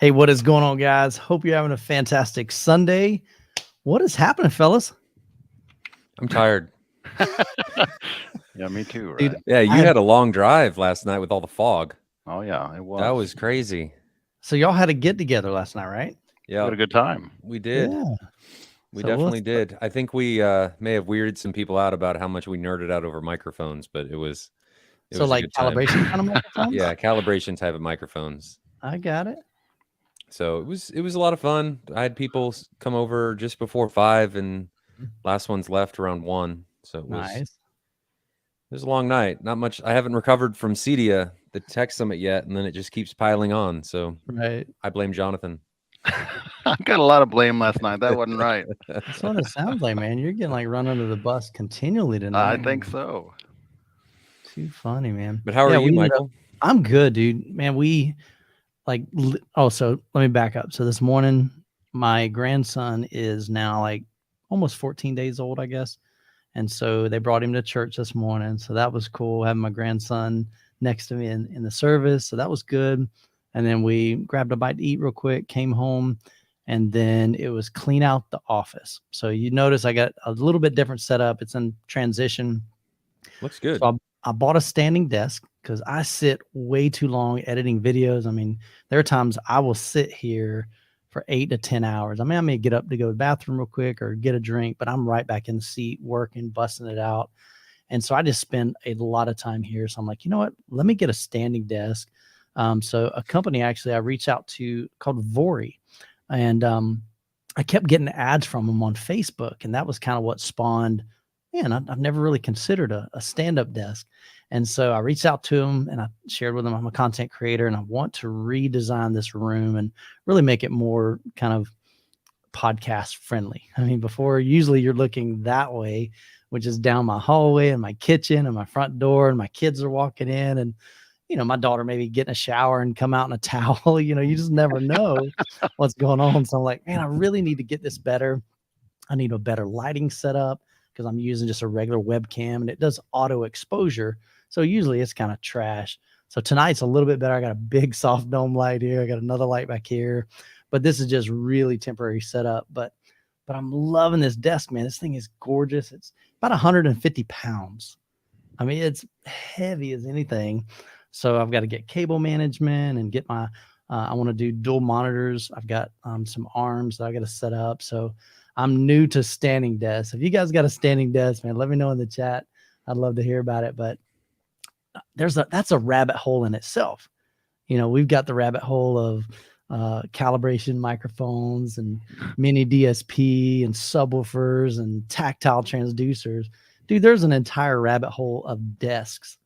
Hey, what is going on, guys? Hope you're having a fantastic Sunday. What is happening, fellas? I'm tired. Yeah, me too, Dude, Ryan. Yeah, you had a long drive last night with all the fog. Oh, yeah, it was. That was crazy. So y'all had a get together last night, right? We Yeah, had a good time. we did. Yeah. We So definitely did. I think we may have weirded some people out about how much we nerded out over microphones, but it was So a like good time. calibration kind of microphones? Yeah, calibration type of microphones. I got it. So it was a lot of fun. I had people come over just before 5, and last one's left around 1. So it Nice. was a long night. Not much. I haven't recovered from CEDIA, the tech summit yet, and then it just keeps piling on. So Right. I blame Jonathan. I got a lot of blame last night. That wasn't right. That's what it sounds like, man. You're getting like run under the bus continually tonight. I think so. Too funny, man. But how are you, we ended up- Michael? I'm good, dude. Man, so let me back up. So this morning, my grandson is now like almost 14 days old, I guess. And so they brought him to church this morning. So that was cool, having my grandson next to me in the service. So that was good. And then we grabbed a bite to eat real quick, came home, and then it was clean out the office. So you notice I got a little bit different setup. It's in transition. Looks good. So I bought a standing desk because I sit way too long editing videos. I mean, there are times I will sit here for 8 to 10 hours. I mean, I may get up to go to the bathroom real quick or get a drink, but I'm right back in the seat working, busting it out. And so I just spend a lot of time here. So I'm like, you know what? Let me get a standing desk. So a company actually I reached out to called Vori, and I kept getting ads from them on Facebook, and that was kind of what spawned. Man, I've never really considered a stand-up desk. And so I reached out to them and I shared with them, I'm a content creator and I want to redesign this room and really make it more kind of podcast friendly. I mean, before usually you're looking that way, which is down my hallway and my kitchen and my front door, and my kids are walking in, and my daughter maybe getting a shower and come out in a towel. You just never know what's going on. So I'm like, man, I really need to get this better. I need a better lighting setup because I'm using just a regular webcam and it does auto exposure. So usually it's kind of trash. So tonight's a little bit better. I got a big soft dome light here. I got another light back here, but this is just really temporary setup. But I'm loving this desk, man. This thing is gorgeous. It's about 150 pounds. I mean, it's heavy as anything. So I've got to get cable management and get my, I want to do dual monitors. I've got some arms that I got to set up. So I'm new to standing desks. If you guys got a standing desk, man, let me know in the chat. I'd love to hear about it. But that's a rabbit hole in itself. We've got the rabbit hole of calibration microphones and mini DSP and subwoofers and tactile transducers. Dude, there's an entire rabbit hole of desks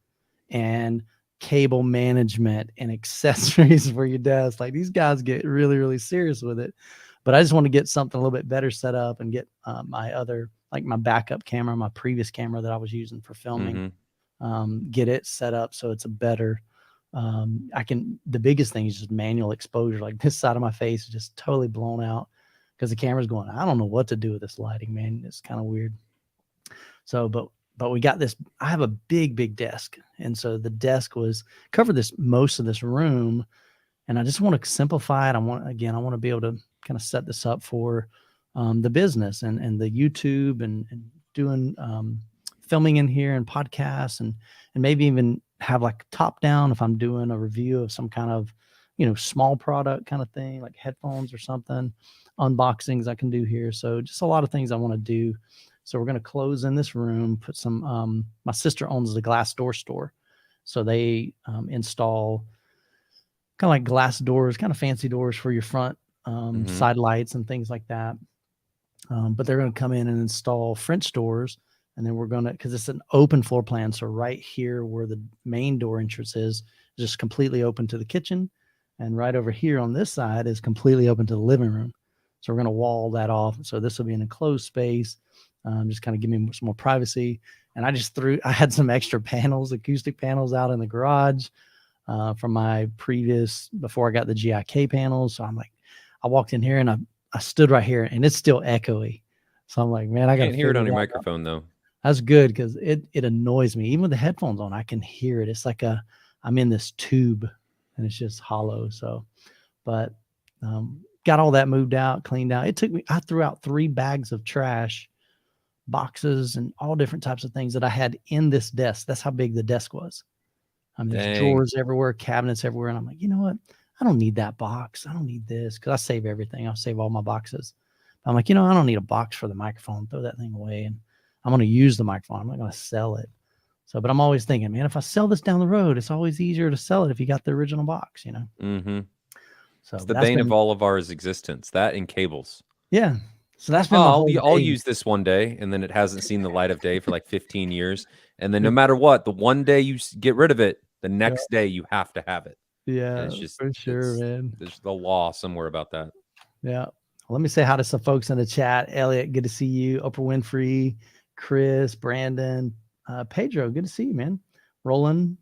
and cable management and accessories for your desk. Like, these guys get really, really serious with it. But I just want to get something a little bit better set up and get my other, like my backup camera, my previous camera that I was using for filming, get it set up so it's a better, the biggest thing is just manual exposure. Like, this side of my face is just totally blown out because the camera's going, I don't know what to do with this lighting, man. It's kind of weird. So, but we got this, I have a big desk. And so the desk covered most of this room. And I just want to simplify it. I want to be able to kind of set this up for the business and the YouTube and doing filming in here and podcasts and maybe even have like top down if I'm doing a review of some kind of, small product kind of thing, like headphones or something, unboxings I can do here. So just a lot of things I want to do. So we're going to close in this room, put some, my sister owns the glass door store. So they install kind of like glass doors, kind of fancy doors for your front side lights and things like that. But they're going to come in and install French doors. And then we're going to, because it's an open floor plan. So right here where the main door entrance is just completely open to the kitchen. And right over here on this side is completely open to the living room. So we're going to wall that off. So this will be an enclosed space. Just kind of give me some more privacy. And I had some extra panels, acoustic panels out in the garage from my before I got the GIK panels. So I'm like, I walked in here and I stood right here and it's still echoey. So I'm like, man, I can't hear it on your microphone though. That's good because it annoys me. Even with the headphones on, I can hear it. It's like I'm in this tube and it's just hollow. So, but got all that moved out, cleaned out. It took me, I threw out 3 bags of trash, boxes, and all different types of things that I had in this desk. That's how big the desk was. I mean, there's Dang. drawers everywhere, cabinets everywhere. And I'm like, you know what? I don't need that box. I don't need this, because I save everything. I'll save all my boxes. I'm like, I don't need a box for the microphone. Throw that thing away. And I'm going to use the microphone. I'm not going to sell it. So, but I'm always thinking, man, if I sell this down the road, it's always easier to sell it if you got the original box, Mm-hmm. So it's the bane of all of ours existence, that and cables. Yeah. So that's been my whole I'll day. use this one day, and then it hasn't seen the light of day for like 15 years. And then no matter what, the one day you get rid of it, the next day you have to have it. Yeah, and it's just for sure, man. There's the law somewhere about that. Yeah. Well, let me say hi to some folks in the chat. Elliot, good to see you. Oprah Winfrey, Chris, Brandon, Pedro, good to see you, man. Roland,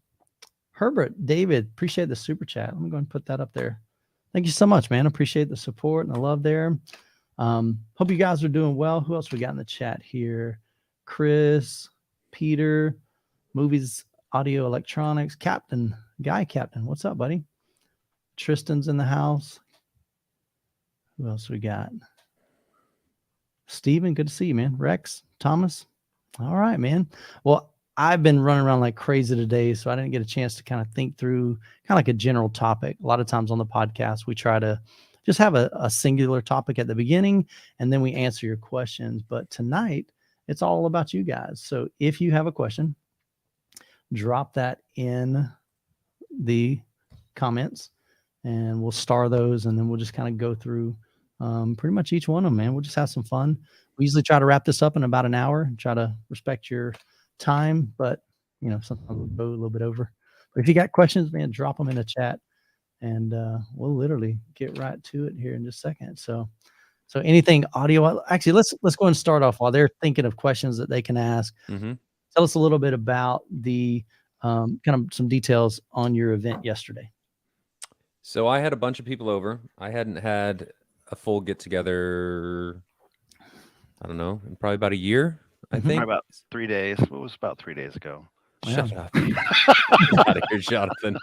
Herbert, David, appreciate the super chat. Let me go and put that up there. Thank you so much, man. Appreciate the support and the love there. Hope you guys are doing well. Who else we got in the chat here? Chris, Peter, movies, audio, electronics, Captain, Guy Captain. What's up, buddy? Tristan's in the house. Who else we got? Steven, good to see you, man. Rex, Thomas. All right, man. Well, I've been running around like crazy today, so I didn't get a chance to kind of think through kind of like a general topic. A lot of times on the podcast, we try to just have a singular topic at the beginning, and then we answer your questions. But tonight, it's all about you guys. So if you have a question, drop that in the comments, and we'll star those, and then we'll just kind of go through pretty much each one of them, man. We'll just have some fun. We usually try to wrap this up in about an hour and try to respect your time, but sometimes we'll go a little bit over. But if you got questions, man, drop them in the chat, and we'll literally get right to it here in just a second. So anything audio, actually, let's go and start off while they're thinking of questions that they can ask. Mm-hmm. Tell us a little bit about the kind of some details on your event yesterday. So I had a bunch of people over. I hadn't had a full get together, I don't know, in probably about a year, I think. About 3 days. What was about 3 days ago? Shut up. Get out of here, Jonathan.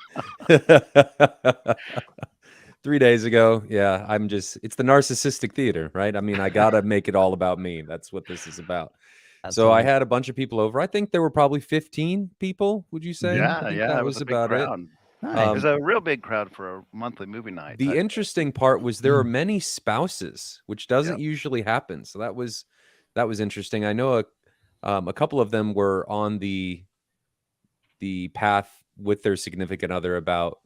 3 days ago. Yeah, it's the narcissistic theater, right? I mean, I got to make it all about me. That's what this is about. So I had a bunch of people over. I think there were probably 15 people, would you say? Yeah, that was a big about crowd. it. Nice. It was a real big crowd for a monthly movie night. The interesting part was there were many spouses, which doesn't usually happen. So that was interesting. I know a couple of them were on the path with their significant other about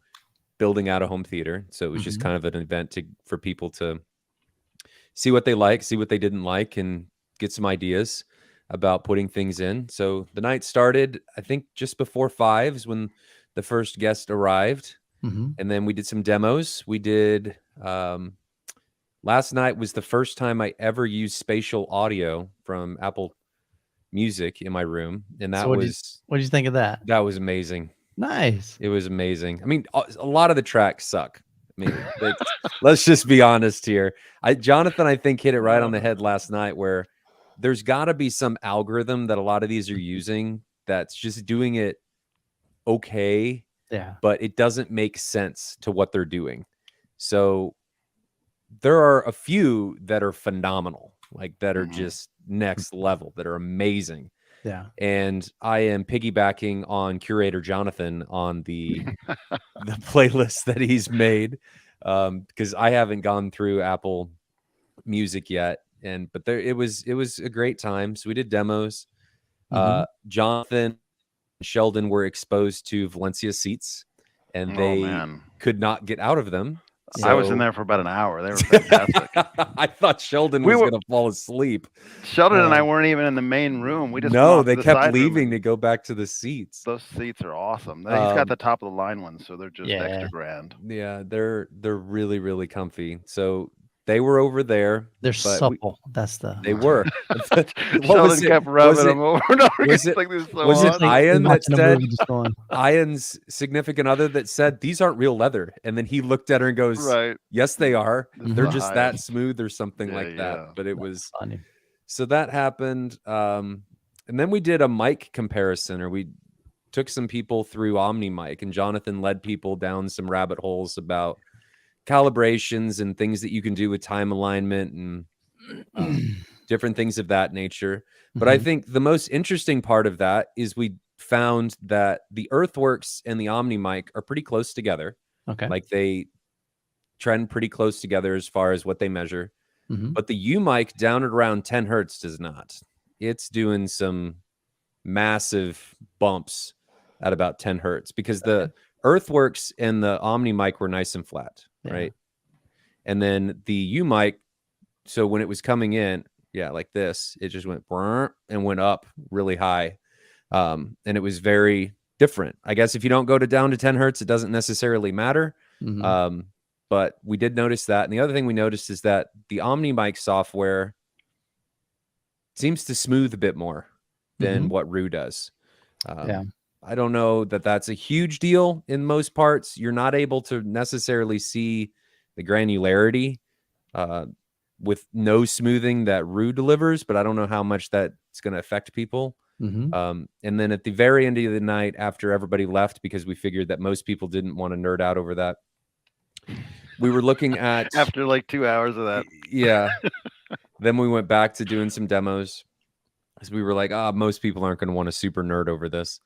building out a home theater. So it was just kind of an event for people to see what they like, see what they didn't like, and get some ideas about putting things in. So the night started, I think, just before 5 is when the first guest arrived. And then we did some demos. We did last night was the first time I ever used spatial audio from Apple Music in my room, and that what did you think of that? That was amazing. Nice. It was amazing. I mean, a lot of the tracks suck. I mean, let's just be honest here. Jonathan, I think, hit it right on the head last night, where there's got to be some algorithm that a lot of these are using that's just doing it okay. Yeah. But it doesn't make sense to what they're doing. So there are a few that are phenomenal, like that are just next level, that are amazing. Yeah. And I am piggybacking on Curator Jonathan on the playlist that he's made, because I haven't gone through Apple Music yet. But it was a great time. So we did demos. Jonathan and Sheldon were exposed to Valencia seats, and they could not get out of them. So, I was in there for about an hour. They were fantastic. I thought Sheldon was going to fall asleep. Sheldon and I weren't even in the main room. We just they kept leaving to go back to the seats. Those seats are awesome. He's got the top of the line ones, so they're just extra grand. Yeah, they're really, really comfy. So they were over there. They're supple. They were. Sheldon kept rubbing them over and over. Was it Ian that said, Ian's significant other that said, these aren't real leather? And then he looked at her and goes, yes, they are. They're just that smooth or something like that. But it was funny. So that happened. And then we did a mic comparison, or we took some people through Omni Mic, and Jonathan led people down some rabbit holes about calibrations and things that you can do with time alignment and different things of that nature. But I think the most interesting part of that is we found that the Earthworks and the Omni mic are pretty close together. Okay. Like they trend pretty close together as far as what they measure. But the U mic down at around 10 hertz does not. It's doing some massive bumps at about 10 hertz because the Earthworks and the Omni mic were nice and flat, right? And then the U mic, so when it was coming in, like this, it just went and went up really high. And it was very different. I guess if you don't go down to 10 hertz, it doesn't necessarily matter. But we did notice that. And the other thing we noticed is that the Omni mic software seems to smooth a bit more than what Rue does. I don't know that that's a huge deal in most parts. You're not able to necessarily see the granularity with no smoothing that Rue delivers, but I don't know how much that's going to affect people. And then at the very end of the night, after everybody left, because we figured that most people didn't want to nerd out over that, we were looking at after like 2 hours of that. Yeah. Then we went back to doing some demos because we were like, most people aren't going to want to super nerd over this.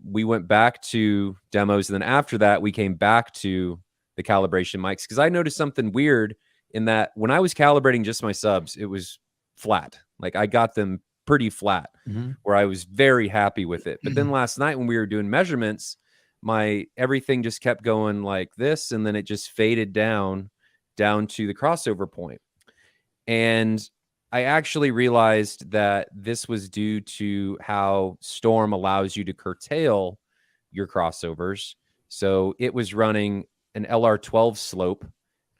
We went back to demos. And then after that, we came back to the calibration mics because I noticed something weird in that when I was calibrating just my subs, it was flat. Like I got them pretty flat where I was very happy with it. But then last night when we were doing measurements, everything just kept going like this, and then it just faded down to the crossover point. And I actually realized that this was due to how Storm allows you to curtail your crossovers. So it was running an LR12 slope,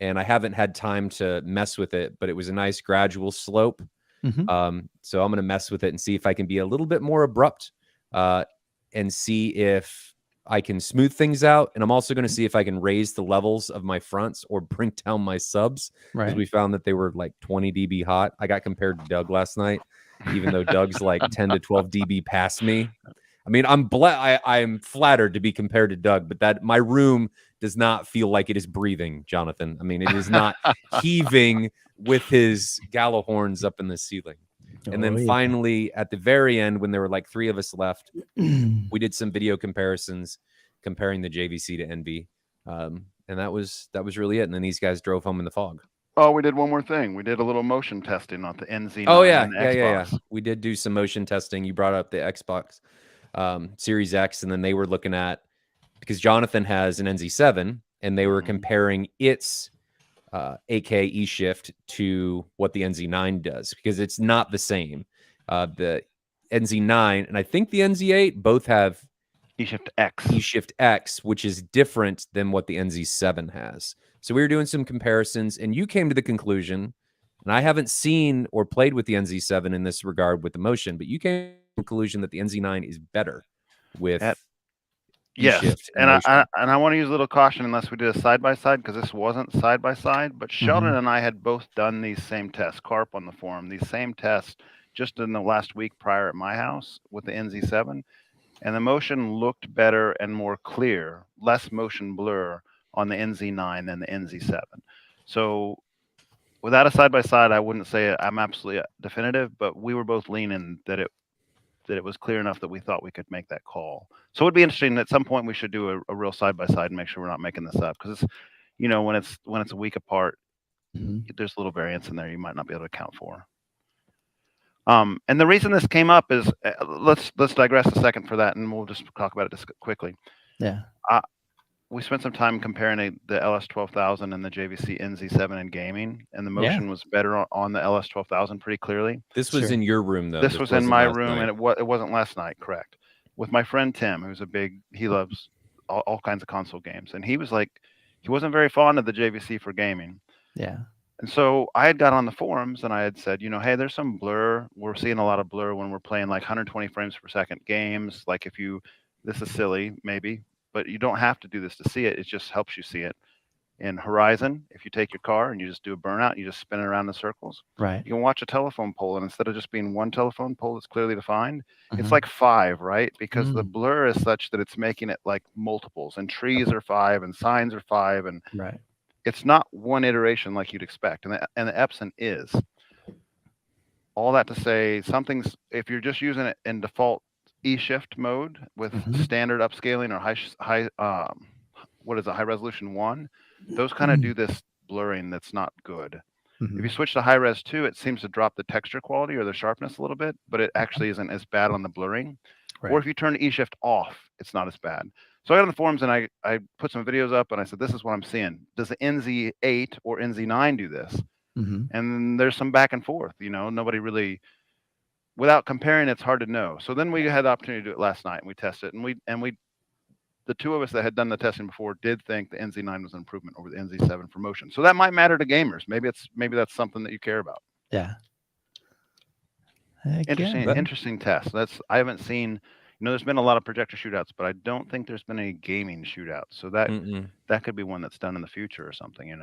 and I haven't had time to mess with it, but it was a nice gradual slope. So I'm going to mess with it and see if I can be a little bit more abrupt and see if I can smooth things out. And I'm also going to see if I can raise the levels of my fronts or bring down my subs because we found that they were like 20 dB hot. I got compared to Doug last night, even though Doug's like 10 to 12 dB past me. I mean, I'm flattered to be compared to Doug, but that my room does not feel like it is breathing, Jonathan. I mean, it is not heaving with his Gallahorns up in the ceiling. And then finally, at the very end, when there were like 3 of us left, we did some video comparisons comparing the JVC to NV. And that was really it. And then these guys drove home in the fog. Oh, we did one more thing. We did a little motion testing on the NZ9 and the Xbox. Yeah. We did do some motion testing. You brought up the Xbox Series X, and then they were looking at, because Jonathan has an NZ7, and they were comparing its 8K E-shift to what the NZ9 does, because it's not the same. The NZ9 and I think the NZ8 both have E-shift X, which is different than what the NZ7 has. So we were doing some comparisons, and you came to the conclusion, and I haven't seen or played with the NZ7 in this regard with the motion, but you came to the conclusion that the NZ9 is better with Yes, and I want to use a little caution unless we did a side-by-side, because this wasn't side-by-side, but Sheldon and I had both done these same tests, Carp on the forum, these same tests just in the last week prior at my house with the NZ7, and the motion looked better and more clear, less motion blur on the NZ9 than the NZ7. So without a side-by-side, I wouldn't say I'm absolutely definitive, but we were both leaning that it was clear enough that we thought we could make that call. So it'd be interesting. At some point, we should do a real side-by-side and make sure we're not making this up, because it's, when it's a week apart, there's a little variance in there you might not be able to account for. And the reason this came up is, let's digress a second for that, and we'll just talk about it just quickly. Yeah. We spent some time comparing the LS12000 and the JVC NZ7 in gaming, and the motion was better on the LS12000 pretty clearly. This was in your room, though. This was in my room, and it wasn't last night, correct? With my friend Tim, who's he loves all kinds of console games, and he was like, he wasn't very fond of the JVC for gaming. Yeah. And so I had got on the forums and I had said, hey, there's some blur. We're seeing a lot of blur when we're playing like 120 frames per second games. Like this is silly, maybe, but you don't have to do this to see it. It just helps you see it. In Horizon, if you take your car and you just do a burnout, you just spin it around in circles. Right. You can watch a telephone pole, and instead of just being one telephone pole that's clearly defined, it's like 5, right? Because the blur is such that it's making it like multiples, and trees are 5, and signs are 5, and it's not one iteration like you'd expect, and the Epson is. All that to say, something's if you're just using it in default E shift mode with standard upscaling or high resolution 1, those kind of do this blurring that's not good. If you switch to high res 2, it seems to drop the texture quality or the sharpness a little bit, but it actually isn't as bad on the blurring. Right. Or if you turn E shift off, it's not as bad. So I got on the forums and I put some videos up and I said, this is what I'm seeing. Does the NZ8 or NZ9 do this? And there's some back and forth, nobody really, without comparing, it's hard to know. So then we had the opportunity to do it last night and we tested it, and we the two of us that had done the testing before did think the NZ9 was an improvement over the NZ7 for motion. So that might matter to gamers. Maybe that's something that you care about. Yeah. Interesting test. I haven't seen, there's been a lot of projector shootouts, but I don't think there's been any gaming shootouts. So that could be one that's done in the future or something,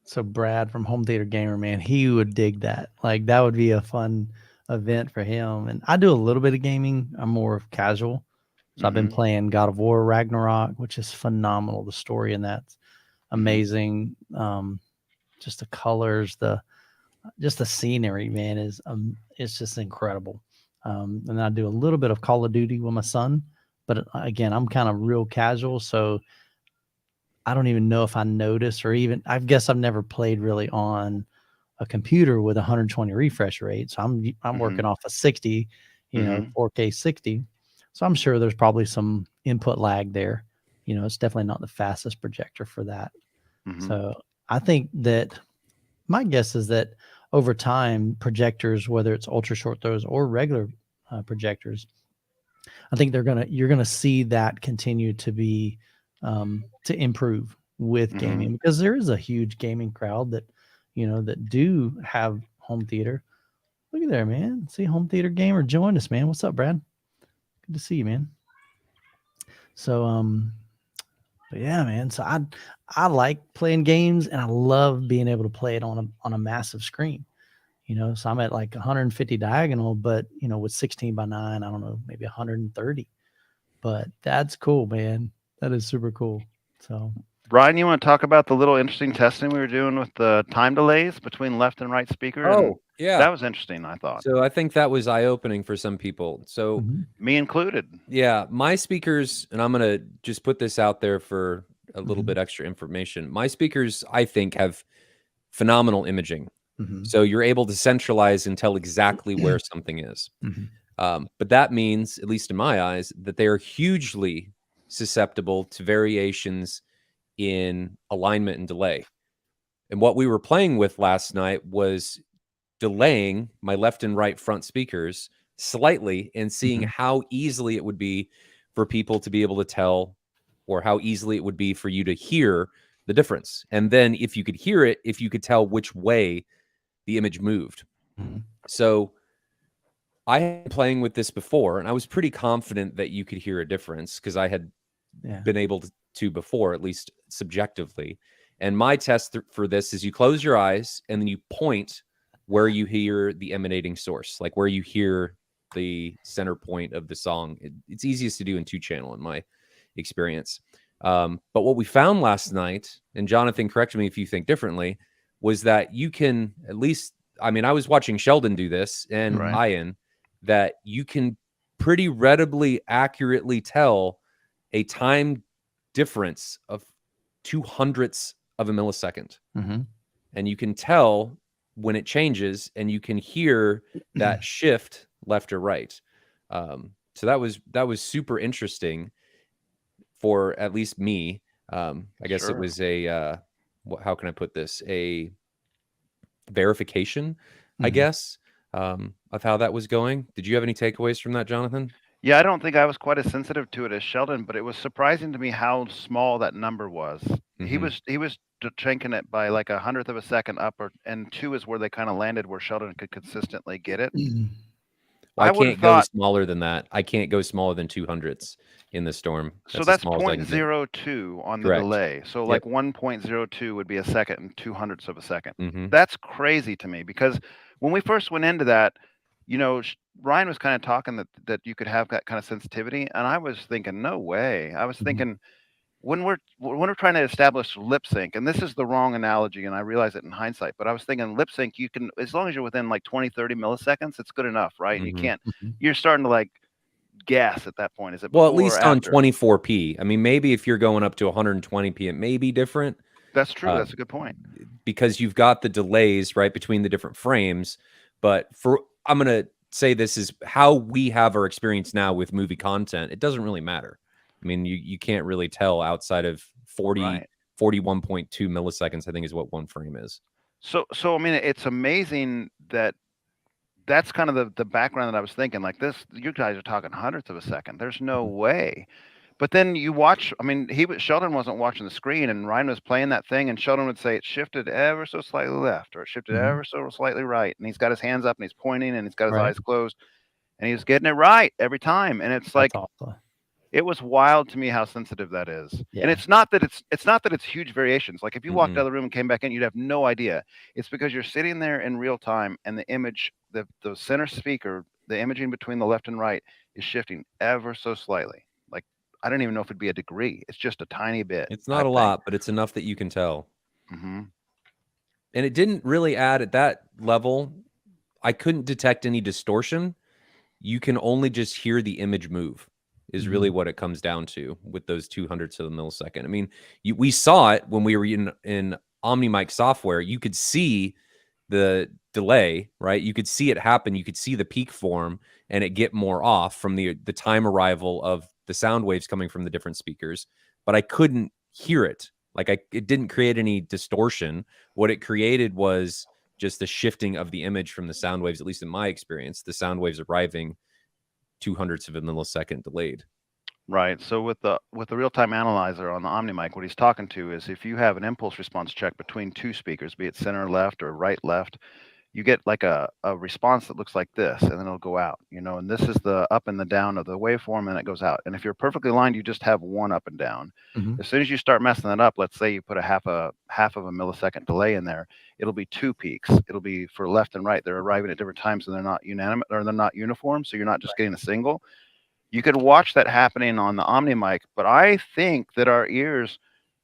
So Brad from Home Theater Gamer, man, he would dig that. Like that would be a fun event for him. And I do a little bit of gaming. I'm more of casual. So I've been playing God of War Ragnarok, which is phenomenal. The story in that's amazing. Just the colors, just the scenery, man, it's just incredible. And I do a little bit of Call of Duty with my son, but again, I'm kind of real casual, so I don't even know if I notice, or even I guess I've never played really on a computer with 120 refresh rate. So I'm working off a 60, 4K 60. So I'm sure there's probably some input lag there. It's definitely not the fastest projector for that. So I think that my guess is that over time, projectors, whether it's ultra short throws or regular projectors, I think you're gonna see that continue to be to improve with gaming, because there is a huge gaming crowd that that do have home theater. Look at there, man. See, Home Theater Gamer joined us, man. What's up, Brad? Good to see you, man. So but yeah, man. So I like playing games, and I love being able to play it on a massive screen. So I'm at like 150 diagonal, but with 16:9, I don't know, maybe 130. But that's cool, man. That is super cool. So Brian, you want to talk about the little interesting testing we were doing with the time delays between left and right speaker? Oh, yeah. That was interesting, I thought. So I think that was eye-opening for some people. So me included. Yeah, my speakers, and I'm going to just put this out there for a little bit extra information. My speakers, I think, have phenomenal imaging. So you're able to centralize and tell exactly where something is. But that means, at least in my eyes, that they are hugely susceptible to variations in alignment and delay. And what we were playing with last night was delaying my left and right front speakers slightly and seeing how easily it would be for people to be able to tell, or how easily it would be for you to hear the difference. And then if you could hear it, if you could tell which way the image moved. So I had been playing with this before, and I was pretty confident that you could hear a difference because I had been able to before, at least subjectively. And my test for this is you close your eyes and then you point where you hear the emanating source, like where you hear the center point of the song. It's easiest to do in 2-channel in my experience. But what we found last night, and Jonathan, correct me if you think differently, was that you can at least, I mean, I was watching Sheldon do this and Ian, that you can pretty readily, accurately tell a time difference of 0.02 of a millisecond. And you can tell when it changes, and you can hear that shift left or right. So that was super interesting for at least me. I guess it was a how can I put this? A verification, I guess, of how that was going. Did you have any takeaways from that, Jonathan? Yeah, I don't think I was quite as sensitive to it as Sheldon, but it was surprising to me how small that number was. He was chunking it by like 100th of a second up, and 2 is where they kind of landed, where Sheldon could consistently get it. I can't go smaller than that. I can't go smaller than 200ths in the storm. So that's 0.02 on the delay. So like 1.02 would be a second and 200ths of a second. That's crazy to me, because when we first went into that, Ryan was kind of talking that you could have that kind of sensitivity, and I was thinking, no way. I was thinking, when we're trying to establish lip sync, and this is the wrong analogy, and I realize it in hindsight, but I was thinking lip sync, you can, as long as you're within like 20, 30 milliseconds, it's good enough, right? And you can't, you're starting to like gas at that point. Is it Well, before at least or on after? 24p. I mean, maybe if you're going up to 120p, it may be different. That's true. That's a good point. Because you've got the delays right between the different frames. But I'm going to say this is how we have our experience now with movie content. It doesn't really matter. I mean, you can't really tell outside of 41.2 milliseconds, I think is what one frame is. So I mean, it's amazing that that's kind of the background that I was thinking. Like this, you guys are talking hundredths of a second. There's no way. But then you watch. I mean, Sheldon wasn't watching the screen, and Ryan was playing that thing, and Sheldon would say it shifted ever so slightly left, or it shifted ever so slightly right, and he's got his hands up and he's pointing and he's got his eyes closed, and he was getting it right every time. And it's like, awesome. It was wild to me how sensitive that is. Yeah. And it's not that it's huge variations. Like if you walked out of the room and came back in, you'd have no idea. It's because you're sitting there in real time, and the image, the center speaker, the imaging between the left and right is shifting ever so slightly. Like I don't even know if it'd be a degree. It's just a tiny bit. It's not a lot, but it's enough that you can tell. And it didn't really add at that level. I couldn't detect any distortion. You can only just hear the image move. Is really what it comes down to with those 200ths of a millisecond. I mean, we saw it when we were in OmniMic software. You could see the delay, right? You could see it happen. You could see the peak form and it get more off from the time arrival of the sound waves coming from the different speakers. But I couldn't hear it. Like it didn't create any distortion. What it created was just the shifting of the image from the sound waves, at least in my experience, the sound waves arriving 200ths of a millisecond delayed. Right. So with the real-time analyzer on the OmniMic, what he's talking to is if you have an impulse response check between two speakers, be it center left or right left, you get like a response that looks like this, and then it'll go out, and this is the up and the down of the waveform, and it goes out. And if you're perfectly aligned, you just have one up and down. As soon as you start messing that up, let's say you put a half of a millisecond delay in there, it'll be two peaks. It'll be for left and right. They're arriving at different times, and they're not unanimous, or they're not uniform, so you're not just getting a single. You could watch that happening on the OmniMic, but I think that our ears,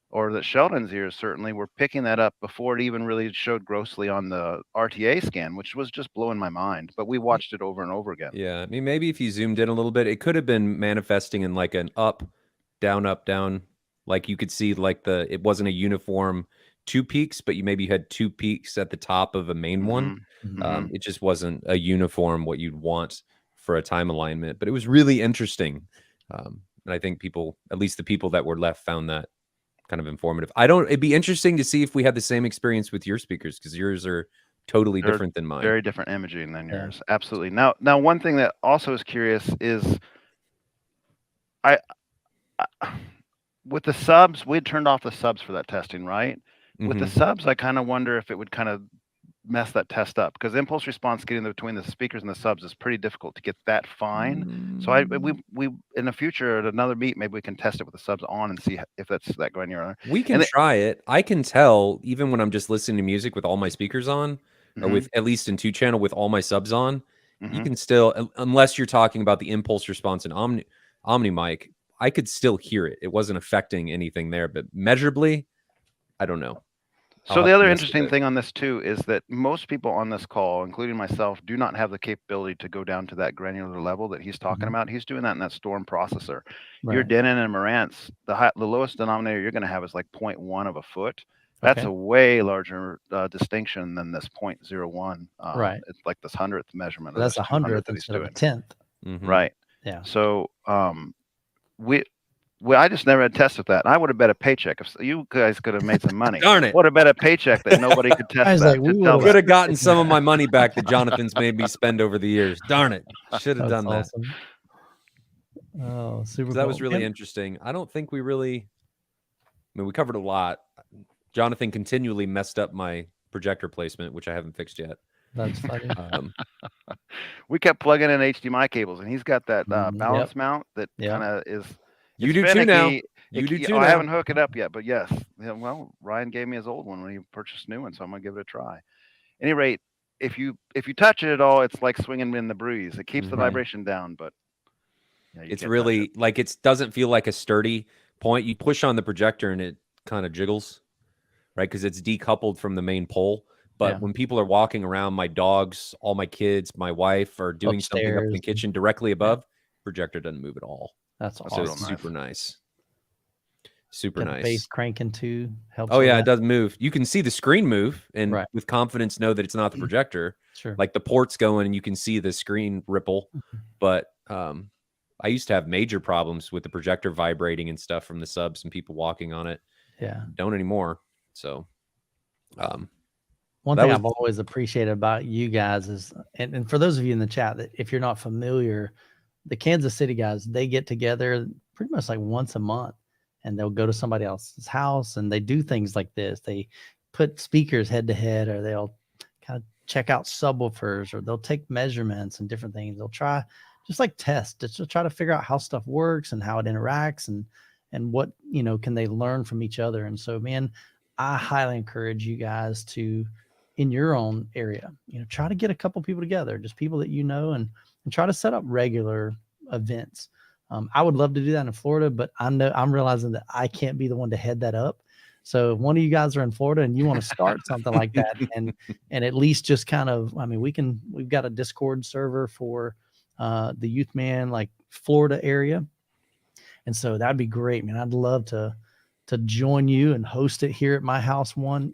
or that Sheldon's ears certainly, were picking that up before it even really showed grossly on the RTA scan, which was just blowing my mind. But we watched it over and over again. Yeah, I mean, maybe if you zoomed in a little bit, it could have been manifesting in like an up, down. Like you could see like it wasn't a uniform two peaks, but you maybe had two peaks at the top of a main one. It just wasn't a uniform what you'd want for a time alignment. But it was really interesting. And I think people, at least the people that were left, found that kind of informative. It'd be interesting to see if we had the same experience with your speakers, because yours are totally different than mine. Very different imaging than yours. Absolutely. Now one thing that also is curious is I with the subs, we had turned off the subs for that testing, right? With the subs, I kind of wonder if it would kind of mess that test up, because impulse response getting between the speakers and the subs is pretty difficult to get that fine. So we in the future at another meet, maybe we can test it with the subs on and see if that's that granular. We can try it. I can tell even when I'm just listening to music with all my speakers on, or with at least in 2-channel with all my subs on, you can still, unless you're talking about the impulse response in OmniMic, I could still hear it. It wasn't affecting anything there, but measurably, I don't know. So the other interesting thing on this too is that most people on this call, including myself, do not have the capability to go down to that granular level that he's talking about. He's doing that in that Storm processor. Your Denon and Marantz, the lowest denominator you're going to have is like 0.1 of a foot. That's a way larger distinction than this 0.01. It's like this 100th measurement. That's a 100th instead of a 10th. Right. Yeah. So I just never had tests with that. And I would have bet a paycheck if you guys could have made some money. Darn it! Would have bet a paycheck that nobody could test that. Like, could have gotten some of my money back that Jonathan's made me spend over the years. Darn it! Should have done that. Oh, super! That was really interesting. I don't think we really. I mean, we covered a lot. Jonathan continually messed up my projector placement, which I haven't fixed yet. That's funny. We kept plugging in HDMI cables, and he's got that balance mount that kind of is. You do too now. You do too now. I haven't hooked it up yet, but yes. Well, Ryan gave me his old one when he purchased a new one, so I'm gonna give it a try. At any rate, if you touch it at all, it's like swinging in the breeze. It keeps the vibration down, but it's really like it doesn't feel like a sturdy point, you push on the projector and it kind of jiggles, right? Because it's decoupled from the main pole. But when people are walking around, my dogs, all my kids, my wife are doing something up in the kitchen directly above, projector doesn't move at all. That's so awesome. it's super nice. Super Got nice. the bass cranking too. Helps. Oh yeah, it does move. You can see the screen move and Right. with confidence know that it's not the projector. Sure. Like the port's going and you can see the screen ripple. But I used to have major problems with the projector vibrating and stuff from the subs and people walking on it. Yeah. Don't anymore. So one thing I've always appreciated about you guys is, and for those of you in the chat, that if you're not familiar, the Kansas City guys, they get together pretty much like once a month and they'll go to somebody else's house and they do things like this. They put speakers head to head, or they'll kind of check out subwoofers, or they'll take measurements and different things. They'll try just like test, just to try to figure out how stuff works and how it interacts and what, you know, can they learn from each other. And so, man, I highly encourage you guys to, in your own area, you know, try to get a couple people together, just people that you know, and try to set up regular events. I would love to do that in Florida, but I'm realizing that I can't be the one to head that up. So if one of you guys are in Florida and you want to start something like that, and at least just kind of, I mean, we've got a Discord server for the Youth Man, like Florida area. And so that'd be great, man. I'd love to join you and host it here at my house one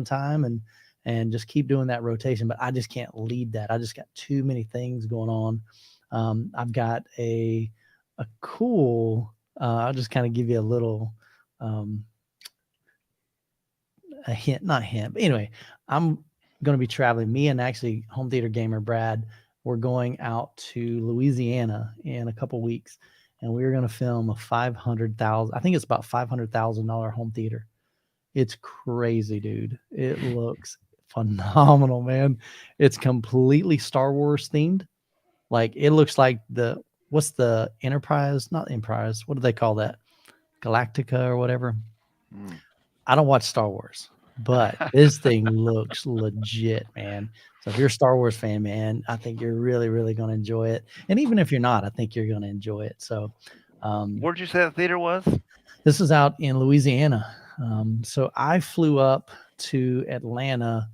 time and just keep doing that rotation. But I just can't lead that. I just got too many things going on. I've got a cool, I'll just kind of give you a little, a hint, not hint, but anyway, I'm going to be traveling. Me and actually home theater gamer Brad, we're going out to Louisiana in a couple weeks, and we're going to film a $500,000. I think it's about $500,000 home theater. It's crazy, dude. It looks phenomenal, man. It's completely Star Wars themed. Like it looks like what's the Enterprise? Not Enterprise. What do they call that? Galactica or whatever. I don't watch Star Wars, but this thing looks legit, man. So if you're a Star Wars fan, man, I think you're really, really going to enjoy it. And even if you're not, I think you're going to enjoy it. So where'd you say the theater was? This is out in Louisiana. So I flew up to Atlanta,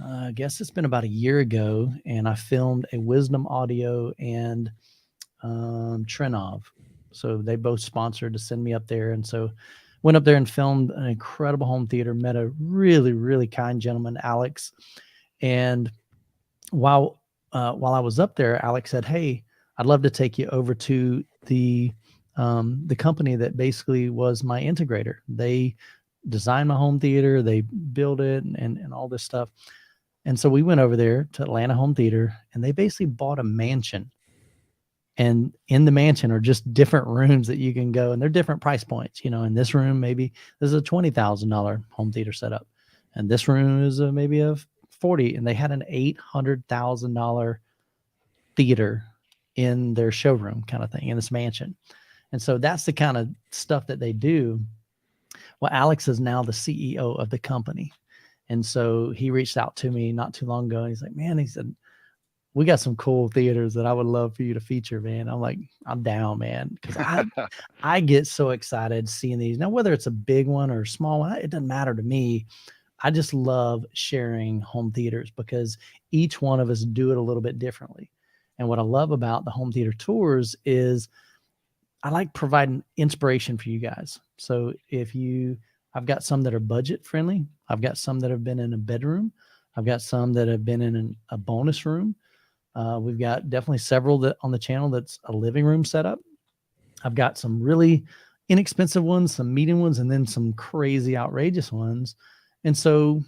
I guess it's been about a year ago, and I filmed a Wisdom Audio and Trinov. So they both sponsored to send me up there. And so went up there and filmed an incredible home theater, met a really, really kind gentleman, Alex. And while I was up there, Alex said, "Hey, I'd love to take you over to the company that basically was my integrator. They designed my home theater, they built it and all this stuff." And so we went over there to Atlanta Home Theater, and they basically bought a mansion. And in the mansion are just different rooms that you can go, and they're different price points. You know, in this room, maybe this is a $20,000 home theater setup, and this room is maybe a 40. And they had an $800,000 theater in their showroom kind of thing in this mansion. And so that's the kind of stuff that they do. Well, Alex is now the CEO of the company. And so he reached out to me not too long ago, and he's like, "Man," he said, "we got some cool theaters that I would love for you to feature, man." I'm like, "I'm down, man." Because I get so excited seeing these. Now, whether it's a big one or a small one, it doesn't matter to me. I just love sharing home theaters because each one of us do it a little bit differently. And what I love about the home theater tours is I like providing inspiration for you guys. So I've got some that are budget friendly. I've got some that have been in a bedroom. I've got some that have been in a bonus room. We've got definitely several that on the channel that's a living room setup. I've got some really inexpensive ones, some medium ones, and then some crazy outrageous ones. And so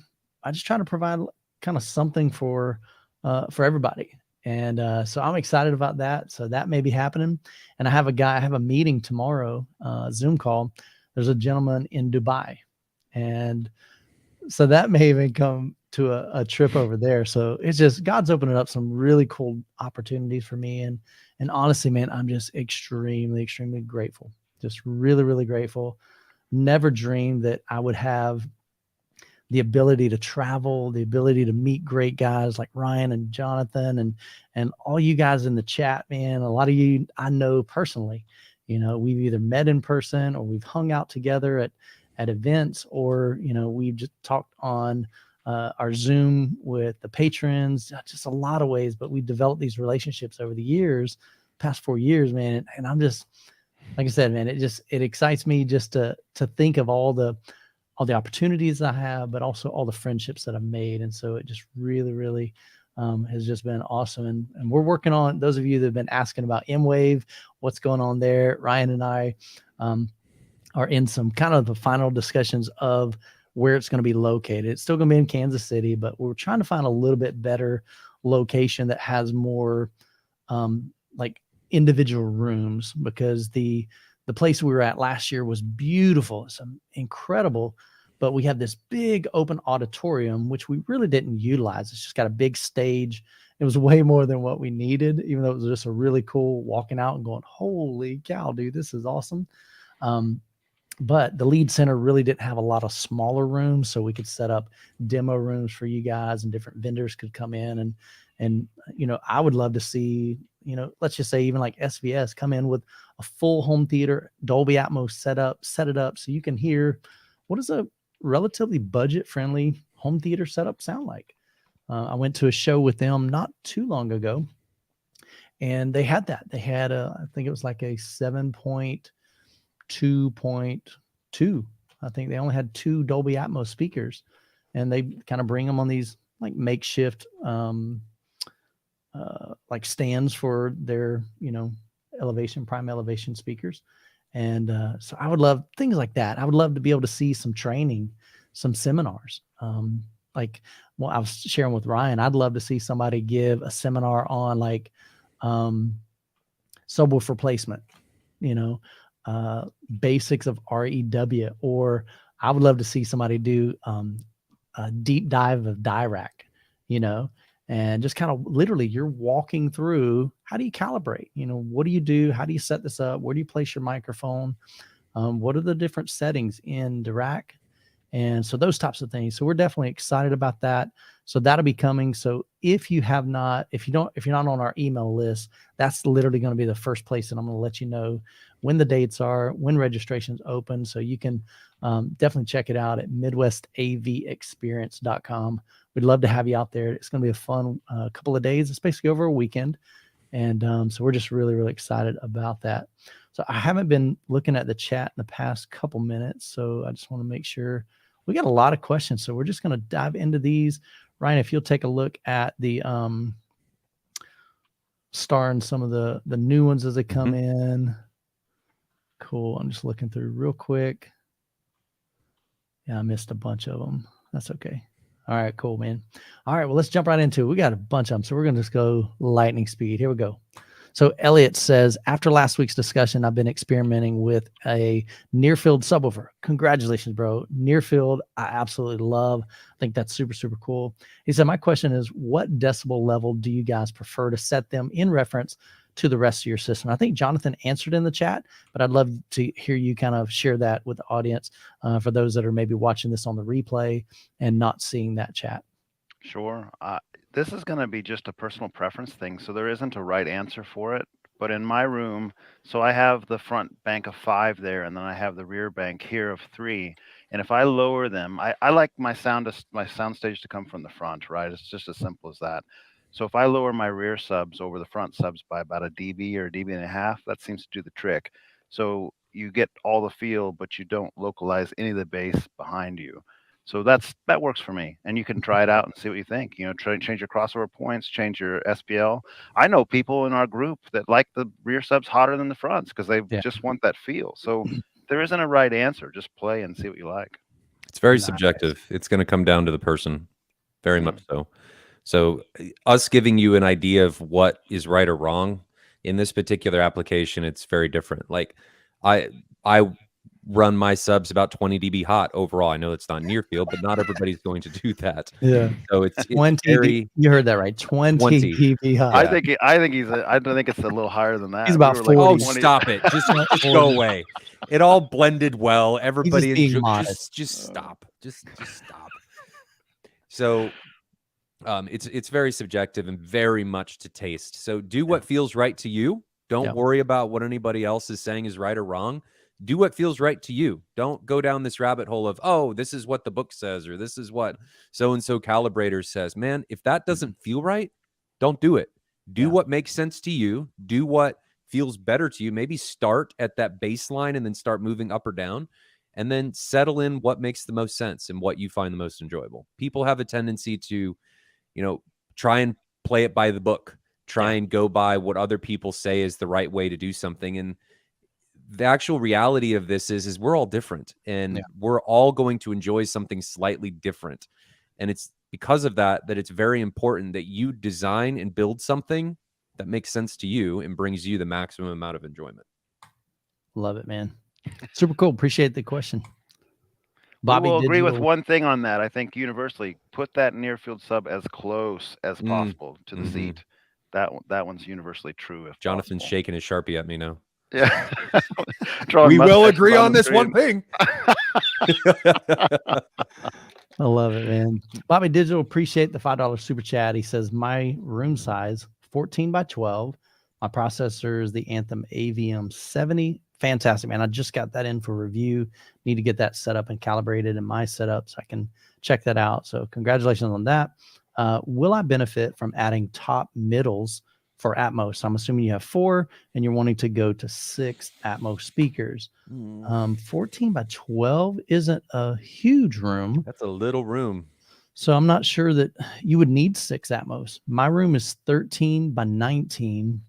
I just try to provide kind of something for everybody. And so I'm excited about that. So that may be happening. And I have a meeting tomorrow, Zoom call. There's a gentleman in Dubai. And so that may even come to a trip over there. So it's just, God's opening up some really cool opportunities for me. And honestly, man, I'm just extremely, extremely grateful. Just really, really grateful. Never dreamed that I would have the ability to travel, the ability to meet great guys like Ryan and Jonathan and all you guys in the chat, man. A lot of you I know personally, we've either met in person or we've hung out together at events, or we've just talked on our Zoom with the patrons, just a lot of ways. But we've developed these relationships over the years, past 4 years, man. And I'm just, like I said, man, it excites me just to think of all the opportunities I have, but also all the friendships that I've made. And so it just really, really has just been awesome. And we're working on, those of you that have been asking about M-Wave, what's going on there. Ryan and I are in some kind of the final discussions of where it's going to be located. It's still going to be in Kansas City, but we're trying to find a little bit better location that has more like individual rooms, because the place we were at last year was beautiful. It's incredible, but we have this big open auditorium, which we really didn't utilize. It's just got a big stage. It was way more than what we needed, even though it was just a really cool walking out and going, holy cow, dude, this is awesome. But the lead center really didn't have a lot of smaller rooms, so we could set up demo rooms for you guys, and different vendors could come in. And I would love to see, let's just say even like SVS come in with a full home theater, Dolby Atmos set it up so you can hear what does a relatively budget-friendly home theater setup sound like. I went to a show with them not too long ago, and they had that. They had I think it was like a 7.2.2. I think they only had 2 Dolby Atmos speakers, and they kind of bring them on these like makeshift like stands for their prime elevation speakers. And so I would love things like that. I would love to be able to see some training, some seminars. Like, well, I was sharing with Ryan, I'd love to see somebody give a seminar on like subwoofer placement, basics of REW, or I would love to see somebody do a deep dive of Dirac, and just kind of literally you're walking through, how do you calibrate? What do you do? How do you set this up? Where do you place your microphone? What are the different settings in Dirac? And so those types of things. So we're definitely excited about that. So that'll be coming. So if you're not on our email list, that's literally going to be the first place that I'm going to let you know when the dates are, when registration's open. So you can definitely check it out at midwestavexperience.com. We'd love to have you out there. It's going to be a fun couple of days. It's basically over a weekend. And so we're just really, really excited about that. So I haven't been looking at the chat in the past couple minutes, so I just want to make sure. We got a lot of questions, so we're just going to dive into these. Ryan, if you'll take a look at the star and some of the new ones as they come in. Cool. I'm just looking through real quick. Yeah, I missed a bunch of them. That's okay. All right, cool, man. All right, well, let's jump right into it. We got a bunch of them, so we're going to just go lightning speed. Here we go. So Elliot says, after last week's discussion, I've been experimenting with a near-field subwoofer. Congratulations, bro. Near-field, I absolutely love. I think that's super, super cool. He said, my question is, what decibel level do you guys prefer to set them in reference to the rest of your system? I think Jonathan answered in the chat, but I'd love to hear you kind of share that with the audience for those that are maybe watching this on the replay and not seeing that chat. Sure. This is going to be just a personal preference thing, so there isn't a right answer for it. But in my room, so I have the front bank of 5 there, and then I have the rear bank here of 3. And if I lower them, I like my sound stage to come from the front, right? It's just as simple as that. So if I lower my rear subs over the front subs by about a dB or a dB and a half, that seems to do the trick. So you get all the feel, but you don't localize any of the bass behind you. So that works for me, and you can try it out and see what you think. Change your crossover points, change your SPL. I know people in our group that like the rear subs hotter than the fronts because they just want that feel. So there isn't a right answer. Just play and see what you like. It's very subjective. It's going to come down to the person, very much so. So us giving you an idea of what is right or wrong in this particular application, it's very different. Like I run my subs about 20 dB hot overall. I know it's not near field, but not everybody's going to do that. Yeah. So it's 20 very, you heard that right. 20 dB hot. I think I think it's a little higher than that. He's about 40. Oh, stop it. Just go away. It all blended well. Everybody just stop. Just stop. So it's very subjective and very much to taste. So do what feels right to you. Don't worry about what anybody else is saying is right or wrong. Do what feels right to you. Don't go down this rabbit hole of, oh, this is what the book says, or this is what so-and-so calibrator says. Man, if that doesn't feel right, don't do it. Do what makes sense to you. Do what feels better to you. Maybe start at that baseline and then start moving up or down, and then settle in what makes the most sense and what you find the most enjoyable. People have a tendency to, try and play it by the book, try and go by what other people say is the right way to do something. And the actual reality of this is we're all different, and we're all going to enjoy something slightly different. And it's because of that it's very important that you design and build something that makes sense to you and brings you the maximum amount of enjoyment. Love it, man. Super cool. Appreciate the question. Bobby, we will agree with one thing on that. I think universally, put that near field sub as close as possible to the seat. That one's universally true. If Jonathan's possible. shaking his Sharpie at me now. Yeah. We will agree on this one thing. I love it, man. Bobby Digital, appreciate the $5 super chat. He says, my room size, 14 by 12. My processor is the Anthem AVM 70. Fantastic, man. I just got that in for review. Need to get that set up and calibrated in my setup so I can check that out. So congratulations on that. Will I benefit from adding top middles for Atmos? I'm assuming you have 4 and you're wanting to go to 6 Atmos speakers. 14 by 12 isn't a huge room. That's a little room. So I'm not sure that you would need 6 Atmos. My room is 13 by 19,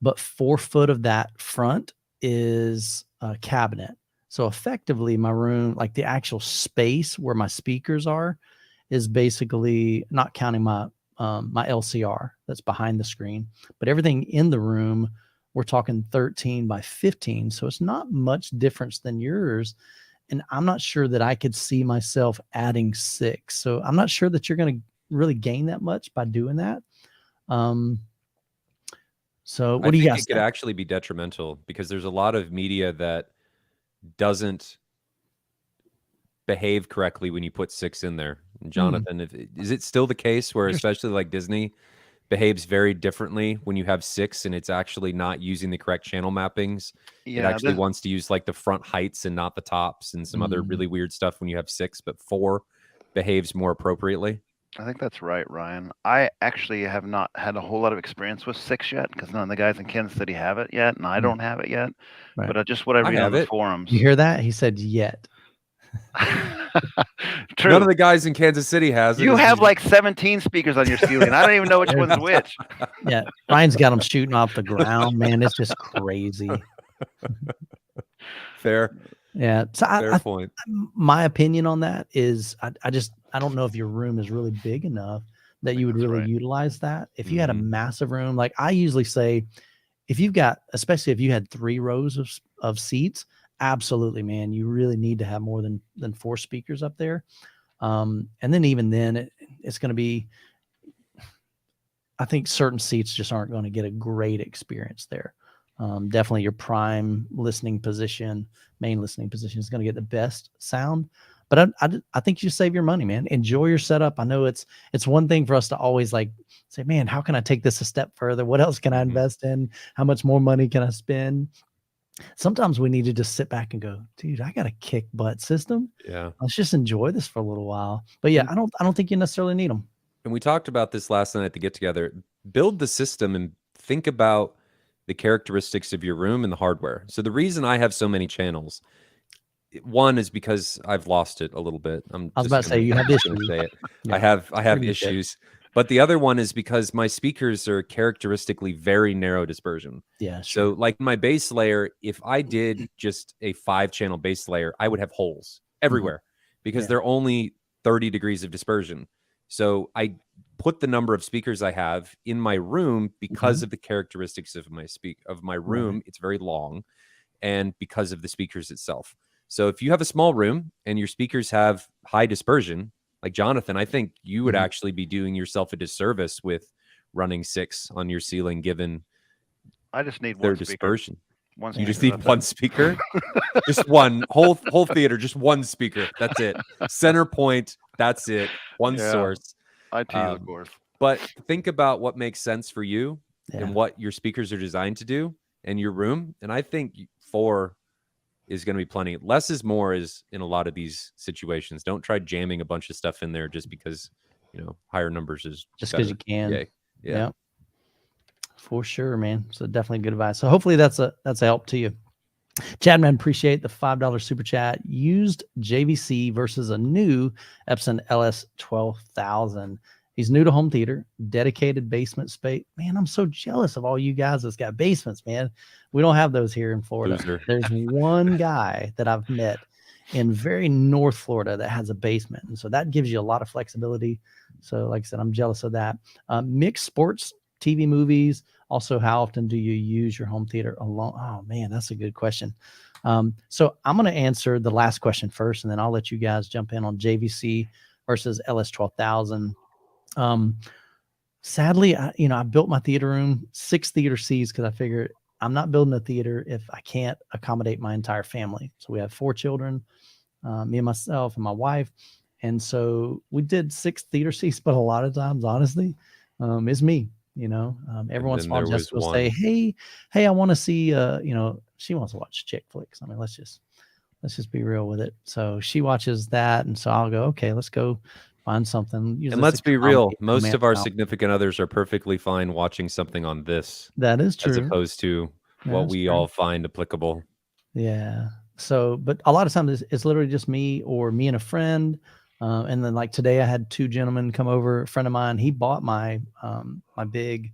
but 4 foot of that front is a cabinet. So effectively my room, like the actual space where my speakers are, is basically, not counting my LCR that's behind the screen, but everything in the room, we're talking 13 by 15. So it's not much difference than yours. And I'm not sure that I could see myself adding 6. So I'm not sure that you're going to really gain that much by doing that. So what do you guys think? It could actually be detrimental because there's a lot of media that doesn't behave correctly when you put 6 in there. Jonathan, is it still the case where especially like Disney behaves very differently when you have 6 and it's actually not using the correct channel mappings? It actually wants to use like the front heights and not the tops and some other really weird stuff when you have 6, but 4 behaves more appropriately. I think that's right, Ryan. I actually have not had a whole lot of experience with 6 yet because none of the guys in Kansas City have it yet, and I don't have it yet. Right. But just what I read on the forums. You hear that? He said yet. True. None of the guys in Kansas City has it. You have like 17 speakers on your ceiling. I don't even know which one's which. Yeah, Ryan's got them shooting off the ground, man. It's just crazy. Fair. Yeah. So Fair point. My opinion on that is I don't know if your room is really big enough that you would really utilize that. If you had a massive room, like I usually say, if you've got, especially if you had 3 rows of seats, absolutely, man, you really need to have more than 4 speakers up there. And then even then it's going to be, I think certain seats just aren't going to get a great experience there. Definitely your prime listening position, main listening position is going to get the best sound. But I think you save your money, man. Enjoy your setup. I know it's one thing for us to always like say, man, how can I take this a step further? What else can I invest in? How much more money can I spend? Sometimes we need to just sit back and go, dude, I got a kick butt system. Yeah. Let's just enjoy this for a little while. But yeah, I don't think you necessarily need them. And we talked about this last night at the get together. Build the system and think about the characteristics of your room and the hardware. So the reason I have so many channels, one is because I've lost it a little bit. I was about to say you have issues. Say it. Yeah, I have issues. But the other one is because my speakers are characteristically very narrow dispersion. Yeah. Sure. So like my bass layer, if I did just a 5-channel bass layer, I would have holes everywhere because they're only 30 degrees of dispersion. So I put the number of speakers I have in my room because of the characteristics of my room. It's very long, and because of the speakers itself. So if you have a small room and your speakers have high dispersion, like Jonathan, I think you would actually be doing yourself a disservice with running 6 on your ceiling, given I just need their one dispersion. One you just need one speaker, just one whole theater, just one speaker. That's it. Center point. That's it. One source. I tease, of course. But think about what makes sense for you. and what your speakers are designed to do and your room. And I think 4 is going to be plenty. Less is more is in a lot of these situations. Don't try jamming a bunch of stuff in there just because, higher numbers is just because you can. Yay. Yeah. For sure, man. So definitely good advice. So hopefully that's a help to you. Chadman, appreciate the $5 super chat. Used JVC versus a new Epson LS 12,000. He's new to home theater, dedicated basement space. Man, I'm so jealous of all you guys that's got basements, man. We don't have those here in Florida. Loser. There's one guy that I've met in very North Florida that has a basement. And so that gives you a lot of flexibility. So like I said, I'm jealous of that. Mixed sports, TV, movies. Also, how often do you use your home theater alone? Oh man, that's a good question. So I'm going to answer the last question first, and then I'll let you guys jump in on JVC versus LS 12,000. Sadly, I built my theater room 6 theater Cs because I figured I'm not building a theater if I can't accommodate my entire family. So we have 4 children, me and myself and my wife. And so we did 6 theater Cs, but a lot of times, honestly, it's me. Every once in a while, Jessica will say, hey, I want to see, she wants to watch chick flicks. I mean, let's just be real with it. So she watches that. And so I'll go, okay, let's go find something. And let's be real. Most of our significant others are perfectly fine watching something on this. That is true. As opposed to what we all find applicable. Yeah. So, but a lot of times it's literally just me or me and a friend. And then like today I had 2 gentlemen come over, a friend of mine, he bought my my big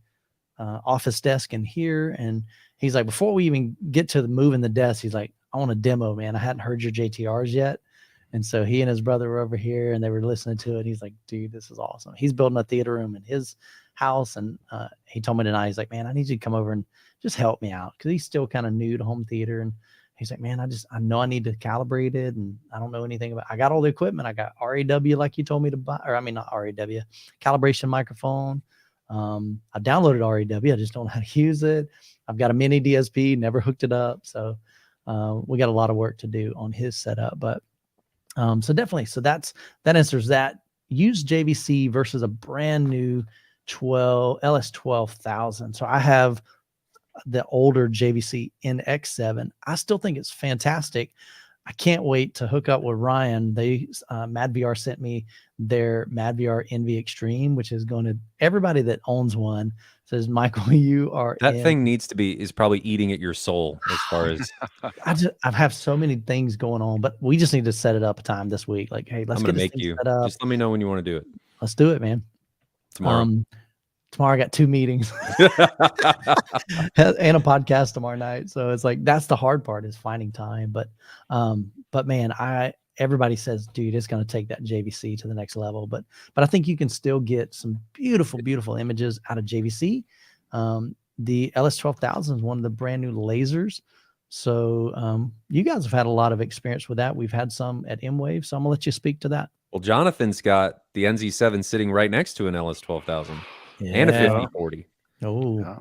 office desk in here. And he's like, before we even get to the moving the desk, he's like, I want a demo, man. I hadn't heard your JTRs yet. And so he and his brother were over here and they were listening to it. He's like, dude, this is awesome. He's building a theater room in his house. And he told me tonight, he's like, man, I need you to come over and just help me out. Cause he's still kind of new to home theater. And he's like, man, I know I need to calibrate it. And I don't know anything about, I got all the equipment. I got RAW, like you told me to buy, or I mean, not RAW, calibration microphone. I downloaded RAW. I just don't know how to use it. I've got a mini DSP, never hooked it up. So we got a lot of work to do on his setup, but so definitely, so that answers that. Use JVC versus a brand new LS 12,000. So I have the older JVC NX7. I still think it's fantastic. I can't wait to hook up with Ryan. They MadVR sent me their MadVR Envy Extreme, which is going to, everybody that owns one says, Michael, you are that thing is probably eating at your soul as far as I have so many things going on, but we just need to set it up a time this week. Like, hey, let's get this thing set up. Just let me know when you want to do it. Let's do it, man. Tomorrow. Tomorrow I got 2 meetings and a podcast tomorrow night. So it's like, that's the hard part is finding time. But man, everybody says, dude, it's going to take that JVC to the next level. But I think you can still get some beautiful, beautiful images out of JVC. The LS 12,000 is one of the brand new lasers. So you guys have had a lot of experience with that. We've had some at M-Wave. So I'm gonna let you speak to that. Well, Jonathan's got the NZ7 sitting right next to an LS 12,000 and a 5040. Oh, yeah.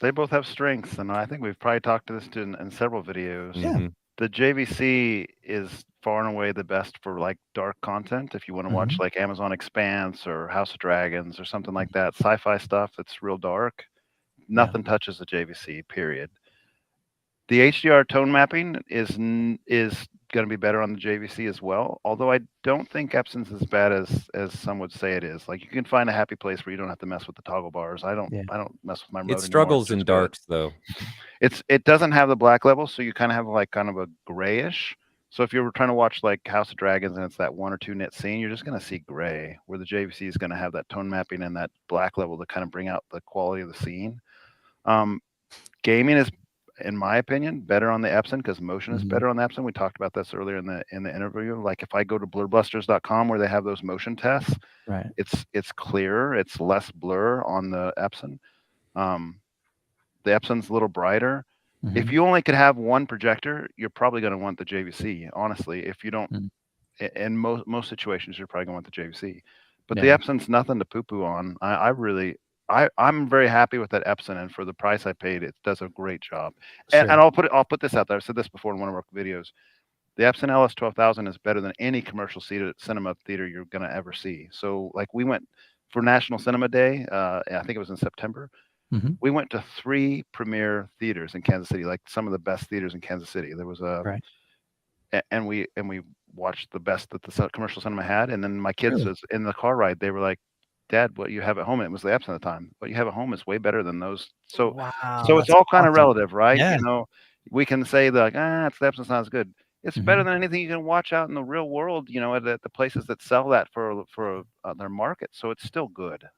They both have strengths, and I think we've probably talked to this in several videos. Yeah. The JVC is far and away the best for like dark content. If you want to watch like Amazon Expanse or House of Dragons or something like that, sci-fi stuff that's real dark, nothing touches the JVC, period. The HDR tone mapping is going to be better on the JVC as well, although I don't think Epson's as bad as some would say it is. Like, you can find a happy place where you don't have to mess with the toggle bars. I don't mess with my remote. It struggles in darks though. It doesn't have the black level, so you kind of have kind of a grayish. So if you're trying to watch like House of Dragons and it's that 1 or 2 nit scene, you're just going to see gray, where the JVC is going to have that tone mapping and that black level to kind of bring out the quality of the scene. Gaming is, in my opinion, better on the Epson because motion is better on the Epson. We talked about this earlier in the interview. Like, if I go to blurbusters.com where they have those motion tests, right, it's clearer, it's less blur on the Epson. The Epson's a little brighter. If you only could have one projector, you're probably going to want the JVC. Honestly, if you don't, in most situations, you're probably going to want the JVC. But the Epson's nothing to poo-poo on. I'm very happy with that Epson, and for the price I paid, it does a great job. Sure. And I'll put this out there. I've said this before in one of our videos. The Epson LS 12,000 is better than any commercial cinema theater you're going to ever see. So, like, we went for National Cinema Day. I think it was in September. We went to 3 premier theaters in Kansas City, like some of the best theaters in Kansas City. There was Right. and we watched the best that the commercial cinema had. And then my kids Really? was in the car ride. They were like, "Dad, what you have at home?" It was the Epson at the time. "What you have at home is way better than those." So Wow, it's that's all kind of awesome. relative, right? Yeah. You know, we can say that, it's the Epson's not as good. It's better Mhm. than anything you can watch out in the real world, you know, at the places that sell that for their market. So it's still good.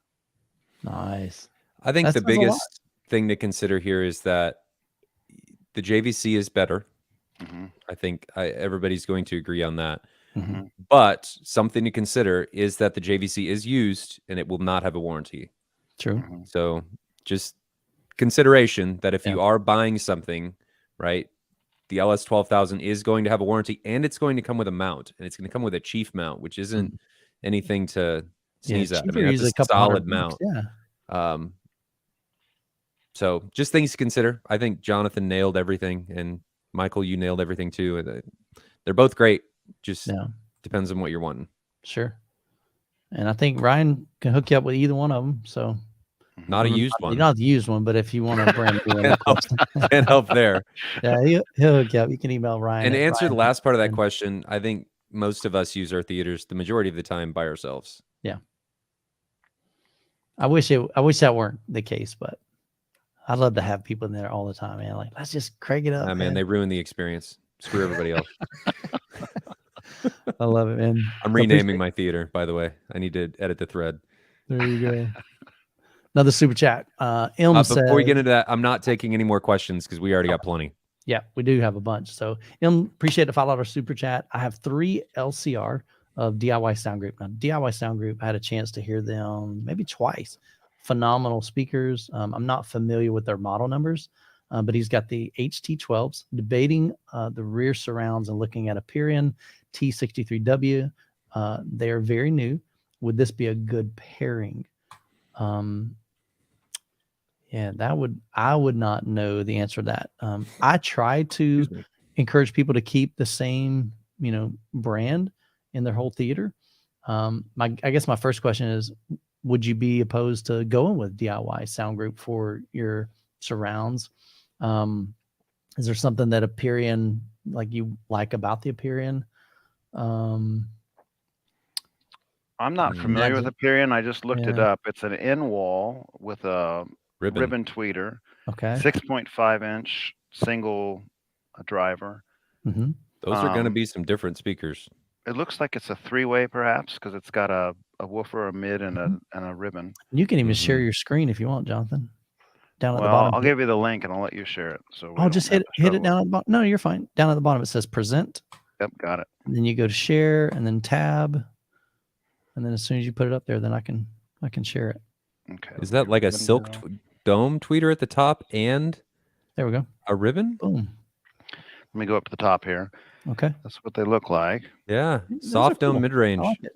Nice. I think That the says a lot. biggest thing to consider here is that the JVC is better. I think everybody's going to agree on that. But something to consider is that the JVC is used and it will not have a warranty. True. So just consideration that if Yeah. you are buying something, right, the LS12000 is going to have a warranty and it's going to come with a mount, and it's going to come with a chief mount, which isn't anything to sneeze at. I Chief mean, are that's a usually a couple solid $100. mount. Yeah. So just things to consider. I think Jonathan nailed everything, and Michael, you nailed everything too. They're both great. Just depends on what you're wanting. Sure. And I think Ryan can hook you up with either one of them. So not a used one. Not the used one, but if you want a brand new one, can't help there. Yeah, he'll hook you up. You can email Ryan. And to answer the last part of that question, I think most of us use our theaters the majority of the time by ourselves. Yeah. I wish that weren't the case, but I'd love to have people in there all the time, man. Like, let's just crank it up. Man, they ruin the experience. Screw everybody else. I love it, man. I'm renaming my theater, by the way. I need to edit the thread. There you go. Another super chat. Before we get into that, I'm not taking any more questions because we already got plenty. Yeah, we do have a bunch. So appreciate the $5 super chat. I have 3 LCR of DIY Sound Group. Now, DIY Sound Group, I had a chance to hear them maybe twice. Phenomenal speakers. I'm not familiar with their model numbers, but he's got the HT12s, debating the rear surrounds and looking at a Perion T63W. They are very new. Would this be a good pairing? Yeah, I would not know the answer to that. I try to encourage people to keep the same, brand in their whole theater. I guess my first question is, would you be opposed to going with DIY Sound Group for your surrounds? Is there something that Perion, like you like about the Perion? I'm not familiar with Perion. I just looked it up. It's an in-wall with a ribbon tweeter. Okay. 6.5-inch single driver. Those are going to be some different speakers. It looks like it's a 3-way, perhaps, because it's got a woofer, a mid, and a ribbon. You can even share your screen if you want, Jonathan. Down at the Well, bottom. I'll give you the link and I'll let you share it. So just hit it down at the bottom. No, you're fine. Down at the bottom it says present. Yep, got it. And then you go to share and then tab, and then as soon as you put it up there, then I can share it. Okay. Is that like a silk dome tweeter at the top and there we go, a ribbon? Boom. Let me go up to the top here. Okay. That's what they look like. Yeah, soft dome mid-range. Like it.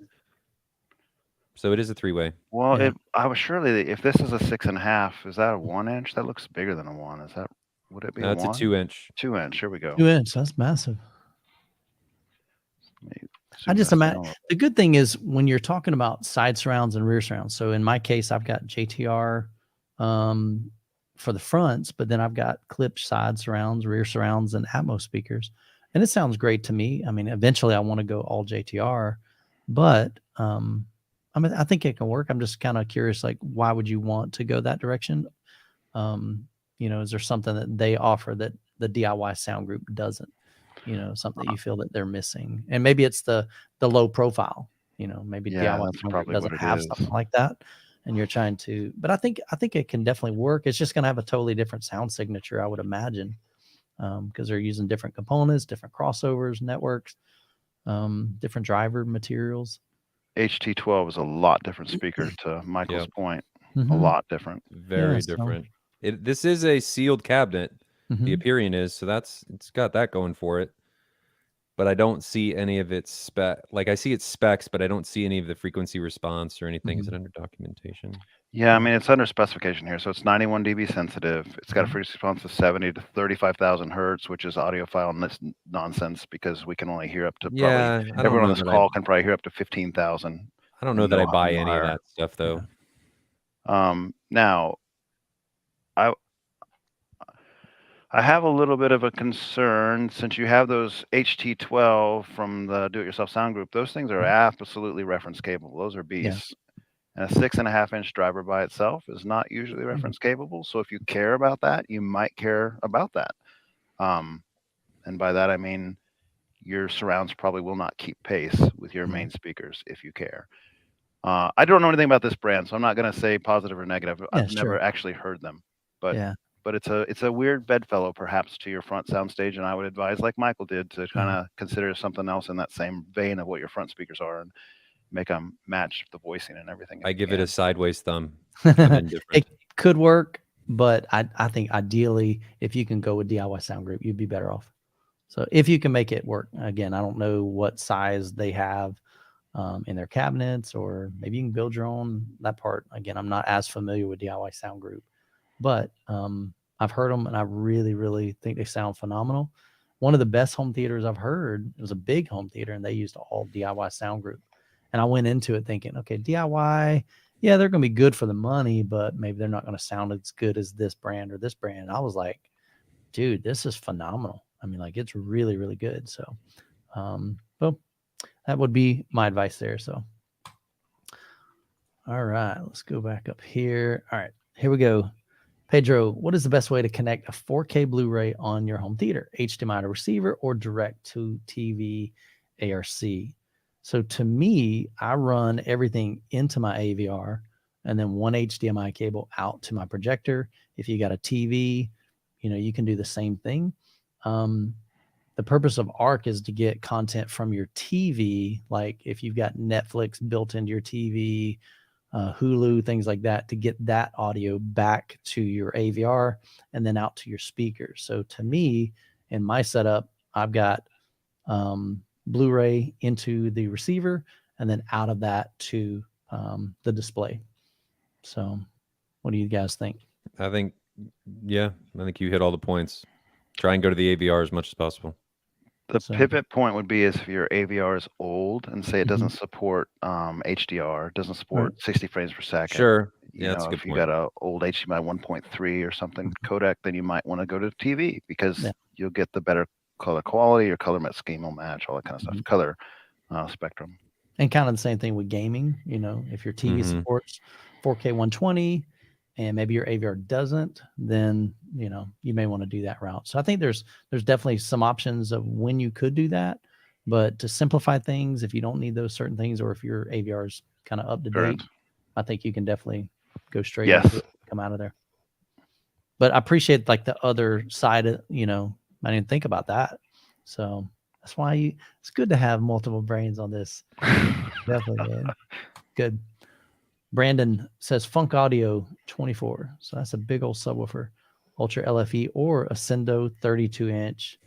So it is a 3-way. Well, I was surely, if this is a 6.5, is that a 1-inch? That looks bigger than a 1. Is that? Would it be a 1? That's a 2-inch. 2-inch. Here we go. 2-inch. That's massive. I just imagine the good thing is when you're talking about side surrounds and rear surrounds. So in my case, I've got JTR for the fronts, but then I've got clip side surrounds, rear surrounds, and Atmos speakers. And it sounds great to me. I mean, eventually I want to go all JTR, but I think it can work. I'm just kind of curious, like, why would you want to go that direction? Is there something that they offer that the DIY Sound Group doesn't? Something that you feel that they're missing, and maybe it's the low profile. Maybe DIY Sound Group doesn't have something like that, and you're trying to. But I think it can definitely work. It's just going to have a totally different sound signature, I would imagine, because they're using different components, different crossovers, networks, different driver materials. HT12 is a lot different speaker to Michael's point. A lot different. Very different. This is a sealed cabinet. The Perion is, so it's got that going for it. But I don't see any of its spec. Like, I see its specs, but I don't see any of the frequency response or anything. Is it under documentation? Yeah, I mean, it's under specification here. So it's 91 dB sensitive. It's got a frequency response of 70 to 35,000 hertz, which is audiophile nonsense because we can only hear up to probably everyone on this call can probably hear up to 15,000. I don't know that I buy any of that stuff though. Now, I have a little bit of a concern since you have those HT12 from the Do-It-Yourself Sound Group. Those things are absolutely reference capable. Those are beasts. And a 6.5-inch driver by itself is not usually reference capable. So if you care about that, you might care about that. And by that, I mean your surrounds probably will not keep pace with your main speakers if you care. I don't know anything about this brand, so I'm not going to say positive or negative. I've never actually heard them, but it's a weird bedfellow perhaps to your front soundstage, and I would advise, like Michael did, to kind of consider something else in that same vein of what your front speakers are and make them match the voicing and everything. I give it a sideways thumb. I'm indifferent. It could work, but I think ideally, if you can go with DIY Sound Group, you'd be better off. So if you can make it work, again, I don't know what size they have in their cabinets, or maybe you can build your own. That part, again, I'm not as familiar with DIY Sound Group, but I've heard them and I really, really think they sound phenomenal. One of the best home theaters I've heard, it was a big home theater and they used all DIY Sound Group. And I went into it thinking, okay, DIY, yeah, they're going to be good for the money, but maybe they're not going to sound as good as this brand or this brand. And I was like, dude, this is phenomenal. I mean, like, it's really, really good. So, well, that would be my advice there. So, all right, let's go back up here. All right, here we go. Pedro, what is the best way to connect a 4K Blu-ray on your home theater? HDMI to receiver or direct to TV ARC? So to me, I run everything into my AVR and then one HDMI cable out to my projector. If you got a TV, you can do the same thing. The purpose of ARC is to get content from your TV, like if you've got Netflix built into your TV, Hulu, things like that, to get that audio back to your AVR and then out to your speakers. So to me, in my setup, I've got Blu-ray into the receiver and then out of that to the display. So what do you guys think? I think you hit all the points. Try and go to the AVR as much as possible. The pivot point would be if your AVR is old and say it doesn't support HDR, doesn't support 60 frames per second. Sure. Yeah, that's a good if point. You got an old HDMI 1.3 or something codec, then you might want to go to TV because you'll get the better color quality, your color scheme will match, all that kind of stuff, color spectrum. And kind of the same thing with gaming. If your TV supports 4K 120 and maybe your AVR doesn't, then you may want to do that route. So I think there's definitely some options of when you could do that, but to simplify things, if you don't need those certain things, or if your AVR is kind of up to date, I think you can definitely go straight into it, come out of there. But I appreciate like the other side of, I didn't think about that. So that's why it's good to have multiple brains on this. Definitely, man. Good. Brandon says Funk Audio 24. So that's a big old subwoofer, Ultra LFE or Ascendo 32-inch.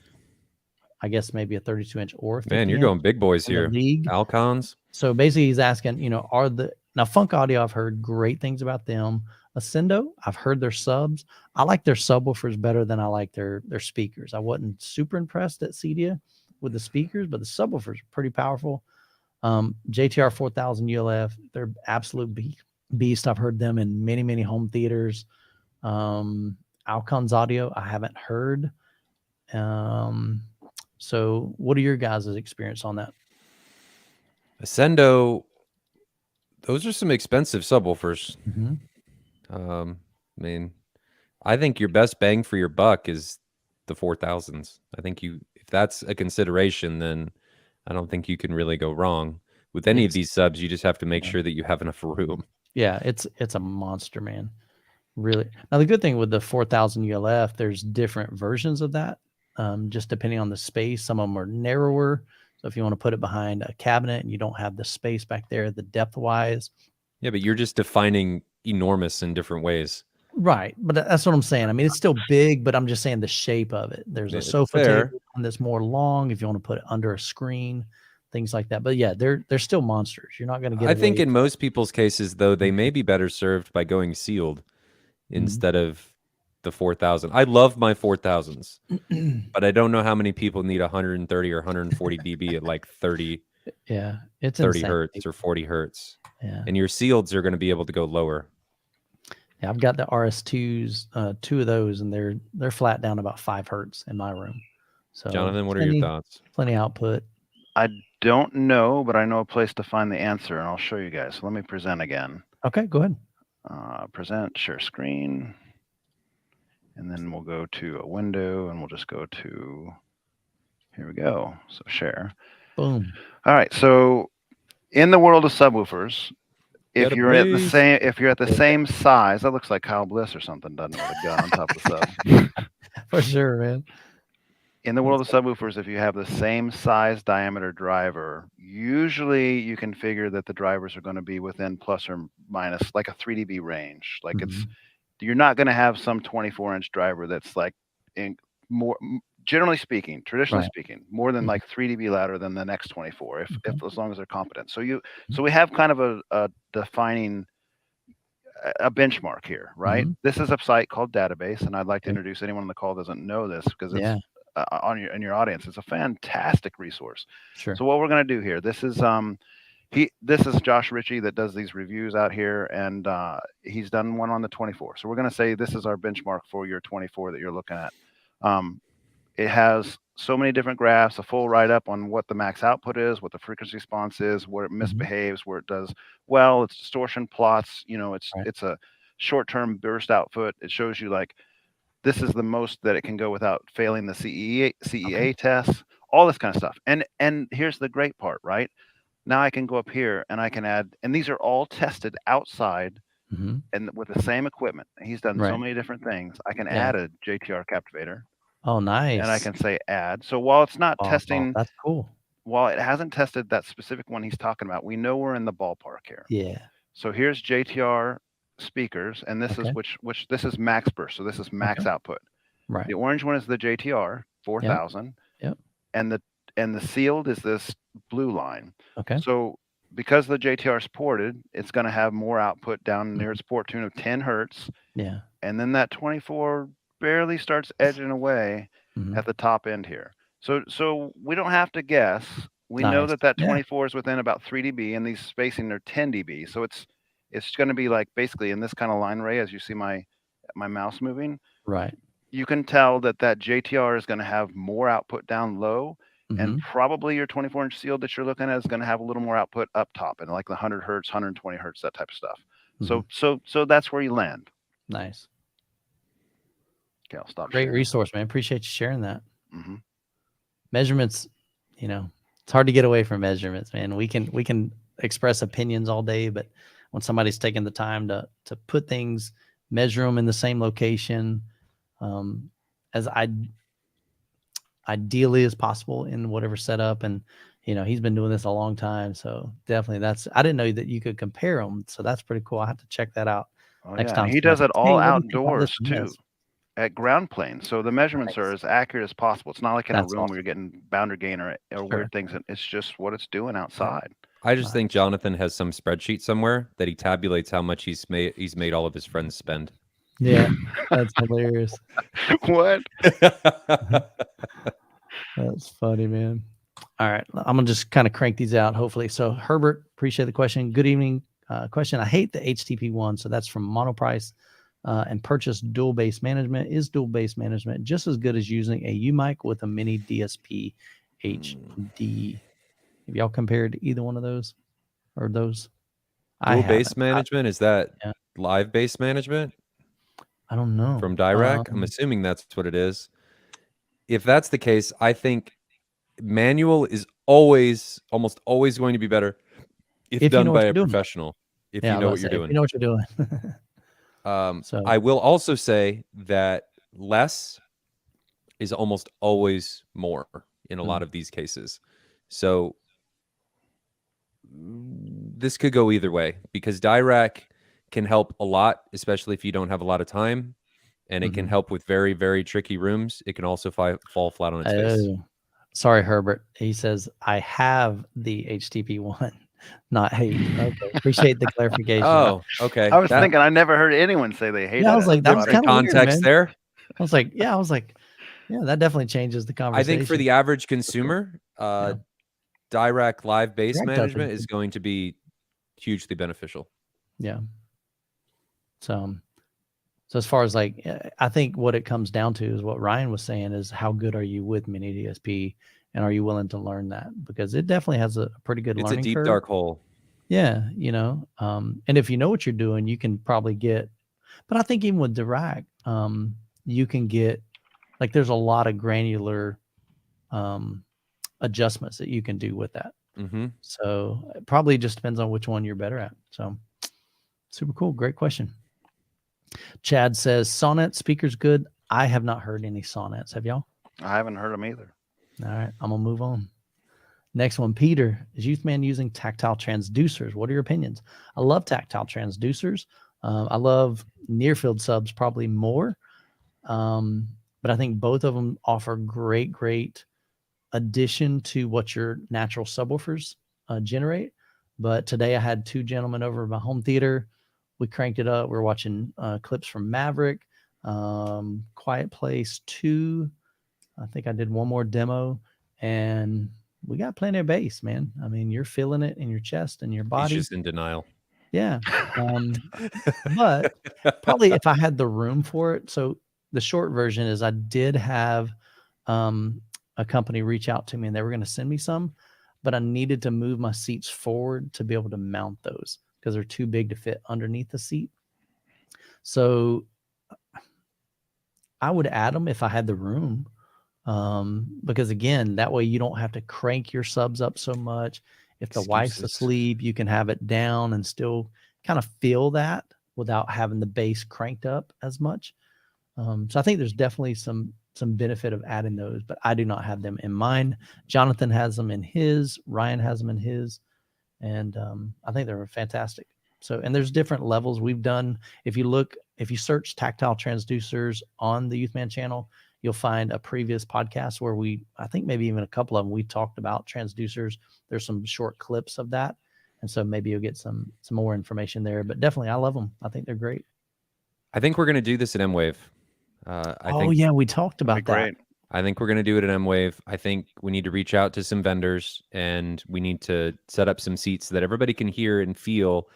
I guess maybe a 32-inch or 50-inch. Man, you're going big boys here. Alcons. So basically he's asking, now Funk Audio, I've heard great things about them. Ascendo, I've heard their subs. I like their subwoofers better than I like their speakers. I wasn't super impressed at Cedia with the speakers, but the subwoofers are pretty powerful. JTR 4000 ULF, they're absolute beast. I've heard them in many, many home theaters. Alcons Audio, I haven't heard. So what are your guys' experience on that? Ascendo, those are some expensive subwoofers. I mean, I think your best bang for your buck is the 4000s. I think if that's a consideration, then I don't think you can really go wrong with any of these subs. You just have to make sure that you have enough room. Yeah, it's a monster, man. Really. Now the good thing with the 4000 ULF, there's different versions of that, just depending on the space. Some of them are narrower, so if you want to put it behind a cabinet and you don't have the space back there, the depth wise. Yeah, but you're just defining enormous in different ways. Right, but that's what I'm saying. I mean, it's still big, but I'm just saying the shape of it. There's a sofa table that's more long if you want to put it under a screen, things like that. But yeah, they're still monsters. You're not going to get. I think in most people's cases, though, they may be better served by going sealed instead of the 4000. I love my 4000s, but I don't know how many people need 130 or 140 dB at like 30. Yeah, it's 30 hertz or 40 hertz. Yeah, and your sealeds are going to be able to go lower. Yeah, I've got the RS2s, 2 of those, and they're flat down about 5 hertz in my room. So Jonathan, what are your thoughts? Plenty output. I don't know, but I know a place to find the answer, and I'll show you guys. So let me present again. Okay, go ahead. Present, share screen, and then we'll go to a window, and we'll just go to, here we go. So share. Boom. All right. So in the world of subwoofers, if you're at the same size, that looks like Kyle Bliss or something, doesn't it? With a gun on top of the sub. For sure, man. In the world of subwoofers, if you have the same size diameter driver, usually you can figure that the drivers are going to be within plus or minus like a 3 dB range. Like you're not going to have some 24-inch driver that's like more, generally speaking, traditionally speaking, more than like 3 dB louder than the next 24, if as long as they're competent. So we have kind of a defining a benchmark here, right? This is a site called Database, and I'd like to introduce anyone on the call doesn't know this because it's in your audience. It's a fantastic resource. Sure. So what we're going to do here, this is Josh Ritchie that does these reviews out here, and he's done one on the 24. So we're going to say this is our benchmark for your 24 that you're looking at. It has so many different graphs, a full write-up on what the max output is, what the frequency response is, where it misbehaves, where it does well, its distortion plots. It's a short-term burst output. It shows you like this is the most that it can go without failing the CEA tests, all this kind of stuff. And here's the great part, right? Now I can go up here and I can add, and these are all tested outside and with the same equipment. He's done so many different things. I can add a JTR captivator. Oh, nice. And I can say add. So while it's not testing, that's cool. While it hasn't tested that specific one he's talking about, we know we're in the ballpark here. Yeah. So here's JTR speakers, and this is which this is max burst. So this is max output. Right. The orange one is the JTR 4000. Yep. And the sealed is this blue line. Okay. So because the JTR is ported, it's going to have more output down near its port tune of 10 hertz. Yeah. And then that 24 barely starts edging away at the top end here. So we don't have to guess. We know that 24 is within about 3 dB, and these spacing are 10 dB. So it's going to be like basically in this kind of line array as you see my mouse moving. Right. You can tell that JTR is going to have more output down low, and probably your 24-inch sealed that you're looking at is going to have a little more output up top, and like the 100 hertz, 120 hertz, that type of stuff. So that's where you land. Nice. Okay, I'll stop. Great resource, man. Appreciate you sharing that. Measurements, it's hard to get away from measurements, man. We can express opinions all day, but when somebody's taking the time to put things, measure them in the same location, as ideally as possible in whatever setup, and he's been doing this a long time, so definitely I didn't know that you could compare them, so that's pretty cool. I have to check that out next time. He does it all outdoors too. At ground plane, so the measurements are as accurate as possible. It's not like in a room where you're getting boundary gain or weird things. It's just what it's doing outside. I just think Jonathan has some spreadsheet somewhere that he tabulates how much he's made all of his friends spend. Yeah, that's hilarious. What? That's funny, man. All right, I'm gonna just kind of crank these out. Hopefully, so Herbert, appreciate the question. Good evening. Question: I hate the HTP one, so that's from Monoprice. And purchase dual bass management. Is dual bass management just as good as using a U-mic with a mini DSP HD? Have y'all compared either one of those or those? Dual bass management, is that live bass management? I don't know. From Dirac? I'm assuming that's what it is. If that's the case, I think manual is almost always going to be better if done by a professional. If you know what you're doing. You know what you're doing. So I will also say that less is almost always more in a lot of these cases. So this could go either way, because Dirac can help a lot, especially if you don't have a lot of time, and it can help with very, very tricky rooms. It can also fall flat on its face. Sorry, Herbert. He says, I have the HTP one. Not hate. Okay. Appreciate the clarification. Oh, okay. I was thinking I never heard anyone say they hate it. I was like, that was kind of context there. I was like, yeah, that definitely changes the conversation. I think for the average consumer, Dirac live bass management is going to be hugely beneficial. Yeah. So So as far as like, I think what it comes down to is what Ryan was saying is how good are you with mini DSP, and are you willing to learn that? Because it definitely has a pretty good It's learning a deep, curve. dark hole. Yeah, and if you know what you're doing, you can probably get. But I think even with Dirac, you can get like there's a lot of granular adjustments that you can do with that. Mm-hmm. So it probably just depends on which one you're better at. So super cool. Great question. Chad says Sonnet speakers good. I have not heard any Sonnets. Have y'all? I haven't heard them either. All right, I'm gonna move on. Next one, Peter. Is Youthman using tactile transducers? What are your opinions? I love tactile transducers. I love near field subs probably more, but I think both of them offer great addition to what your natural subwoofers generate. But today I had two gentlemen over at my home theater. We cranked it up. We were watching clips from Maverick, Quiet Place 2. I think I did one more demo, and we got plenty of bass, man. I mean, you're feeling it in your chest and your body. He's just in denial. Yeah. But probably if I had the room for it. So the short version is I did have a company reach out to me, and they were going to send me some, but I needed to move my seats forward to be able to mount those because they're too big to fit underneath the seat. So I would add them if I had the room. Because again, that way you don't have to crank your subs up so much. If the wife's asleep, you can have it down and still kind of feel that without having the bass cranked up as much. So I think there's definitely some benefit of adding those, but I do not have them in mine. Jonathan has them in his, Ryan has them in his, and I think they're fantastic. So, and there's different levels we've done. If you search tactile transducers on the Youthman channel, you'll find a previous podcast where I think maybe even a couple of them, we talked about transducers. There's some short clips of that. And so maybe you'll get some more information there, but definitely I love them. I think they're great. I think we're going to do this at M-Wave. Yeah, we talked about that. Great. I think we're going to do it at M-Wave. I think we need to reach out to some vendors, and we need to set up some seats so that everybody can hear and feel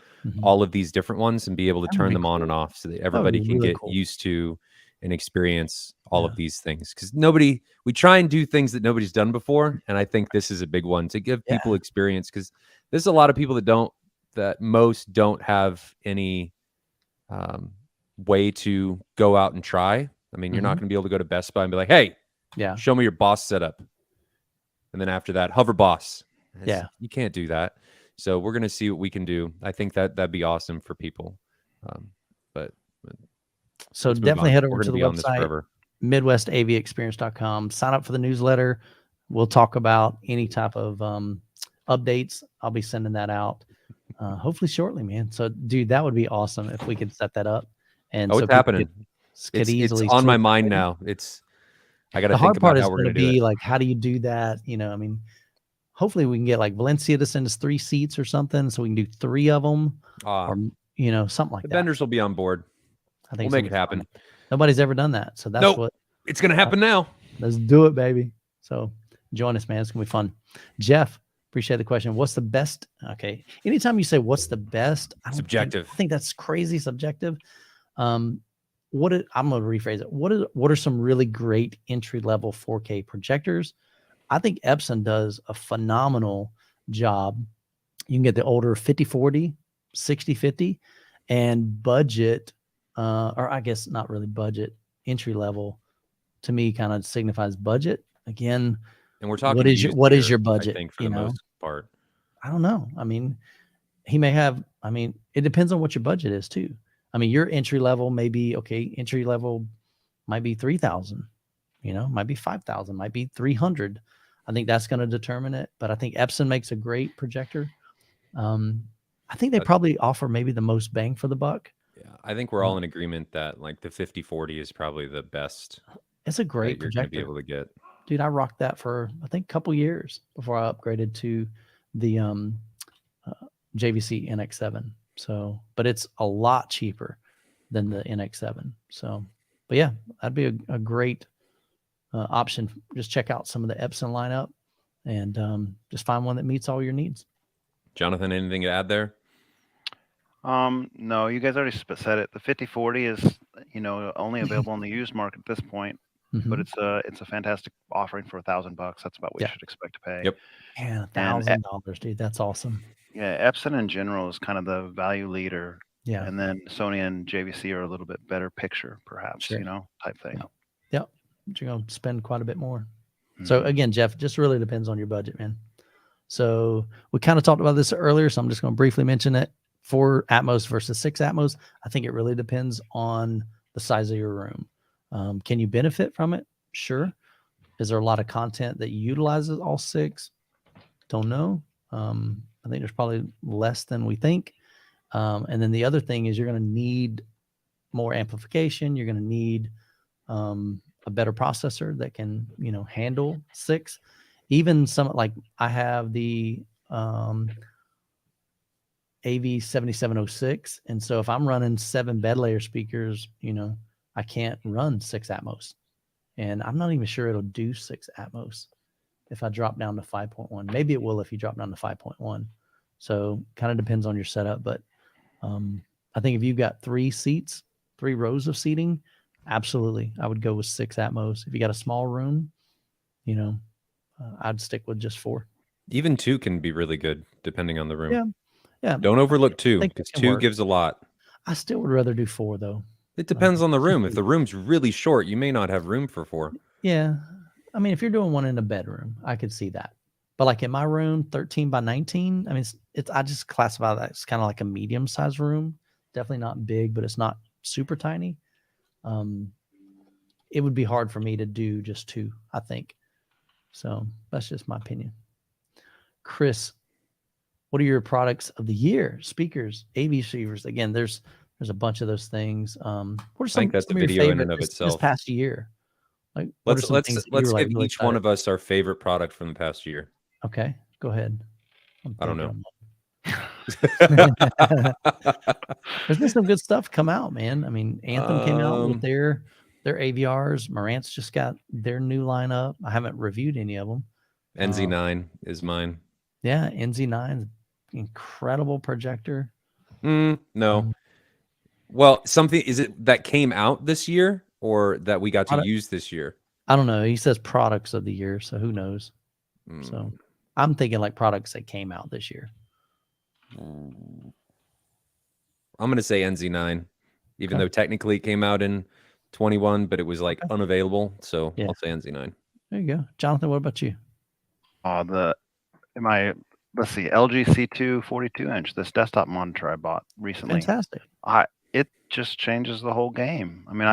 all of these different ones and be able to turn them on and off so that everybody can get used to and experience all of these things. Because we try and do things that nobody's done before. And I think this is a big one to give people experience, because there's a lot of people that most don't have any way to go out and try. I mean, you're not going to be able to go to Best Buy and be like, hey, show me your Boss setup. And then after that, hover Boss. You can't do that. So we're going to see what we can do. I think that'd be awesome for people. So definitely head over to the website, MidwestAVExperience.com. Sign up for the newsletter. We'll talk about any type of updates. I'll be sending that out hopefully shortly, man. So, dude, that would be awesome if we could set that up. And it's happening. Easily it's on my mind now. I got to think about how we're going to do it. Like, how do you do that? I mean, hopefully we can get like Valencia to send us 3 seats or something, so we can do 3 of them, or something like that. The vendors will be on board. I think we'll make it happen. Fun. Nobody's ever done that, so that's what it's going to happen now. Let's do it, baby. So join us, man. It's going to be fun. Jeff, appreciate the question. What's the best? Okay. Anytime you say what's the best, I think that's crazy subjective. I'm going to rephrase it. What are some really great entry level 4K projectors? I think Epson does a phenomenal job. You can get the older 5040, 6050, and budget, or I guess not really budget, entry level to me kind of signifies budget. Again, and we're talking what is your budget? I think for the most part. I don't know. I mean, it depends on what your budget is too. I mean, your entry level may be entry level might be 3,000, might be 5,000, might be 300. I think that's going to determine it. But I think Epson makes a great projector. I think they probably offer maybe the most bang for the buck. Yeah, I think we're all in agreement that like the 5040 is probably the best. It's a great projector. You're going to be able to get. Dude, I rocked that for I think a couple years before I upgraded to the JVC NX7. So, but it's a lot cheaper than the NX7. So, but yeah, that'd be a great option. Just check out some of the Epson lineup and just find one that meets all your needs. Jonathan, anything to add there? No, you guys already said it. The 5040 is, only available in the used market at this point. But it's a fantastic offering for $1,000. That's about what you should expect to pay. Yep. Yeah, $1,000, dude. That's awesome. Yeah, Epson in general is kind of the value leader. Yeah. And then Sony and JVC are a little bit better picture, perhaps, type thing. Yep. But you're going to spend quite a bit more. So again, Jeff, just really depends on your budget, man. So we kind of talked about this earlier, so I'm just going to briefly mention it. 4 Atmos versus 6 Atmos. I think it really depends on the size of your room. Can you benefit from it? Sure. Is there a lot of content that utilizes all 6? Don't know. I think there's probably less than we think. And then the other thing is you're going to need more amplification. You're going to need a better processor that can, handle 6. Even some, like I have the AV7706. And so if I'm running 7 bed layer speakers, I can't run 6 Atmos. And I'm not even sure it'll do 6 Atmos if I drop down to 5.1. Maybe it will if you drop down to 5.1. So kind of depends on your setup. But I think if you've got 3 rows of seating, absolutely, I would go with 6 Atmos. If you got a small room, I'd stick with just 4. Even 2 can be really good depending on the room. Yeah. Don't overlook 2 because 2 gives a lot. I still would rather do 4 though. It depends on the room. If the room's really short, you may not have room for 4. Yeah. I mean, if you're doing one in a bedroom, I could see that. But like in my room, 13 by 19, I mean, I just classify that as kind of like a medium sized room. Definitely not big, but it's not super tiny. It would be hard for me to do just 2, I think. So that's just my opinion. Chris, what are your products of the year? Speakers, AV receivers. Again, there's a bunch of those things. What are some? I think that's some a of your video in favorite and of itself. This past year. Like, let's give each one of us our favorite product from the past year. Okay, go ahead. I don't know. There's been some good stuff come out, man. I mean, Anthem came out with their AVRs. Marantz just got their new lineup. I haven't reviewed any of them. NZ9 is mine. Yeah, NZ9 is incredible projector. No. Well, is it that came out this year or that we got to use this year? I don't know. He says products of the year, so who knows? So I'm thinking like products that came out this year. I'm going to say NZ9, even though technically it came out in 21, but it was like unavailable. So I'll say NZ9. There you go. Jonathan, what about you? Let's see, LG C2 42-inch, this desktop monitor I bought recently. Fantastic. It just changes the whole game. I mean,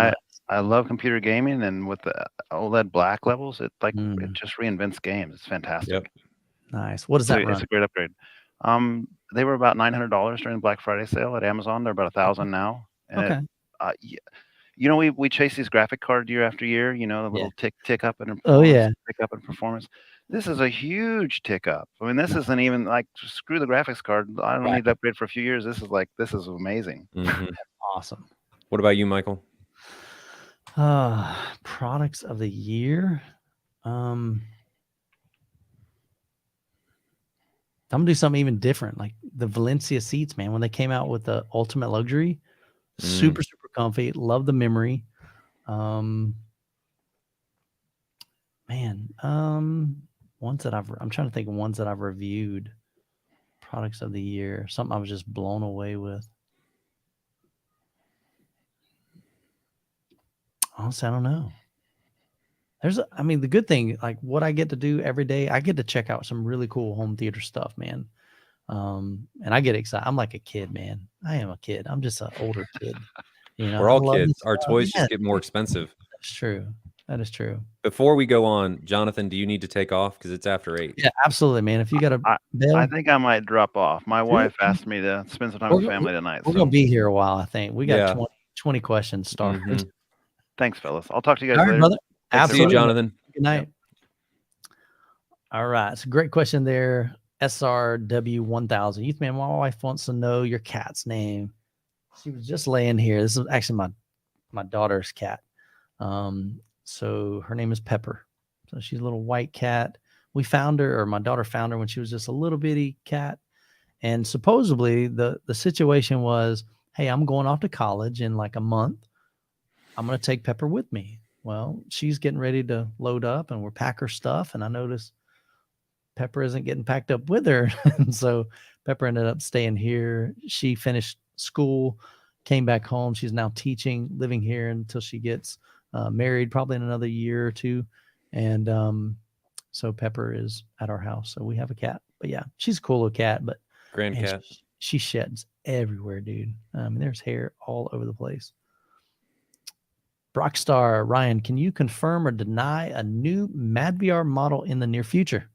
I love computer gaming, and with the OLED black levels, it just reinvents games. It's fantastic. Yep. Nice. What does that run? It's a great upgrade. They were about $900 during the Black Friday sale at Amazon. They're about $1,000 now. And we chase these graphic cards year after year. The little tick up in performance, tick up in performance. This is a huge tick up. I mean, this isn't even like screw the graphics card. I don't need to upgrade for a few years. This is amazing. Awesome. What about you, Michael? Products of the year. I'm gonna do something even different, like the Valencia seats, man. When they came out with the Ultimate Luxury, super comfy. Love the memory. Ones that I'm trying to think of ones that I've reviewed. Products of the year, something I was just blown away with. Honestly, I don't know. The good thing, like what I get to do every day, I get to check out some really cool home theater stuff, man. And I get excited. I'm like a kid, man. I am a kid. I'm just an older kid. We're all kids. Our toys just get more expensive. That's true. That is true. Before we go on, Jonathan, do you need to take off? Because it's after 8. Yeah, absolutely, man. If you got a bill, I think I might drop off. My wife asked me to spend some time with family tonight. We're going to be here a while, I think. We got 20 questions started. Thanks, fellas. I'll talk to you guys later. Brother. See you, Jonathan. Good night. Yep. All right. It's a great question there. SRW1000. Youth man, my wife wants to know your cat's name. She was just laying here. This is actually my daughter's cat. So her name is Pepper. So she's a little white cat. We found her, or my daughter found her when she was just a little bitty cat. And supposedly the situation was, hey, I'm going off to college in like a month. I'm going to take Pepper with me. Well, she's getting ready to load up and we're pack her stuff. And I noticed Pepper isn't getting packed up with her. And so Pepper ended up staying here. She finished school, came back home. She's now teaching, living here until she gets married, probably in another year or two. And so Pepper is at our house. So we have a cat. But yeah, she's a cool little cat. But Grand cat. She sheds everywhere, dude. There's hair all over the place. Brockstar Ryan, can you confirm or deny a new MadVR model in the near future?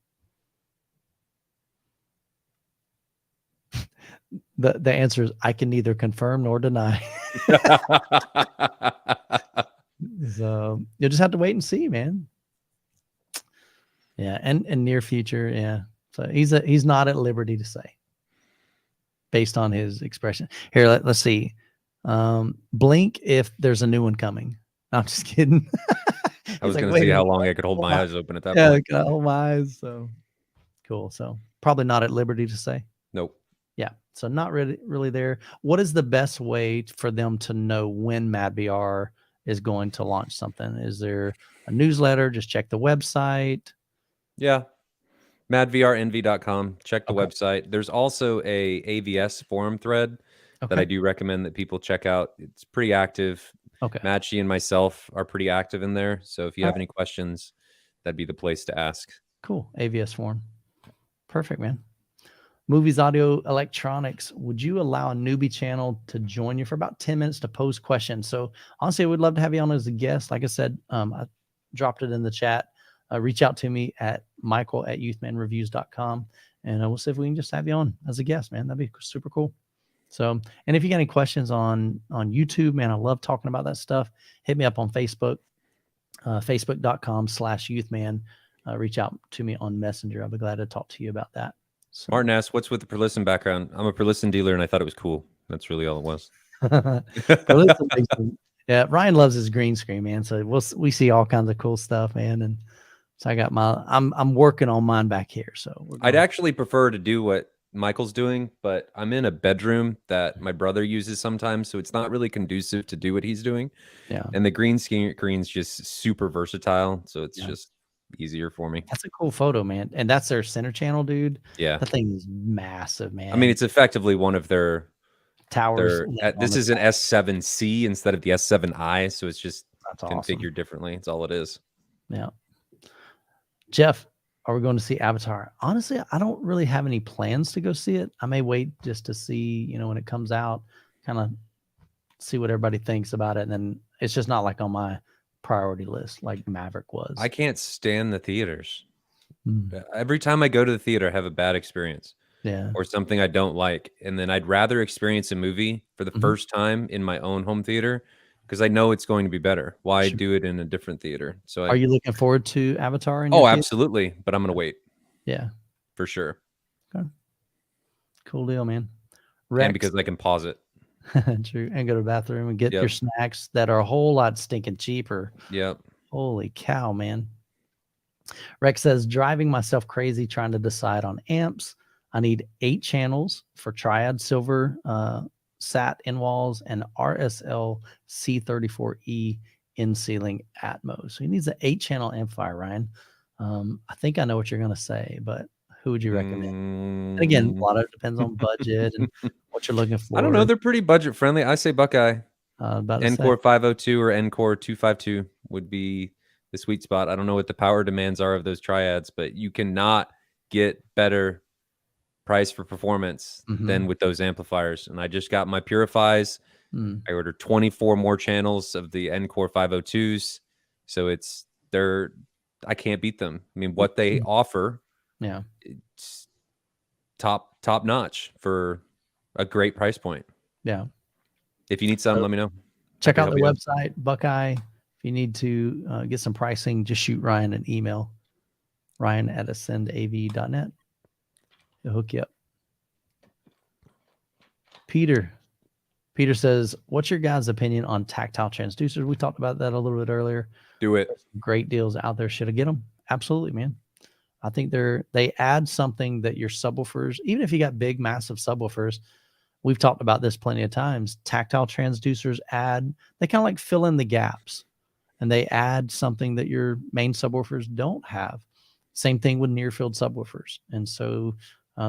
The answer is I can neither confirm nor deny. So you'll just have to wait and see, man. Yeah, and near future, yeah. So he's not at liberty to say, based on his expression. Here, let's see. Blink if there's a new one coming. No, I'm just kidding. I was going to see how long I could hold my eyes open at that point. Yeah, hold my eyes. So cool. So probably not at liberty to say. Nope. Yeah. So not really there. What is the best way for them to know when MadVR is going to launch something? Is there a newsletter? Just check the website. Yeah. madvrenvy.com. Check the website. There's also a AVS forum thread that I do recommend that people check out. It's pretty active. Okay. Matchy and myself are pretty active in there. So if you have any questions, that'd be the place to ask. Cool. AVS forum. Perfect, man. Movies, audio, electronics. Would you allow a newbie channel to join you for about 10 minutes to pose questions? So honestly, I would love to have you on as a guest. Like I said, I dropped it in the chat. Reach out to me at michael@youthmanreviews.com, and we'll see if we can just have you on as a guest, man. That'd be super cool. So, and if you got any questions on YouTube, man, I love talking about that stuff. Hit me up on Facebook, facebook.com/youthman. Reach out to me on Messenger. I'll be glad to talk to you about that. So. Martin asked, what's with the Perlisten background? I'm a Perlisten dealer, and I thought it was cool. That's really all it was. Yeah, Ryan loves his green screen, man. So we see all kinds of cool stuff, man. And so I got I'm working on mine back here. So I'd actually prefer to do what Michael's doing, but I'm in a bedroom that my brother uses sometimes, so it's not really conducive to do what he's doing. Yeah. And the green screen's just super versatile, so it's just easier for me. That's a cool photo, man. And that's their center channel, dude. Yeah. That thing is massive, man. I mean, it's effectively one of their towers. This is an S7C instead of the S7i, so it's just configured awesome. differently. It's all it is. Yeah. Jeff, are we going to see Avatar? Honestly, I don't really have any plans to go see it. I may wait just to see, when it comes out, kind of see what everybody thinks about it. And then it's just not like on my priority list like Maverick was. I can't stand the theaters. Every time I go to the theater, I have a bad experience. Yeah. Or something I don't like. And then I'd rather experience a movie for the first time in my own home theater because I know it's going to be better. Why do it in a different theater? So are you looking forward to Avatar? Absolutely. But I'm going to wait. Yeah. For sure. Okay. Cool deal, man. Rex, and because I can pause it. True. And go to the bathroom and get your snacks that are a whole lot stinking cheaper. Yep. Holy cow, man. Rex says, driving myself crazy trying to decide on amps. I need 8 channels for Triad Silver, SAT in walls, and RSL C34E in ceiling Atmos. So he needs an 8-channel amplifier, Ryan. I think I know what you're going to say, but who would you recommend? And again, a lot of it depends on budget and what you're looking for. I don't know. They're pretty budget friendly. I say Buckeye. Encore 502 or Encore 252 would be the sweet spot. I don't know what the power demands are of those triads, but you cannot get better price for performance than with those amplifiers. And I just got my Purifies. I ordered 24 more channels of the Encore 502s. So I can't beat them. I mean, what they offer, it's top notch for a great price point. Yeah. If you need some, let me know. Check out the website, Buckeye. If you need to get some pricing, just shoot Ryan an email, ryan@ascendav.net. He'll hook you up. Peter says, what's your guys' opinion on tactile transducers? We talked about that a little bit earlier. Do it. Great deals out there. Should I get them? Absolutely, man. I think they add something that your subwoofers, even if you got big, massive subwoofers, we've talked about this plenty of times. Tactile transducers they kind of like fill in the gaps, and they add something that your main subwoofers don't have. Same thing with near field subwoofers. And so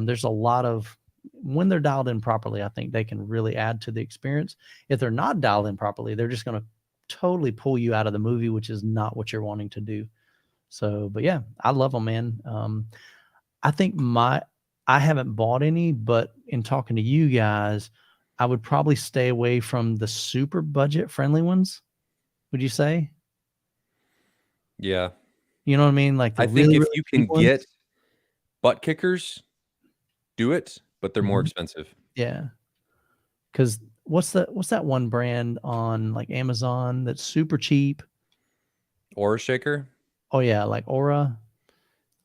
there's a lot of, when they're dialed in properly, I think they can really add to the experience. If they're not dialed in properly, they're just going to totally pull you out of the movie, which is not what you're wanting to do. So, but yeah, I love them, man. I think I haven't bought any, but in talking to you guys, I would probably stay away from the super budget friendly ones. Would you say? Yeah. You know what I mean? Like I think if you can get butt kickers, do it, but they're more expensive. Yeah. Because what's that one brand on like Amazon that's super cheap? Aura shaker. Oh yeah, like Aura.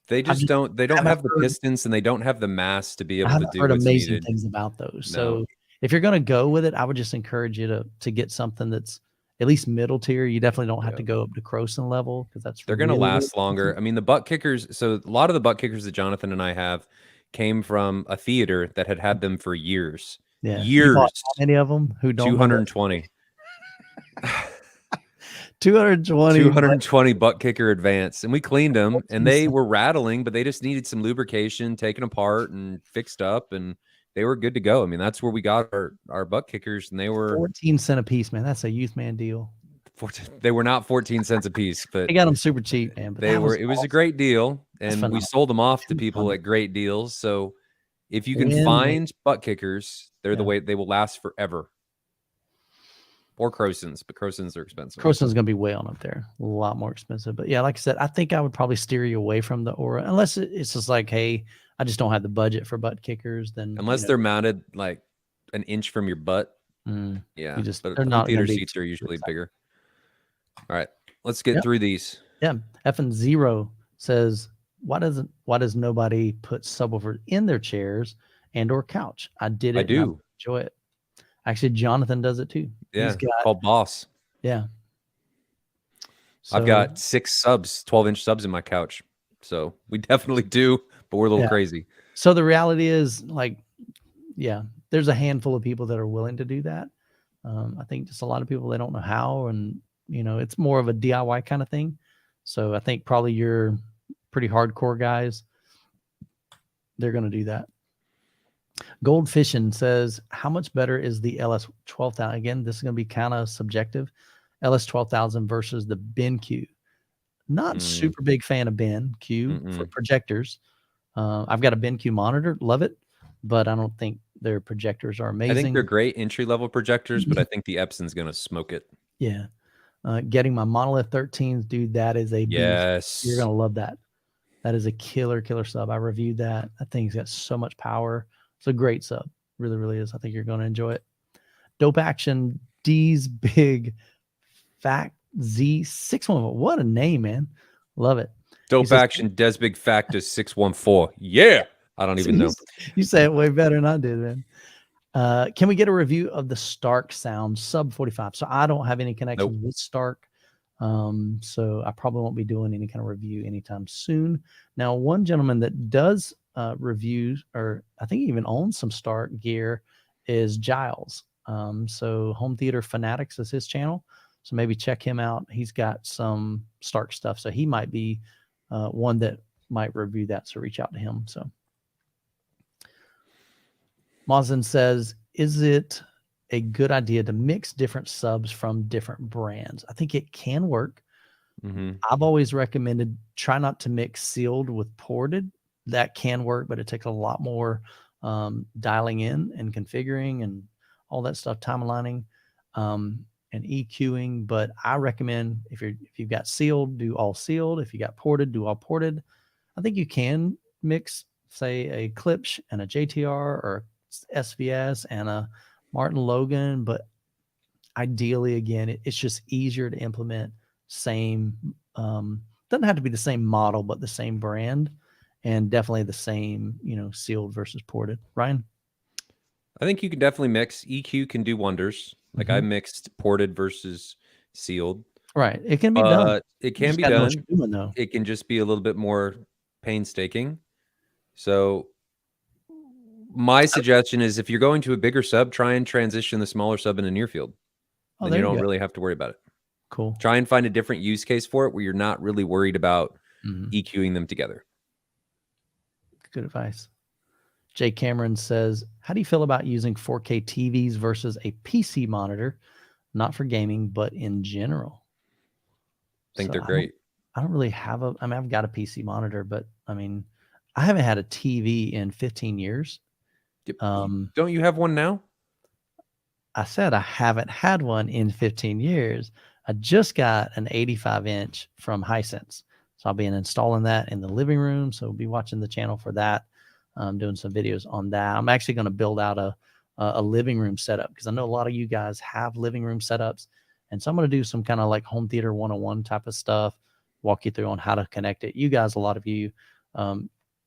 They don't have the pistons, and they don't have the mass to be able to do what's amazing needed. things about those. No. So if you're going to go with it, I would just encourage you to get something that's at least middle tier. You definitely don't have to go up to Croson level, because they're going to last longer. I mean, the butt kickers. So a lot of the butt kickers that Jonathan and I have came from a theater that had them for years. Yeah. Years. How many of them who don't? 220. 220 butt kicker advance, and we cleaned them, and they were rattling, but they just needed some lubrication, taken apart and fixed up, and they were good to go. I mean, that's where we got our butt kickers, and they were 14 cents a piece, man. That's a youth man deal. They were not 14 cents a piece, but they got them super cheap, man. But it was a great deal, and we sold them off to people at great deals. So if you can find butt kickers, they're the way they will last forever. Or Crosons, but Crosons are expensive. Croson's going to be way on up there. A lot more expensive. But yeah, like I said, I think I would probably steer you away from the Aura, unless it's just like, hey, I just don't have the budget for butt kickers. Then unless they're mounted like an inch from your butt. Yeah. But home theater seats are usually bigger. All right, let's get through these. Yeah. F0 says, why does nobody put subwoofer in their chairs and or couch? I did it. I do. Enjoy it. Actually, Jonathan does it too. Yeah, called Boss. Yeah. So, I've got 6 subs, 12-inch subs in my couch. So we definitely do, but we're a little crazy. So the reality is, like, there's a handful of people that are willing to do that. I think just a lot of people, they don't know how, and it's more of a DIY kind of thing. So I think probably you're pretty hardcore guys, they're going to do that. Goldfishing says, how much better is the LS 12,000? Again, this is going to be kind of subjective. LS 12,000 versus the BenQ. Not super big fan of BenQ for projectors. I've got a BenQ monitor, love it, but I don't think their projectors are amazing. I think they're great entry-level projectors, but I think the Epson's going to smoke it. Yeah. Getting my Monolith 13s, dude, that is a beast. Yes. You're going to love that. That is a killer sub. I reviewed that. That thing's got so much power. It's a great sub. Really, really is. I think you're going to enjoy it. Dope Action D's Big Fact Z614. What a name, man. Love it. Dope Action Des Big Factor 614. Yeah. I don't even know. You say it way better than I did, man. Can we get a review of the Stark Sound Sub 45? So I don't have any connection with Stark. So I probably won't be doing any kind of review anytime soon. Now, one gentleman that does reviews, or I think he even owns some Stark gear, is Giles. So Home Theater Fanatics is his channel. So maybe check him out. He's got some Stark stuff. So he might be one that might review that. So reach out to him. So Mazin says, is it a good idea to mix different subs from different brands? I think it can work. I've always recommended try not to mix sealed with ported. That can work, but it takes a lot more dialing in and configuring and all that stuff, timelining and EQing. But I recommend if you've got sealed, do all sealed. If you got ported, do all ported. I think you can mix, say, a Klipsch and a JTR or SVS and a Martin Logan, but ideally, again, it's just easier to implement. Same doesn't have to be the same model, but the same brand, and definitely the same, sealed versus ported. Ryan? I think you can definitely mix. EQ can do wonders. Like I mixed ported versus sealed. Right. It can be done. It can be done. It can just be a little bit more painstaking. So my suggestion is if you're going to a bigger sub, try and transition the smaller sub into near field. Then you don't really have to worry about it. Cool. Try and find a different use case for it where you're not really worried about EQing them together. Good advice. Jay Cameron says, how do you feel about using 4K TVs versus a PC monitor? Not for gaming, but in general. I think they're great. I don't really have I mean, I've got a PC monitor, but I mean, I haven't had a TV in 15 years. Don't you have one now? I said I haven't had one in 15 years. I just got an 85-inch from Hisense. So I'll be installing that in the living room. So we'll be watching the channel for that. Doing some videos on that. I'm actually going to build out a living room setup because I know a lot of you guys have living room setups. And so I'm going to do some kind of like home theater 101 type of stuff, walk you through on how to connect it. You guys, a lot of you,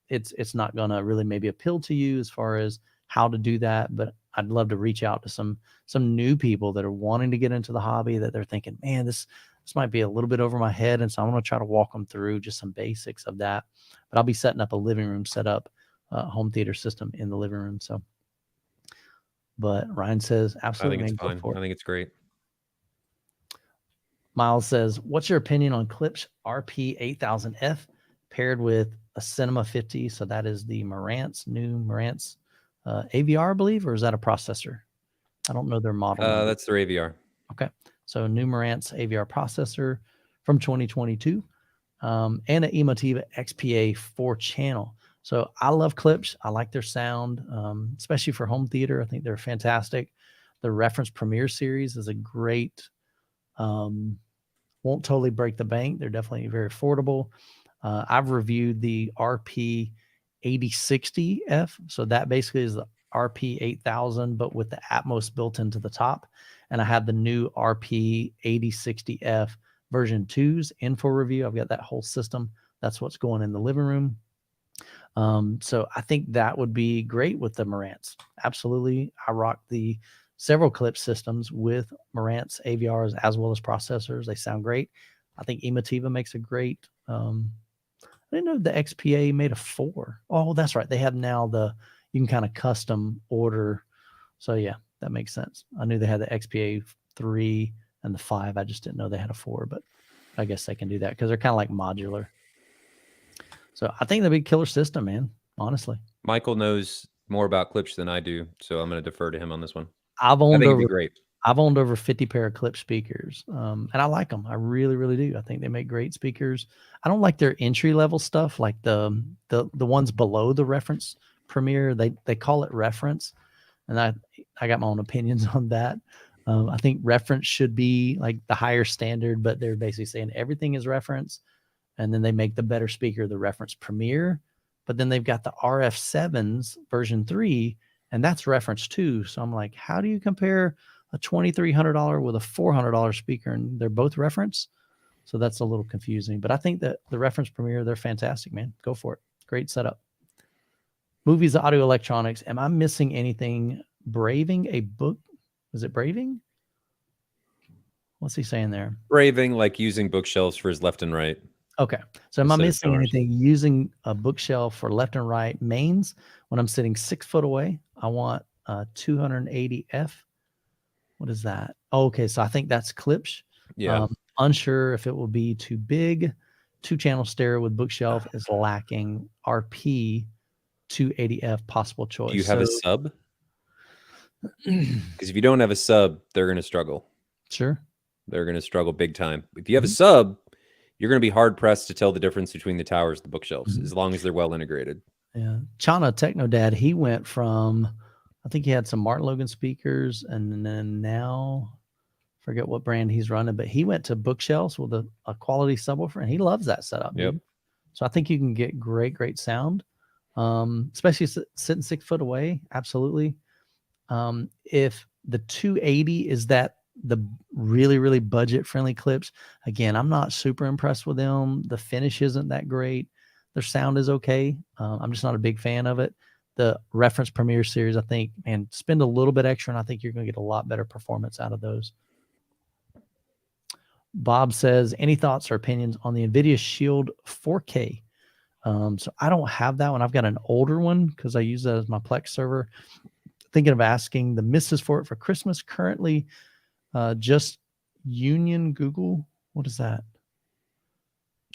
it's not going to really maybe appeal to you as far as how to do that, but I'd love to reach out to some new people that are wanting to get into the hobby, that they're thinking, man, this might be a little bit over my head. And so I'm going to try to walk them through just some basics of that. But I'll be setting up a living room setup, home theater system in the living room. So, but Ryan says, absolutely. I think it's fine. I think it's great. Miles says, what's your opinion on Klipsch RP8000F paired with a Cinema 50? So that is the Marantz, new Marantz AVR, I believe, or is that a processor? I don't know their model number. That's their AVR. Okay. So new Marantz AVR processor from 2022 and an Emotiva XPA 4-channel. So I love Klipsch. I like their sound, especially for home theater. I think they're fantastic. The Reference Premier series is a great, won't totally break the bank. They're definitely very affordable. I've reviewed the RP 8060F. So that basically is the RP 8000, but with the Atmos built into the top. And I have the new RP 8060F version 2's in for review. I've got that whole system. That's what's going in the living room. So I think that would be great with the Marantz. Absolutely. I rock the several Klipsch systems with Marantz AVRs as well as processors. They sound great. I think Emotiva makes a great, I didn't know the XPA made a 4. Oh, that's right. They have now you can kind of custom order. So yeah, that makes sense. I knew they had the XPA 3 and the 5. I just didn't know they had a 4, but I guess they can do that because they're kind of like modular. So I think that'd be a killer system, man, honestly. Michael knows more about Klipsch than I do, so I'm going to defer to him on this one. I think it'd be great. I've owned over 50 pair of Klipsch speakers, and I like them. I really, really do. I think they make great speakers. I don't like their entry level stuff, like the ones below the Reference Premier. They call it Reference, and I got my own opinions on that. I think Reference should be like the higher standard, but they're basically saying everything is Reference, and then they make the better speaker the Reference Premier, but then they've got the RF7s version 3, and that's Reference 2. So I'm like, how do you compare a $2,300 with a $400 speaker, and they're both Reference? So that's a little confusing, but I think that the Reference Premier, they're fantastic, man. Go for it. Great setup. Movies, audio, electronics. Am I missing anything? Braving a book? Is it braving? What's he saying there? Braving, like using bookshelves for his left and right. Okay. So am I missing anything? Using a bookshelf for left and right mains when I'm sitting 6 foot away? I want 280F. What is that? Oh, okay. So I think that's Klipsch. Yeah. Unsure if it will be too big. 2-channel stereo with bookshelf is lacking. RP 280F possible choice. Do you have a sub? Because if you don't have a sub, they're going to struggle. Sure. They're going to struggle big time. If you have a sub, you're going to be hard pressed to tell the difference between the towers and the bookshelves, as long as they're well integrated. Yeah. Chana Techno Dad, he went from, I think he had some Martin Logan speakers, and then now, forget what brand he's running, but he went to bookshelves with a quality subwoofer, and he loves that setup. Yep. Dude. So I think you can get great sound, especially sitting 6 foot away. Absolutely. If the 280 is the really, really budget friendly Klipsch, again, I'm not super impressed with them. The finish isn't that great. Their sound is okay. I'm just not a big fan of it. The Reference Premier series, I think, man, spend a little bit extra, and I think you're going to get a lot better performance out of those. Bob says, any thoughts or opinions on the NVIDIA Shield 4K So I don't have that one. I've got an older one because I use that as my Plex server. Thinking of asking the missus for it for Christmas. Currently, just Union Google. What is that?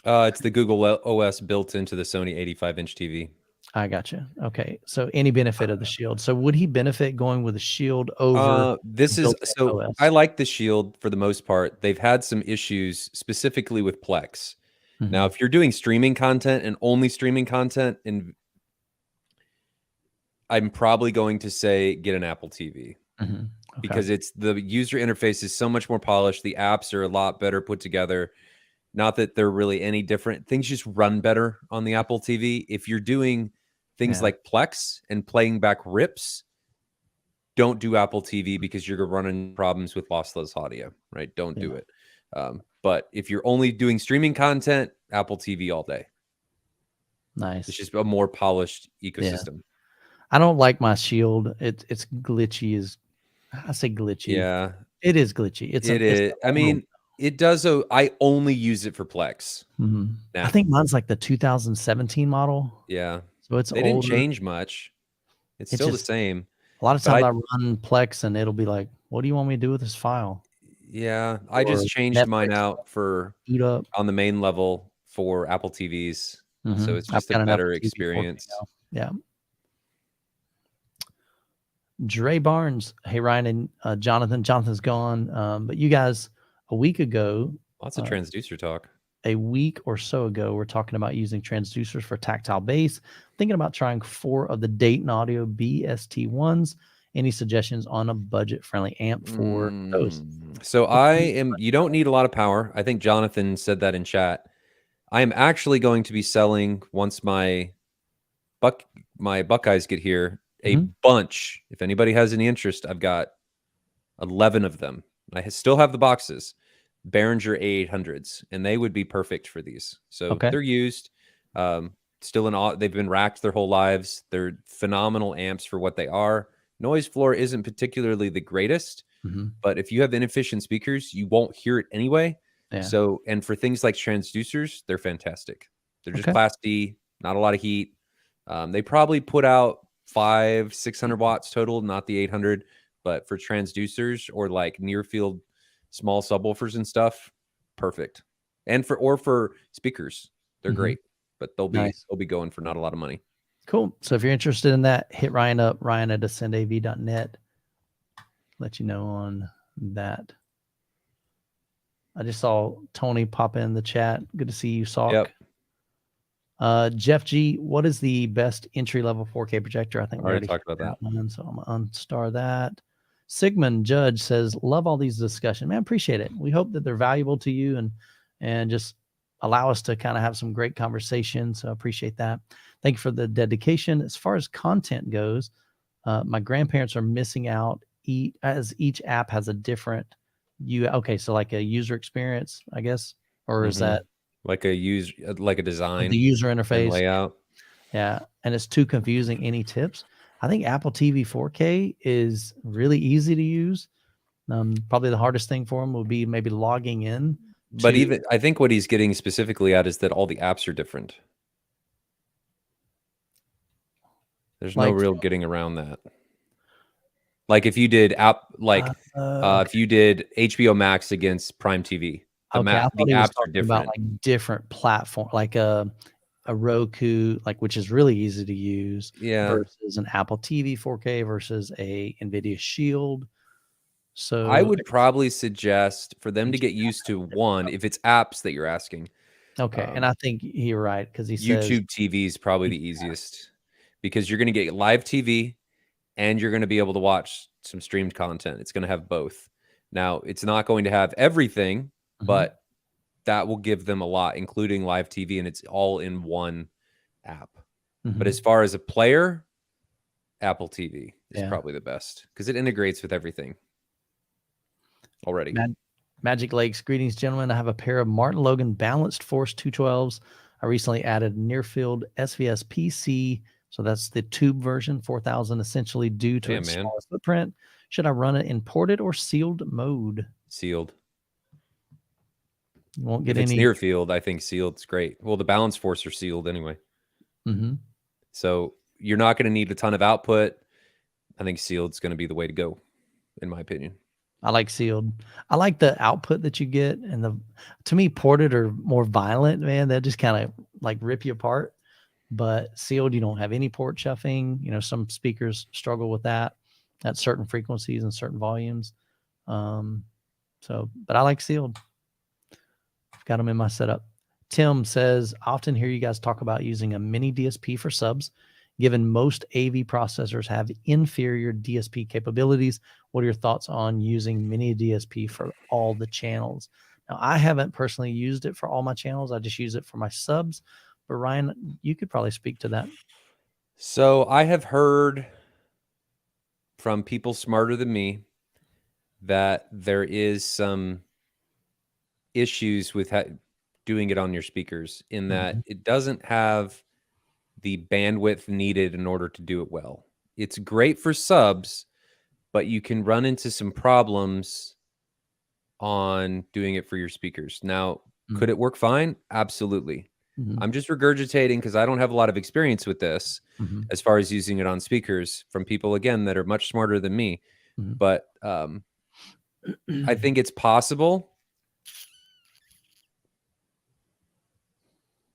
It's the Google OS built into the Sony 85-inch TV. I gotcha. Okay. So any benefit of the Shield. So would he benefit going with a Shield over this is so OS? I like the Shield for the most part. They've had some issues specifically with Plex. Now, if you're doing streaming content and only streaming content, and I'm probably going to say get an Apple TV because it's the user interface is so much more polished. The apps are a lot better put together. Not that they're really any different. Things just run better on the Apple TV. If you're doing things like Plex and playing back rips, don't do Apple TV because you're running problems with lossless audio, right? Don't do it. But if you're only doing streaming content, Apple TV all day. Nice. It's just a more polished ecosystem. Yeah. I don't like my Shield. It's glitchy. I say glitchy. Yeah, it is glitchy. It is. I mean, it does. I only use it for Plex. I think mine's like the 2017 model. Yeah, so it's they didn't change much. It's still the same. A lot of times I run Plex and it'll be like, "What do you want me to do with this file?" Yeah, I just changed mine out for on the main level for Apple TVs, so it's just a better experience. Yeah. Dre Barnes, hey Ryan and Jonathan. Jonathan's gone, but you guys a week ago, lots of transducer talk. A week or so ago, we're talking about using transducers for tactile bass. Thinking about trying 4 of the Dayton Audio BST1s. Any suggestions on a budget-friendly amp for those? So you don't need a lot of power. I think Jonathan said that in chat. I am actually going to be selling once my Buckeyes get here a bunch. If anybody has any interest, I've got 11 of them. I still have the boxes. Behringer A800s, and they would be perfect for these. So they're used. They've been racked their whole lives. They're phenomenal amps for what they are. Noise floor isn't particularly the greatest, but if you have inefficient speakers, you won't hear it anyway. Yeah. So, and for things like transducers, they're fantastic. They're just Class D, not a lot of heat. They probably put out 500-600 watts total, not the 800, but for transducers or like near field small subwoofers and stuff, perfect. And for speakers, they're great, but they'll be going for not a lot of money. Cool. So if you're interested in that, hit Ryan up, ryan@ascendav.net. Let you know on that. I just saw Tony pop in the chat. Good to see you, Salk. Yep. Jeff G, what is the best entry-level 4K projector? I think we already talked about that one, so I'm going to unstar that. Sigmund Judge says, love all these discussions. Man, appreciate it. We hope that they're valuable to you and just allow us to kind of have some great conversation. So I appreciate that. Thank you for the dedication. As far as content goes, my grandparents are missing out as each app has a different so like a user experience, I guess, or is that like a design, the user interface layout? Yeah, and it's too confusing. Any tips? I think Apple TV 4K is really easy to use. Probably the hardest thing for them would be maybe logging in. But even I think what he's getting specifically at is that all the apps are different. There's no real getting around that. Like if you did if you did HBO Max against Prime TV, the apps are different. About like different platform, like a Roku, which is really easy to use, versus an Apple TV 4K versus a NVIDIA Shield. So I would probably suggest for them to get used to one, if it's apps that you're asking. Okay, and I think you're right because YouTube TV is probably the easiest because you're going to get live TV and you're going to be able to watch some streamed content. It's going to have both. Now, it's not going to have everything, but that will give them a lot, including live TV, and it's all in one app. But as far as a player, Apple TV is probably the best because it integrates with everything already. Magic Lakes, greetings, gentlemen. I have a pair of Martin Logan balanced Force 212s. I recently added near field SVS PC. So that's the tube version, 4,000, essentially due to its small footprint. Should I run it in ported or sealed mode? Sealed. You won't get if it's near field, I think sealed's great. Well, the balance force are sealed anyway. So you're not going to need a ton of output. I think sealed's going to be the way to go, in my opinion. I like sealed. I like the output that you get, and to me, ported are more violent, man. They just kind of like rip you apart. But sealed, you don't have any port chuffing. You know, some speakers struggle with that at certain frequencies and certain volumes. But I like sealed. I've got them in my setup. Tim says, I often hear you guys talk about using a mini DSP for subs. Given most AV processors have inferior DSP capabilities, what are your thoughts on using mini DSP for all the channels? Now, I haven't personally used it for all my channels. I just use it for my subs. But Ryan, you could probably speak to that. So I have heard from people smarter than me that there is some issues with doing it on your speakers, in that it doesn't have the bandwidth needed in order to do it well. It's great for subs, but you can run into some problems on doing it for your speakers. Now, could it work fine? Absolutely. I'm just regurgitating because I don't have a lot of experience with this as far as using it on speakers from people, again, that are much smarter than me. But I think it's possible.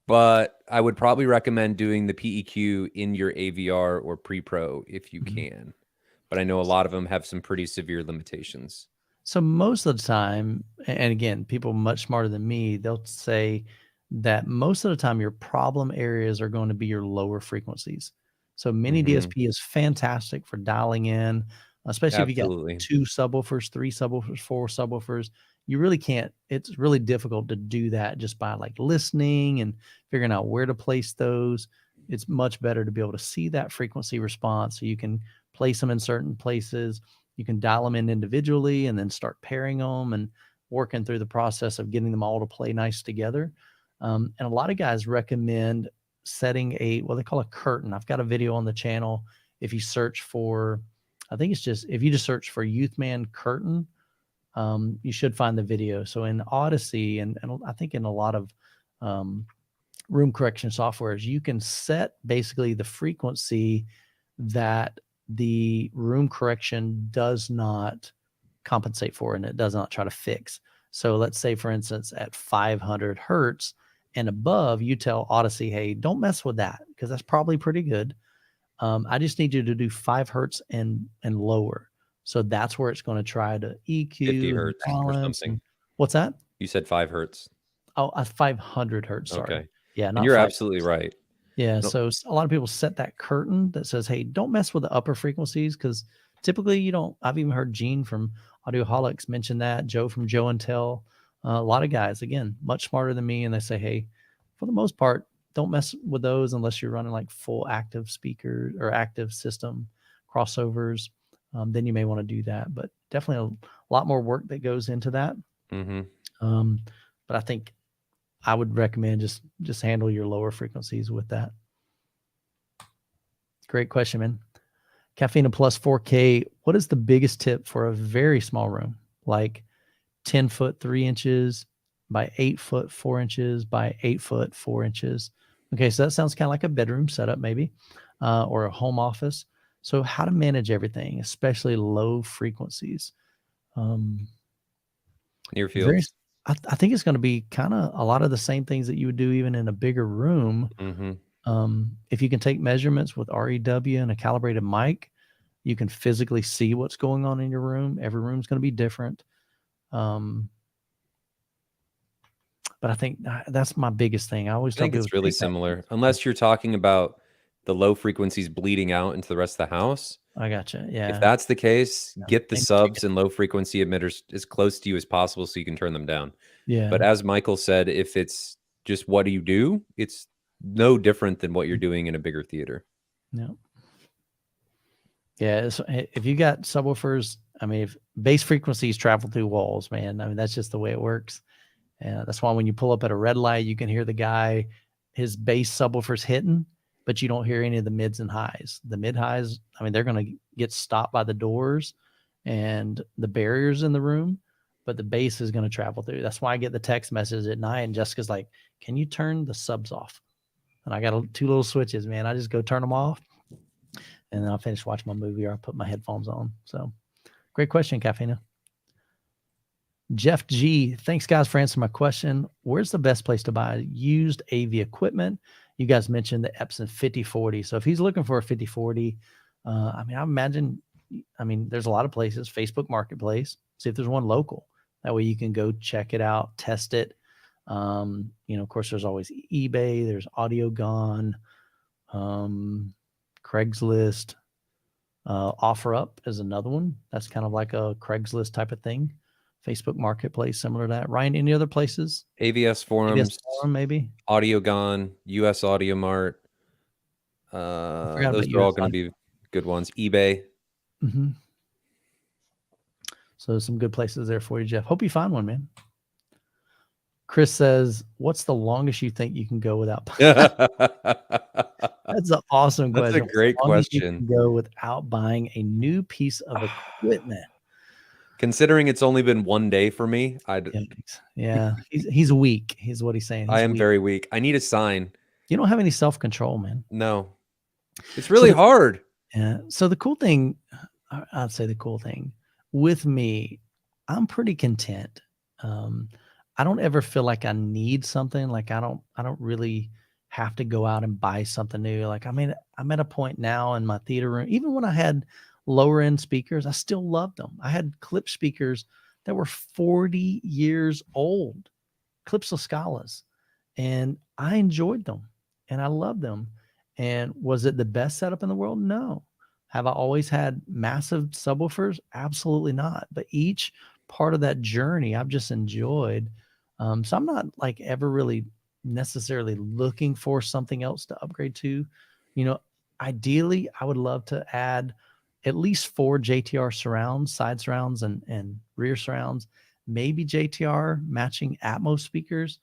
But I would probably recommend doing the PEQ in your AVR or pre-pro if you can. But I know a lot of them have some pretty severe limitations. So most of the time, and again, people much smarter than me, they'll say that most of the time your problem areas are going to be your lower frequencies. So mini DSP is fantastic for dialing in, especially if you got 2 subwoofers, 3 subwoofers, 4 subwoofers. You really can't, it's really difficult to do that just by like listening and figuring out where to place those. It's much better to be able to see that frequency response so you can place them in certain places. You can dial them in individually and then start pairing them and working through the process of getting them all to play nice together. And a lot of guys recommend setting what they call a curtain. I've got a video on the channel. If you search for, if you just search for Youthman curtain, you should find the video. So in Odyssey, and I think in a lot of room correction softwares, you can set basically the frequency that the room correction does not compensate for, and it does not try to fix. So let's say, for instance, at 500 hertz and above, you tell Odyssey, hey, don't mess with that because that's probably pretty good. I just need you to do 5 hertz and lower. So that's where it's going to try to EQ 50 hertz and balance. or something. What's that? You said 5 hertz. Oh, 500 hertz. Sorry. Okay. Yeah, not and you're 5 absolutely hertz. Right. Yeah. Nope. So a lot of people set that curtain that says, hey, don't mess with the upper frequencies, because typically you don't. I've even heard Gene from Audioholics mention that, Joe from Joe and Tell. A lot of guys, again, much smarter than me, and they say, hey, for the most part, don't mess with those unless you're running like full active speaker or active system crossovers. Then you may want to do that, but definitely a lot more work that goes into that. But I think I would recommend just handle your lower frequencies with that. Great question, man. Caffeine Plus 4K. What is the biggest tip for a very small room, like 10 foot 3 inches by 8 foot 4 inches by 8 foot 4 inches? Okay, so that sounds kind of like a bedroom setup, maybe, or a home office. So how to manage everything, especially low frequencies. Near fields. I think it's going to be kind of a lot of the same things that you would do even in a bigger room. If you can take measurements with REW and a calibrated mic, you can physically see what's going on in your room. Every room's going to be different. But I think that's my biggest thing. I always think it's really similar, unless you're talking about the low frequencies bleeding out into the rest of the house. I gotcha. Yeah. If that's the case, get the subs and low frequency emitters as close to you as possible so you can turn them down. Yeah. But as Michael said, if it's just what do you do, it's no different than what you're doing in a bigger theater. No. Yeah. If you got subwoofers, I mean, if bass frequencies travel through walls, man, I mean, that's just the way it works. And that's why when you pull up at a red light, you can hear the guy, his bass subwoofers hitting, but you don't hear any of the mids and highs. The mid highs, I mean, they're going to get stopped by the doors and the barriers in the room, but the bass is going to travel through. That's why I get the text message at night and Jessica's like, can you turn the subs off? and I got 2 little switches, man. I just go turn them off, and then I'll finish watching my movie, or I'll put my headphones on. So great question, Caffeina. Jeff G, thanks guys for answering my question. Where's the best place to buy used AV equipment? You guys mentioned the Epson 5040. So if he's looking for a 5040, I imagine, there's a lot of places, Facebook Marketplace, see if there's one local. That way you can go check it out, test it. Of course, there's always eBay, there's AudioGone, Craigslist, OfferUp is another one. That's kind of like a Craigslist type of thing. Facebook Marketplace, similar to that. Ryan, any other places? AVS Forums, Forum, maybe. AudioGone, US Audio Mart. Those are all going to be good ones. eBay. Mm-hmm. So some good places there for you, Jeff. Hope you find one, man. Chris says, "What's the longest you think you can go without?" That's an awesome question. That's a great question. You can go without buying a new piece of equipment. Considering it's only been 1 day for me, yeah, he's weak. He's what he's saying. I am very weak. I need a sign. You don't have any self-control, man. No, it's really hard. Yeah. So the cool thing, I'd say the cool thing with me, I'm pretty content. I don't ever feel like I need something. Like I don't really have to go out and buy something new. Like I'm at a point now in my theater room, even when I had lower end speakers, I still loved them. I had Klipsch speakers that were 40 years old, Klipsch Scalas, and I enjoyed them and I loved them. And was it the best setup in the world? No. Have I always had massive subwoofers? Absolutely not. But each part of that journey I've just enjoyed. So I'm not like ever really necessarily looking for something else to upgrade to. Ideally, I would love to add at least 4 JTR surrounds, side surrounds and rear surrounds, maybe JTR matching Atmos speakers,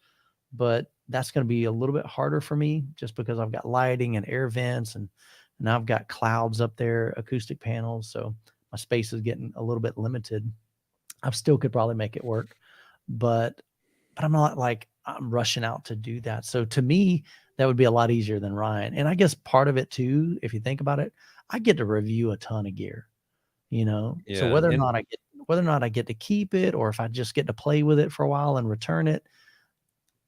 but that's going to be a little bit harder for me just because I've got lighting and air vents and I've got clouds up there, acoustic panels. So my space is getting a little bit limited. I still could probably make it work, but I'm not like I'm rushing out to do that. So to me, that would be a lot easier than Ryan. And I guess part of it too, if you think about it, I get to review a ton of gear, Yeah. So whether or not I get to keep it, or if I just get to play with it for a while and return it,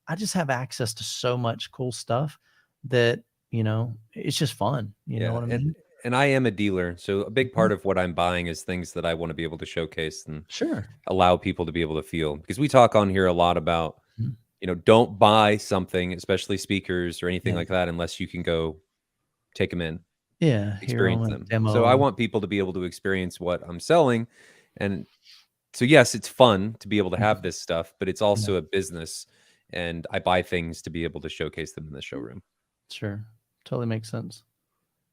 I just have access to so much cool stuff that, it's just fun. You know what I mean? And I am a dealer. So a big part of what I'm buying is things that I want to be able to showcase and allow people to be able to feel. Because we talk on here a lot about, don't buy something, especially speakers or anything like that, unless you can go take them in. Yeah. Experience them. So I want people to be able to experience what I'm selling. And so, yes, it's fun to be able to have this stuff, but it's also a business. And I buy things to be able to showcase them in the showroom. Sure. Totally makes sense.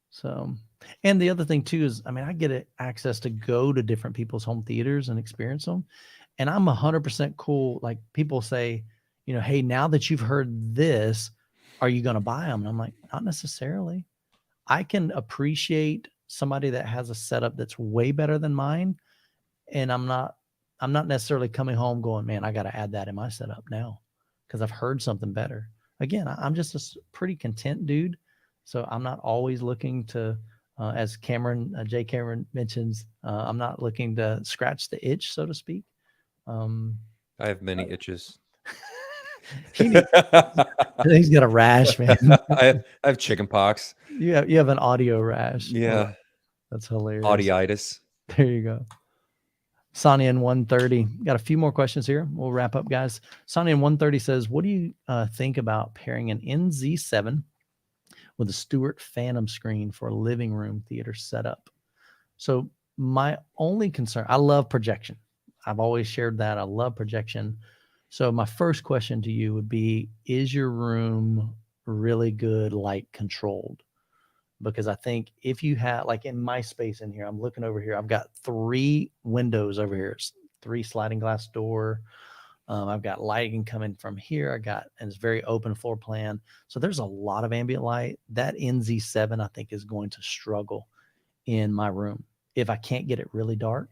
So, and the other thing too is, I get access to go to different people's home theaters and experience them. And I'm 100% cool. Like people say, hey, now that you've heard this, are you going to buy them? And I'm like, not necessarily. I can appreciate somebody that has a setup that's way better than mine. And I'm not necessarily coming home going, man, I got to add that in my setup now because I've heard something better. Again, I'm just a pretty content dude. So I'm not always looking to, as Jay Cameron mentions, I'm not looking to scratch the itch, so to speak. I have many itches. He's got a rash, man. I have chicken pox. You have an audio rash. Yeah. That's hilarious. Audiitis. There you go. Sonia in 130. Got a few more questions here. We'll wrap up, guys. Sonia in 130 says, what do you think about pairing an NZ7 with a Stewart Phantom screen for a living room theater setup? So my only concern, I love projection. I've always shared that. I love projection. So my first question to you would be, is your room really good light controlled? Because I think if you have, like in my space in here, I'm looking over here, I've got 3 windows over here, 3 sliding glass door. I've got lighting coming from here. And it's very open floor plan. So there's a lot of ambient light. That NZ7, I think, is going to struggle in my room if I can't get it really dark.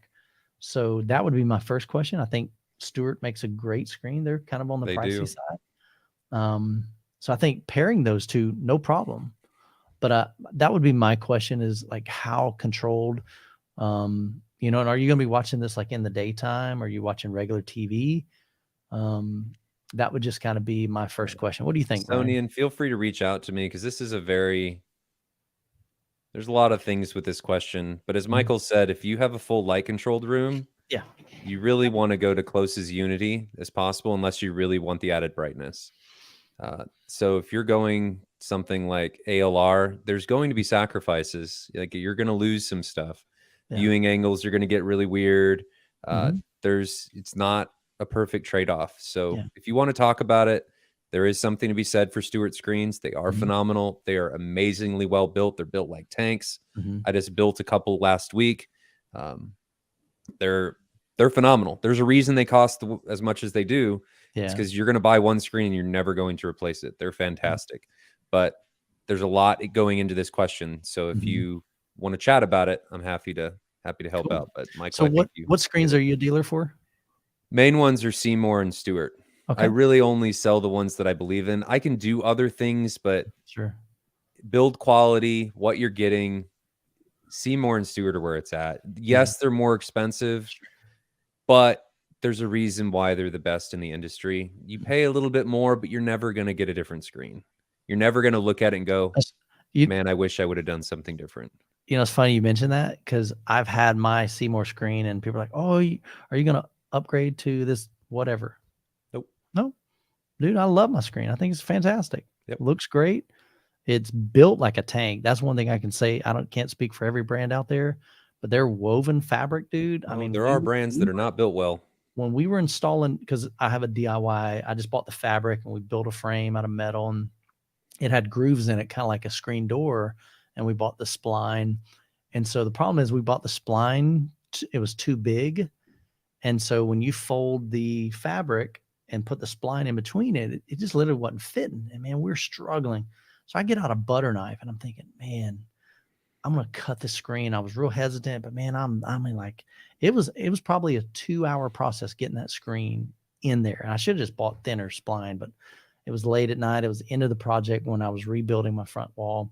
So that would be my first question. I think Stewart makes a great screen. They're kind of on the pricey side. So I think pairing those two, no problem. But that would be my question is like how controlled, you know, and are you going to be watching this like in the daytime? Or are you watching regular TV? That would just kind of be my first question. What do you think, Ryan? Sony, and feel free to reach out to me because this is there's a lot of things with this question. But as Michael said, if you have a full light controlled room, Yeah. you really want to go to close as unity as possible unless you really want the added brightness. So if you're going something like ALR, there's going to be sacrifices. Like you're going to lose some stuff. Yeah. Viewing angles are going to get really weird. It's not a perfect trade-off. So if you want to talk about it, there is something to be said for Stewart screens. They are phenomenal. They are amazingly well built. They're built like tanks. I just built a couple last week. They're phenomenal. There's a reason they cost as much as they do. It's because you're going to buy one screen and you're never going to replace it. They're fantastic. But there's a lot going into this question. So if you want to chat about it, I'm happy to help out. But Michael, so what screens are you a dealer for? Main ones are Seymour and Stewart. Okay. I really only sell the ones that I believe in. I can do other things, but build quality, what you're getting, Seymour and Stewart are where it's at. Yes, they're more expensive, but there's a reason why they're the best in the industry. You pay a little bit more, but you're never going to get a different screen. You're never going to look at it and go, man, I wish I would have done something different. You know, it's funny you mentioned that because I've had my Seymour screen and people are like, oh, are you going to upgrade to this whatever? No, dude, I love my screen. I think it's fantastic. It looks great. It's built like a tank. That's one thing I can say. Can't speak for every brand out there, but they're woven fabric, dude. I mean, there are brands that are not built well. When we were installing, because I have a DIY, I just bought the fabric and we built a frame out of metal and it had grooves in it, kind of like a screen door. And we bought the spline. And so the problem is we bought the spline. It was too big. And so when you fold the fabric and put the spline in between it, it just literally wasn't fitting. And man, we're struggling. So I get out a butter knife and I'm thinking, man, I'm going to cut the screen. I was real hesitant, but man, I mean, like it was probably a 2-hour process getting that screen in there. And I should have just bought thinner spline, but it was late at night. It was the end of the project when I was rebuilding my front wall.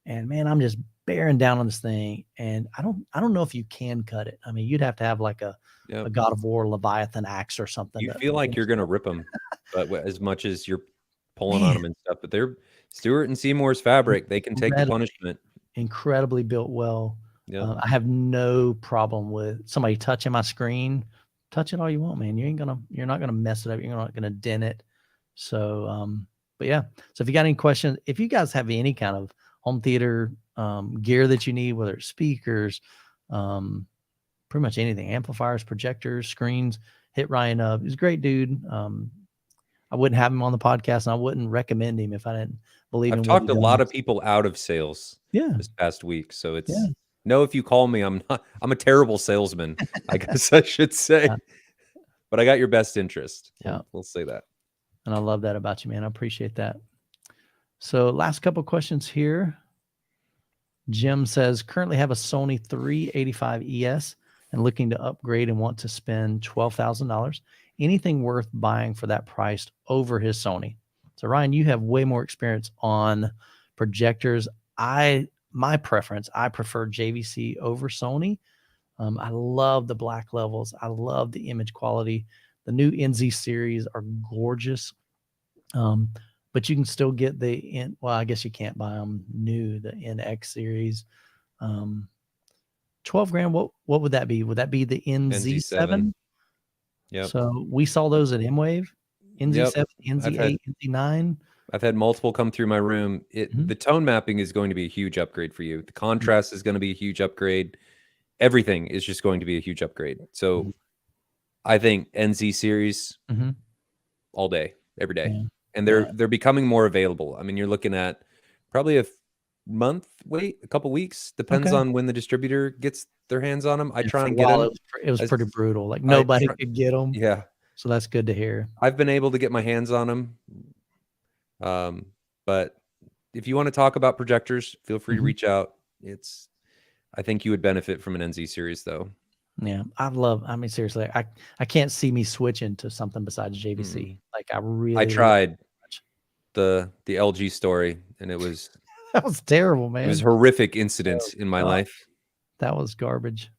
And man, I'm just bearing down on this thing. And I don't know if you can cut it. I mean, you'd have to have like a God of War Leviathan axe or something. You feel like you're going to rip them, but as much as you're pulling on them and stuff, but they're Stewart and Seymour's fabric. They can take the punishment. Incredibly built well. I have no problem with somebody touching my screen. Touch it all you want, man. You're not gonna mess it up. You're not gonna dent it. So, but yeah. So if you got any questions, if you guys have any kind of home theater gear that you need, whether it's speakers, pretty much anything, amplifiers, projectors, screens, hit Ryan up. He's a great dude. I wouldn't have him on the podcast and I wouldn't recommend him if I didn't believe in I've talked a lot of people out of sales this past week. So it's no, if you call me, I'm a terrible salesman, I guess I should say. But I got your best interest. We'll say that. And I love that about you, man. I appreciate that. So last couple of questions here. Jim says, currently have a Sony 385 ES and looking to upgrade and want to spend $12,000. Anything worth buying for that price over his Sony? So Ryan, you have way more experience on projectors. My preference, I prefer JVC over Sony. I love the black levels. I love the image quality. The new NZ series are gorgeous. But you can still get well, I guess you can't buy them new, the NX series. 12 grand, what would that be? Would that be the NZ7? Yeah. So we saw those at M-Wave, NZ7, NZ8, NZ9. I've had multiple come through my room. The tone mapping is going to be a huge upgrade for you. The contrast is going to be a huge upgrade. Everything is just going to be a huge upgrade. So I think NZ series all day, every day. Yeah. And they're becoming more available. I mean, you're looking at probably a couple weeks, depends on when the distributor gets their hands on them. I try and get them. It was pretty brutal. Like nobody could get them. Yeah. So that's good to hear. I've been able to get my hands on them. But if you want to talk about projectors, feel free to reach out. I think you would benefit from an NZ series though. Yeah. I mean, seriously, I can't see me switching to something besides JVC. Like I tried. the LG story, and it was that was terrible, man. It was a horrific incident in my life. That was garbage.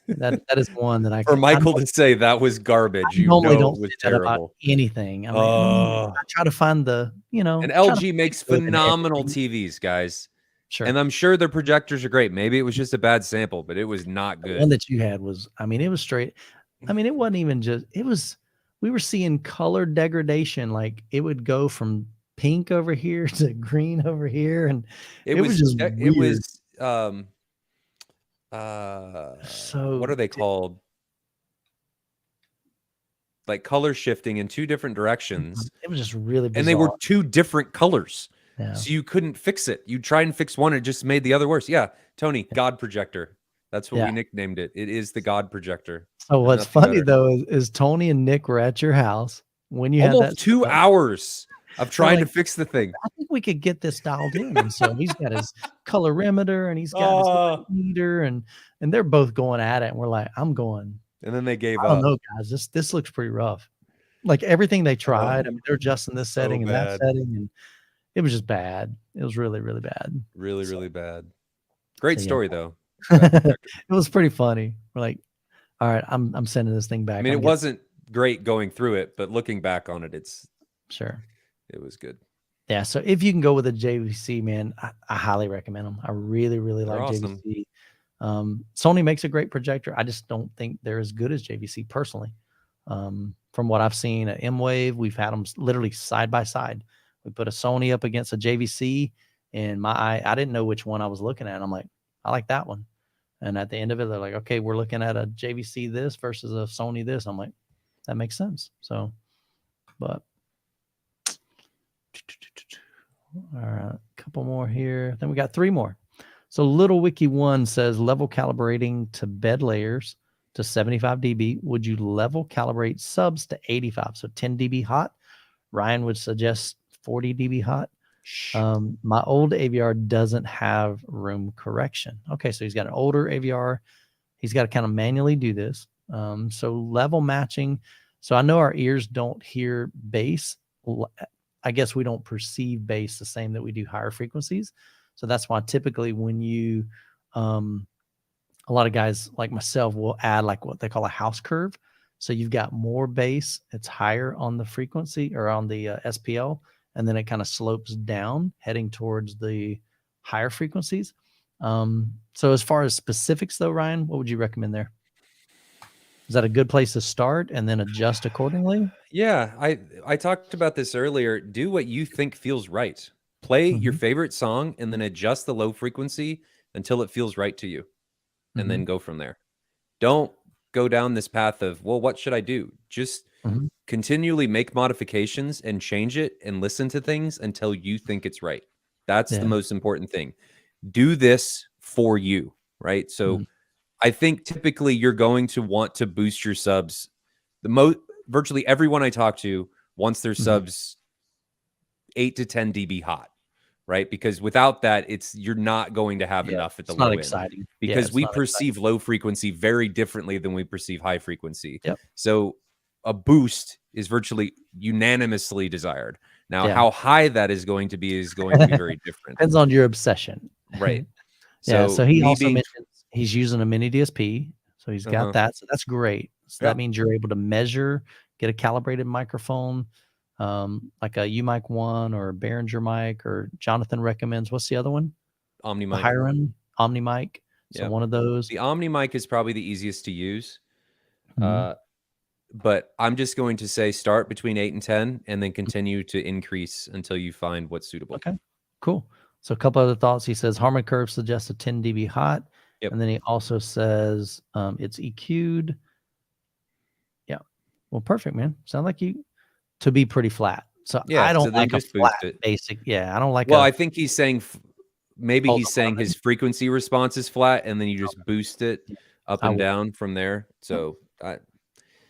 That is one that For Michael to say that was garbage, you normally know don't it was say that about terrible. anything. I mean, I try to find the, And LG makes phenomenal TVs, guys. Sure. And I'm sure their projectors are great. Maybe it was just a bad sample, but it was not good. The one that you had was, I mean, it was straight. I mean, it wasn't even just, we were seeing color degradation. Like it would go from pink over here to green over here. And it was just weird. It was, so what are they called? Like color shifting in two different directions. It was just really bizarre. And they were two different colors. Yeah. So you couldn't fix it. You try and fix one, it just made the other worse. Yeah, Tony, God projector. That's what we nicknamed it. It is the God projector. So what's funny though is Tony and Nick were at your house when you had that 2 hours of trying to fix the thing. I think we could get this dialed in. And so he's got his colorimeter and he's got his meter, and they're both going at it. And we're like, I'm going. And then they gave up. I don't know, guys. This looks pretty rough. Like everything they tried. I mean, they're adjusting this setting and that setting, and it was just bad. It was really, really bad. Really bad. Great story though. It was pretty funny. We're like, all right, I'm sending this thing back. I mean, it wasn't great going through it, but looking back on it, it was good. Yeah. So if you can go with a JVC, man, I highly recommend them. I really, really like awesome. JVC. Sony makes a great projector. I just don't think they're as good as JVC personally. From what I've seen at M-Wave, we've had them literally side by side. We put a Sony up against a JVC, and I didn't know which one I was looking at. I'm like, I like that one. And at the end of it, they're like, okay, we're looking at a JVC this versus a Sony this. I'm like, that makes sense. So, but all right, a couple more here. Then we got 3 more. So Little Wiki 1 says level calibrating to bed layers to 75 dB. Would you level calibrate subs to 85? So 10 dB hot. Ryan would suggest 40 dB hot. My old AVR doesn't have room correction. Okay, so he's got an older AVR. He's got to kind of manually do this. So level matching. So I know our ears don't hear bass. I guess we don't perceive bass the same that we do higher frequencies. So that's why typically when you, a lot of guys like myself will add like what they call a house curve. So you've got more bass, it's higher on the frequency or on the SPL, and then it kind of slopes down heading towards the higher frequencies. So as far as specifics though, Ryan, what would you recommend there? Is that a good place to start and then adjust accordingly? Yeah, I talked about this earlier. Do what you think feels right. Play your favorite song and then adjust the low frequency until it feels right to you, and then go from there. Don't go down this path of, well, what should I do? Just continually make modifications and change it and listen to things until you think it's right. That's the most important thing. Do this for you, right? So I think typically you're going to want to boost your subs. Virtually everyone I talk to wants their subs 8 to 10 dB hot, right? Because without that, you're not going to have enough at the low end. It's not exciting. Because we perceive low frequency very differently than we perceive high frequency. So a boost is virtually unanimously desired. Now, how high that is going to be very different. Depends on your obsession. Right. So he also mentions he's using a mini DSP. So he's got that. So that's great. So that means you're able to measure, get a calibrated microphone, like a UMic 1 or a Behringer mic, or Jonathan recommends. What's the other one? Omni mic. Hiron Omni mic. So one of those. The Omni mic is probably the easiest to use. But I'm just going to say start between 8 and 10 and then continue to increase until you find what's suitable. Okay, cool. So a couple other thoughts. He says Harman curve suggests a 10 dB hot. And then he also says it's EQ'd. Yeah. Well, perfect, man. Sound like you to be pretty flat. So I don't like a flat basic. Yeah, I don't like. Well, I think he's saying maybe he's saying his frequency response is flat, and then you just boost it up and down from there. So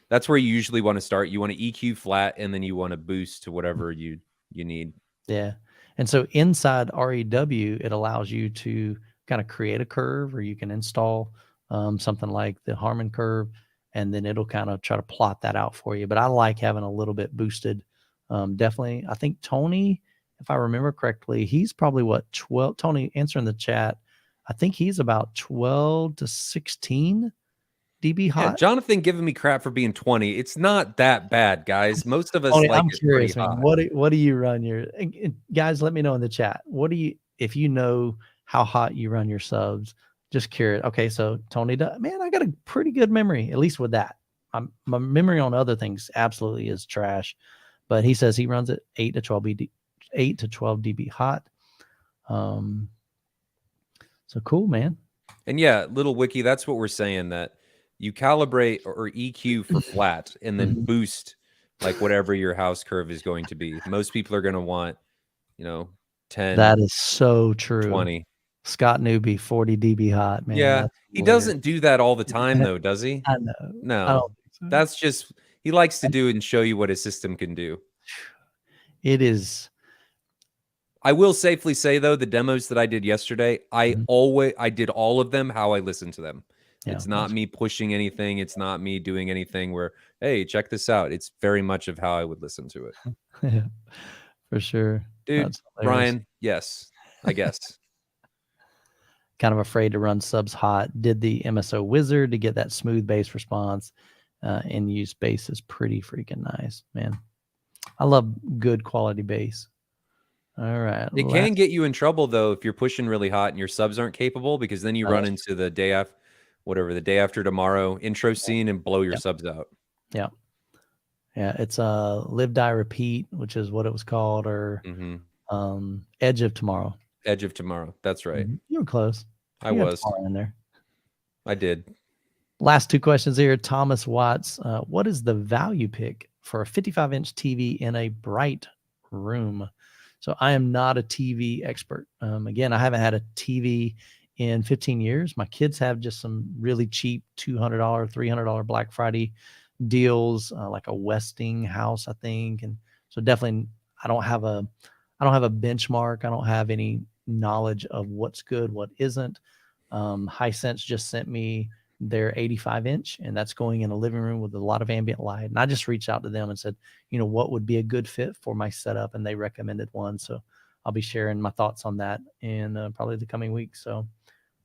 that's where you usually want to start. You want to EQ flat, and then you want to boost to whatever you need. Yeah. And so inside REW, it allows you to kind of create a curve, or you can install something like the Harman curve, and then it'll kind of try to plot that out for you. But I like having a little bit boosted Definitely. I think Tony, if I remember correctly, he's probably what, 12, Tony, answer in the chat. I think he's about 12 to 16 dB hot. Yeah, Jonathan giving me crap for being 20. It's not that bad, guys. Most of us Tony, like I'm it curious, pretty man. hot. What do you run your guys? Let me know in the chat. What do you, if you know how hot you run your subs? Just curious. Okay, so Tony, man, I got a pretty good memory, at least with that. My memory on other things absolutely is trash, but he says he runs it 8 to 12 dB hot. So cool, man. And yeah, little wiki, that's what we're saying, that you calibrate or EQ for flat and then boost like whatever your house curve is going to be. Most people are going to want, 10. That is so true. 20. Scott Newby, 40 dB hot, man. Yeah, That's he hilarious. doesn't do that all the time though, does he? I know. No, I don't think so. that's just, he likes to do and show you what his system can do. It is. I will safely say though, the demos that I did yesterday, I did all of them how I listened to them. Yeah, it's not me pushing anything. It's not me doing anything where, hey, check this out. It's very much of how I would listen to it. Yeah, for sure. Dude, Ryan, yes, I guess. Kind of afraid to run subs hot. Did the MSO wizard to get that smooth bass response. In use bass is pretty freaking nice, man. I love good quality bass. All right. It can get you in trouble though if you're pushing really hot and your subs aren't capable, because then you run into the day after tomorrow intro scene and blow your subs out. Yeah. Yeah, it's Live Die Repeat, which is what it was called, or Edge of Tomorrow. Edge of Tomorrow. That's right. You were close. I was in there. I did. Last two questions here. Thomas Watts, what is the value pick for a 55-inch TV in a bright room? So I am not a TV expert. Again, I haven't had a TV in 15 years. My kids have just some really cheap $200, $300 Black Friday deals, like a Westinghouse, I think. And so definitely I don't have a benchmark. I don't have any knowledge of what's good, what isn't. Hisense just sent me their 85-inch, and that's going in a living room with a lot of ambient light. And I just reached out to them and said, what would be a good fit for my setup? And they recommended one. So I'll be sharing my thoughts on that in probably the coming weeks. So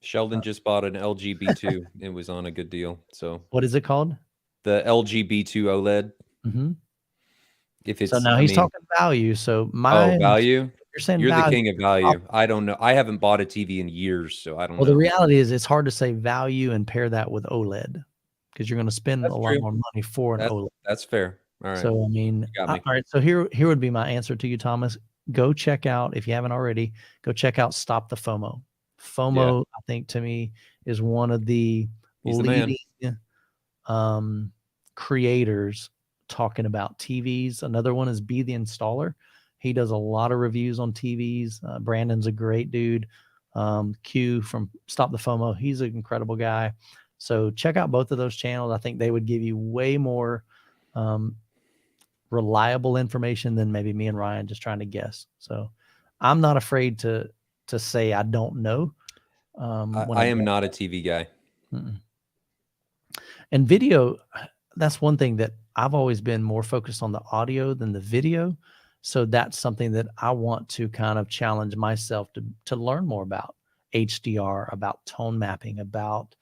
Sheldon just bought an LG B2. It was on a good deal. So what is it called? The LG B2 OLED. If it's, so now he's talking value. So value. You're saying you're value. The king of value. I don't know. I haven't bought a TV in years, so I don't know. Well, the reality is it's hard to say value and pair that with OLED, because you're going to spend a lot more money for an OLED. That's fair. All right. So, I mean, all right. So here would be my answer to you, Thomas. Go check out, if you haven't already, go check out Stop the FOMO. FOMO, I think, to me, is one of the leading creators talking about TVs. Another one is Be the Installer. He does a lot of reviews on TVs. Brandon's a great dude. Q from Stop the FOMO, he's an incredible guy. So check out both of those channels. I think they would give you way more reliable information than maybe me and Ryan just trying to guess. So I'm not afraid to say I don't know. I am not a TV guy. And video, that's one thing that I've always been more focused on the audio than the video. So that's something that I want to kind of challenge myself to learn more about. HDR, about tone mapping, about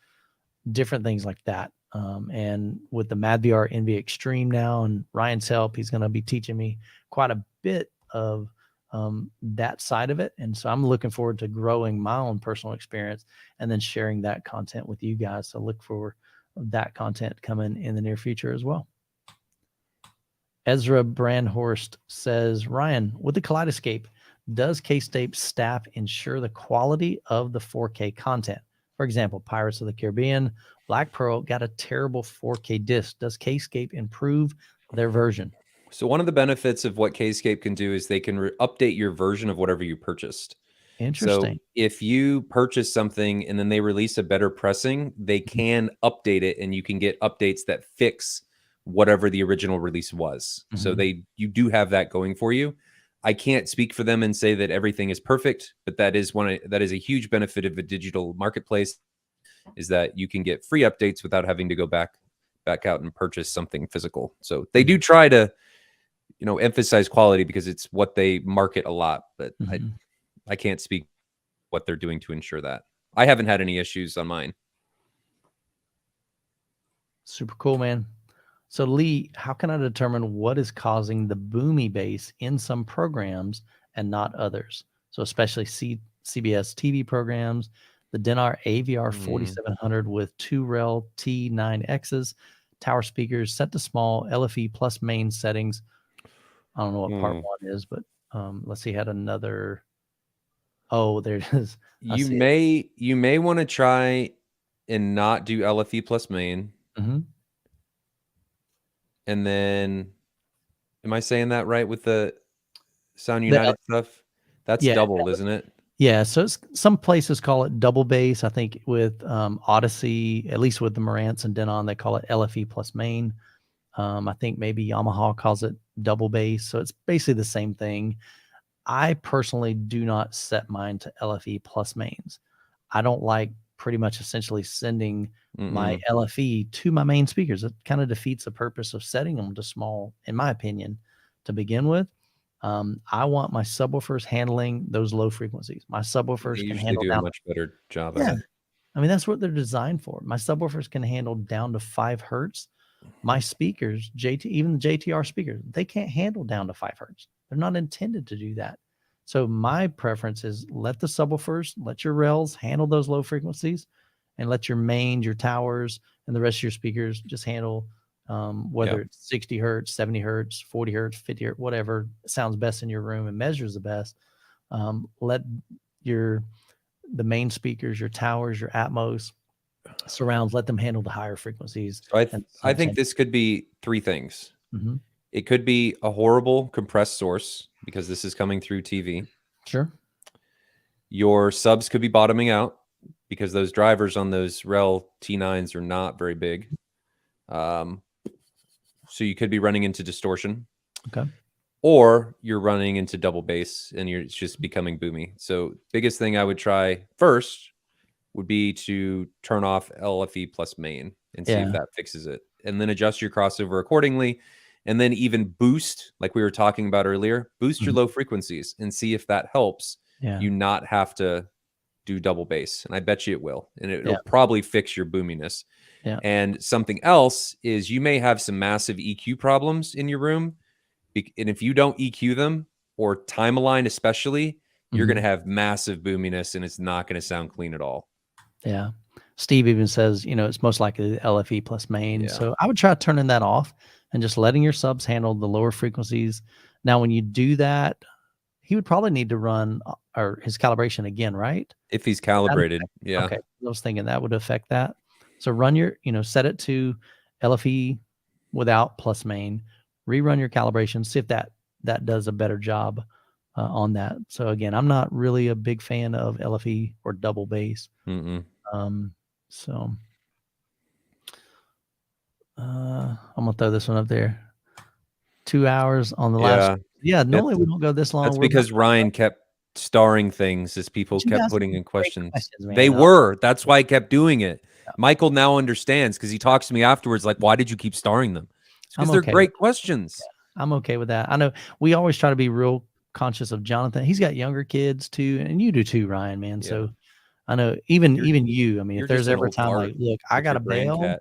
different things like that. And with the MadVR NV Extreme now and Ryan's help, he's going to be teaching me quite a bit of that side of it. And so I'm looking forward to growing my own personal experience and then sharing that content with you guys. So look for that content coming in the near future as well. Ezra Brandhorst says, Ryan, with the Kaleidoscape, does K-Scape staff ensure the quality of the 4K content? For example, Pirates of the Caribbean, Black Pearl got a terrible 4K disc. Does K-Scape improve their version? So one of the benefits of what K-Scape can do is they can update your version of whatever you purchased. Interesting. So if you purchase something and then they release a better pressing, they can update it and you can get updates that fix whatever the original release was. So you do have that going for you. I can't speak for them and say that everything is perfect, but that is a huge benefit of a digital marketplace, is that you can get free updates without having to go back out and purchase something physical. So they do try to emphasize quality because it's what they market a lot. But Mm-hmm. I can't speak what they're doing to ensure that. I haven't had any issues on mine. Super cool, man. So Lee, how can I determine what is causing the boomy bass in some programs and not others? So especially CBS TV programs, the Denar AVR 4700 with 2-rail T9Xs, tower speakers set to small, LFE plus main settings. I don't know what part 1 is, but let's see, had another. Oh, there it is. You may want to try and not do LFE plus main. Mm-hmm. And then, am I saying that right with the Sound United stuff? That's doubled, isn't it? Yeah, so some places call it double bass. I think with Odyssey, at least with the Marantz and Denon, they call it LFE plus main. I think maybe Yamaha calls it double bass. So it's basically the same thing. I personally do not set mine to LFE plus mains. I don't like pretty much essentially sending my LFE to my main speakers. It kind of defeats the purpose of setting them to small, in my opinion, to begin with. I want my subwoofers handling those low frequencies. My subwoofers They can usually handle do down. a much better job Yeah, at it. I mean, that's what they're designed for. My subwoofers can handle down to 5 hertz. My speakers, even the JTR speakers, they can't handle down to 5 hertz. They're not intended to do that. So my preference is let the subwoofers, let your rails handle those low frequencies, and let your mains, your towers, and the rest of your speakers just handle whether it's 60 hertz, 70 hertz, 40 hertz, 50 hertz, whatever sounds best in your room and measures the best. Let the main speakers, your towers, your Atmos, surrounds, let them handle the higher frequencies. So I think this could be 3 things. Mm-hmm. It could be a horrible compressed source because this is coming through TV. Sure. Your subs could be bottoming out because those drivers on those Rel T9s are not very big. So you could be running into distortion. Okay. Or you're running into double bass and it's just becoming boomy. So biggest thing I would try first would be to turn off LFE plus main and see if that fixes it. And then adjust your crossover accordingly. And then even boost, like we were talking about earlier, boost your low frequencies and see if that helps you not have to do double bass. And I bet you it will. And it'll probably fix your boominess. Yeah. And something else is you may have some massive EQ problems in your room. And if you don't EQ them or time align, especially, you're going to have massive boominess and it's not going to sound clean at all. Yeah. Steve even says, it's most likely the LFE plus main. So I would try turning that off and just letting your subs handle the lower frequencies. Now, when you do that, he would probably need to run his calibration again, right? If he's calibrated. Yeah. Okay. I was thinking that would affect that. So run your, set it to LFE without plus main, rerun your calibration, see if that does a better job on that. So again, I'm not really a big fan of LFE or double bass. So I'm gonna throw this one up there. 2 hours on the last. Yeah, normally we don't go this long. That's because Ryan kept starring things as people kept putting in questions. They were. That's why I kept doing it. Yeah. Michael now understands because he talks to me afterwards like, why did you keep starring them? Because they're great questions. Yeah, I'm okay with that. I know we always try to be real conscious of Jonathan. He's got younger kids too, and you do too, Ryan, man. Yeah. So I know even you, I mean, if there's ever a time like, look, I got to bail,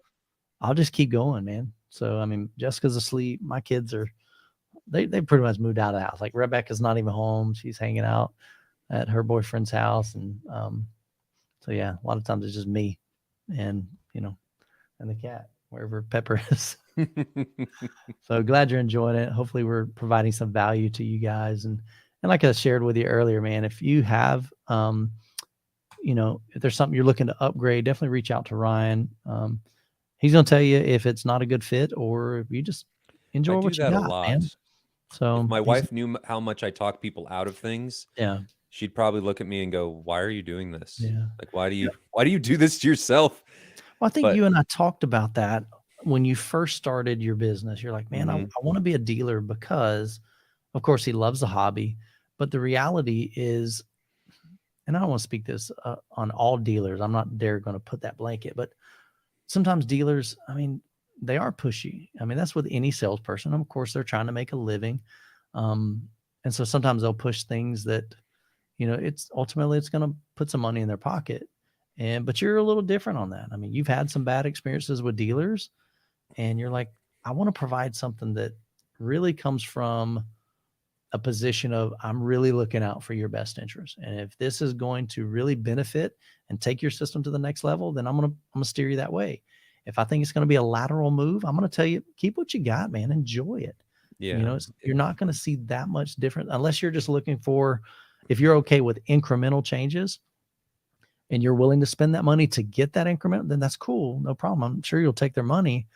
I'll just keep going, man. So, I mean, Jessica's asleep. My kids are, they pretty much moved out of the house. Like Rebecca's not even home. She's hanging out at her boyfriend's house. And so, yeah, a lot of times it's just me and, and the cat, wherever Pepper is. So glad you're enjoying it. Hopefully we're providing some value to you guys. And like I shared with you earlier, man, if you have, if there's something you're looking to upgrade, definitely reach out to Ryan. He's going to tell you if it's not a good fit or if you just enjoy what you got, a lot. Man. So if my wife knew how much I talk people out of things, she'd probably look at me and go, "Why are you doing this? Like, why do you do this to yourself?" Well, I think you and I talked about that when you first started your business. You're like, man, I want to be a dealer because, of course, he loves the hobby. But the reality is, and I don't want to speak this on all dealers. I'm not going to put that blanket, but sometimes dealers, I mean, they are pushy. I mean, that's with any salesperson. Of course, they're trying to make a living. And so sometimes they'll push things that, it's ultimately it's going to put some money in their pocket. But you're a little different on that. I mean, you've had some bad experiences with dealers, and you're like, I want to provide something that really comes from a position of, I'm really looking out for your best interest. And if this is going to really benefit and take your system to the next level, then I'm going to steer you that way. If I think it's going to be a lateral move, I'm going to tell you, keep what you got, man. Enjoy it. Yeah. You're not going to see that much different unless you're just looking for, if you're okay with incremental changes and you're willing to spend that money to get that increment, then that's cool. No problem. I'm sure you'll take their money,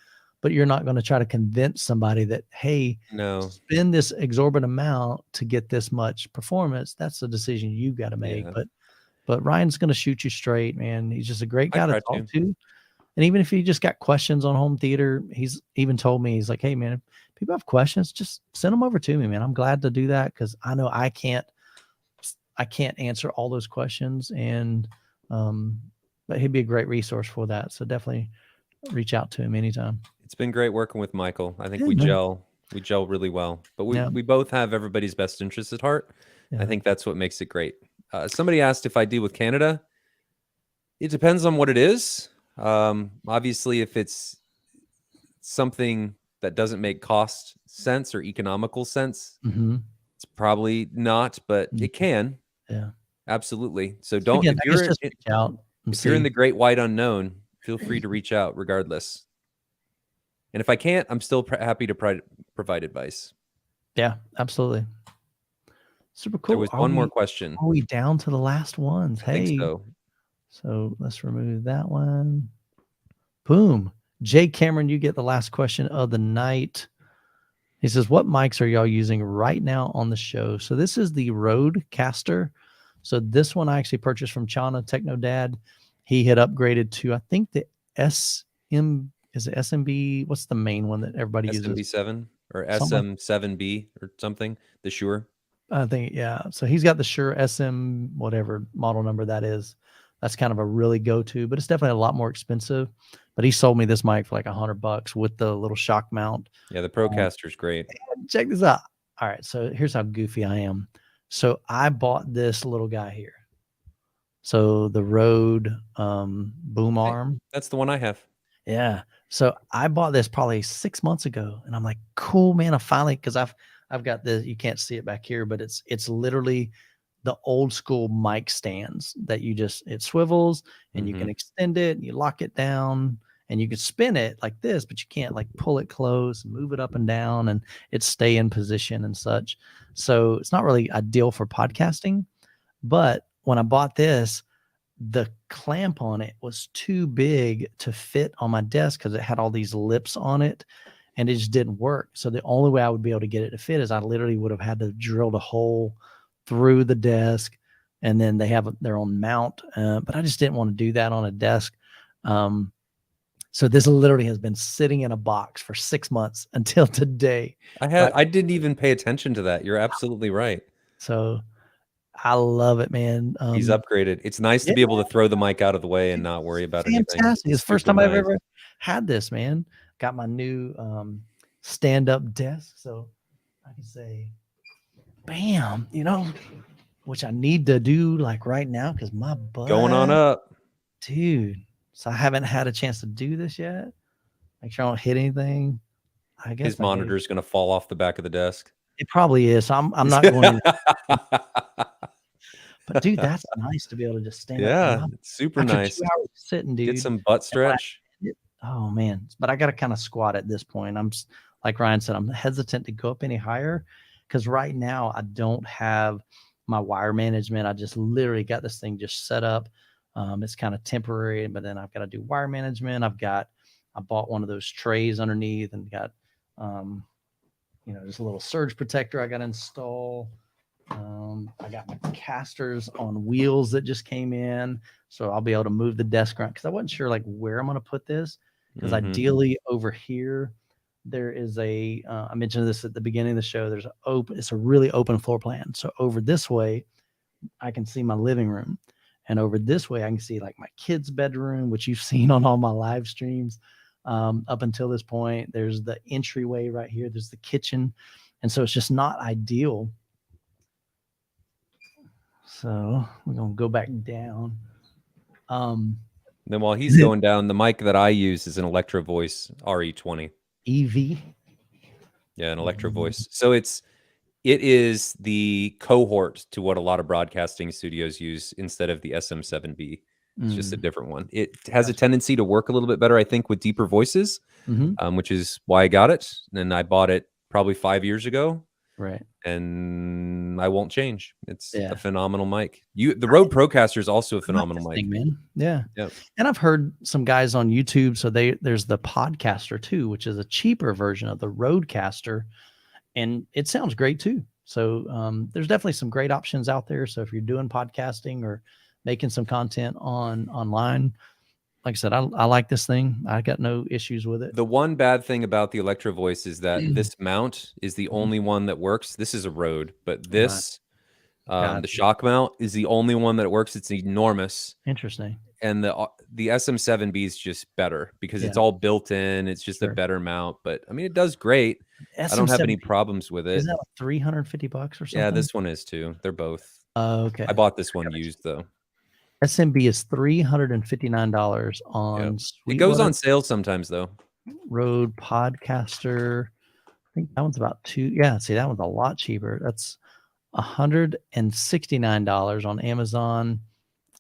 but you're not going to try to convince somebody that, hey, no, spend this exorbitant amount to get this much performance. That's a decision you got to make. Yeah. But Ryan's going to shoot you straight, man. He's just a great I guy to try talk to. to. And even if you just got questions on home theater, he's even told me, he's like, hey, man, if people have questions, just send them over to me, man. I'm glad to do that because I know I can't answer all those questions. And but he'd be a great resource for that. So definitely reach out to him anytime. It's been great working with Michael. I think Yeah, we man. gel really well. But Yeah. we both have everybody's best interests at heart. Yeah. I think that's what makes it great. Somebody asked if I deal with Canada. It depends on what it is. Obviously, if it's something that doesn't make cost sense or economical sense, it's probably not, but it can. Yeah. Absolutely. So Again, don't, if I you're guess just reach out and if you're in see. the great white unknown, feel free to reach out regardless. And if I can't, I'm still happy to provide advice. Yeah, absolutely. Super cool. There was one more question. Are we down to the last ones? I think Hey, so. so let's remove that one. Boom. Jay Cameron, you get the last question of the night. He says, what mics are y'all using right now on the show? So this is the Rodecaster. So this one I actually purchased from Chana Techno Dad. He had upgraded to, I think, the is it SMB? What's the main one that everybody uses? SMB7 or SM7B or something, the Shure. I think, yeah. So he's got the Shure SM, whatever model number that is. That's kind of a really go-to, but it's definitely a lot more expensive. But he sold me this mic for like $100 with the little shock mount. Yeah, the Procaster's great. Check this out. All right, so here's how goofy I am. So I bought this little guy here. So the Rode boom arm. That's the one I have. Yeah. So I bought this probably 6 months ago, and I'm like, cool, man. I finally, because I've got this. You can't see it back here, but it's literally the old school mic stands that it swivels and you can extend it and you lock it down and you can spin it like this, but you can't like pull it close and move it up and down and it stay in position and such. So it's not really ideal for podcasting. But when I bought this, the clamp on it was too big to fit on my desk because it had all these lips on it and it just didn't work. So the only way I would be able to get it to fit is I literally would have had to drill a hole through the desk, and then they have their own mount. But I just didn't want to do that on a desk. So this literally has been sitting in a box for 6 months until today. I didn't even pay attention to that. You're absolutely right. So I love it, man. He's upgraded. It's nice to be able to throw the mic out of the way and not worry about anything. Fantastic. It's the first time I've ever had this, man. Got my new stand-up desk. So I can say, bam, which I need to do like right now because my butt. Going on up. Dude. So I haven't had a chance to do this yet. Make sure I don't hit anything. I guess his monitor's going to fall off the back of the desk. It probably is. So I'm not going to. But dude, that's nice to be able to just stand up. Yeah, it's super nice. 2 hours sitting, dude. Get some butt stretch. Oh man, but I got to kind of squat at this point. I'm like Ryan said, I'm hesitant to go up any higher because right now I don't have my wire management. I just literally got this thing just set up. It's kind of temporary, but then I've got to do wire management. I bought one of those trays underneath and got, just a little surge protector I got to install. I got my casters on wheels that just came in, so I'll be able to move the desk around because I wasn't sure like where I'm going to put this because ideally over here there is I mentioned this at the beginning of the show. It's a really open floor plan. So over this way, I can see my living room, and over this way I can see like my kids' bedroom, which you've seen on all my live streams. up until this point. There's the entryway right here. There's the kitchen. And so it's just not ideal. So we're going to go back down. Then while he's going down, the mic that I use is an Electro Voice RE20. EV. Yeah, an Electro Voice. So it is the cohort to what a lot of broadcasting studios use instead of the SM7B. It's just a different one. It has a tendency to work a little bit better, I think, with deeper voices, which is why I got it. And I bought it probably 5 years ago. Right. And I won't change. It's a phenomenal mic. The Rode Procaster is also a phenomenal mic, man. Yeah. And I've heard some guys on YouTube. So there's the Podcaster too, which is a cheaper version of the Rodecaster, and it sounds great too. So there's definitely some great options out there. So if you're doing podcasting or making some content online, like I said, I like this thing. I got no issues with it. The one bad thing about the Electro Voice is that this mount is the only one that works. This is a Rode, but this, the shock mount is the only one that works. It's enormous. Interesting. And the SM7B is just better because it's all built in. It's just a better mount. But I mean, it does great. I don't have any problems with it. Isn't that like $350 or something? Yeah, this one is too. They're both. Okay. I bought this one used though. SMB is $359 on It goes on sale sometimes though. Rode Podcaster. I think that one's about $2. Yeah, see, that one's a lot cheaper. That's $169 on Amazon.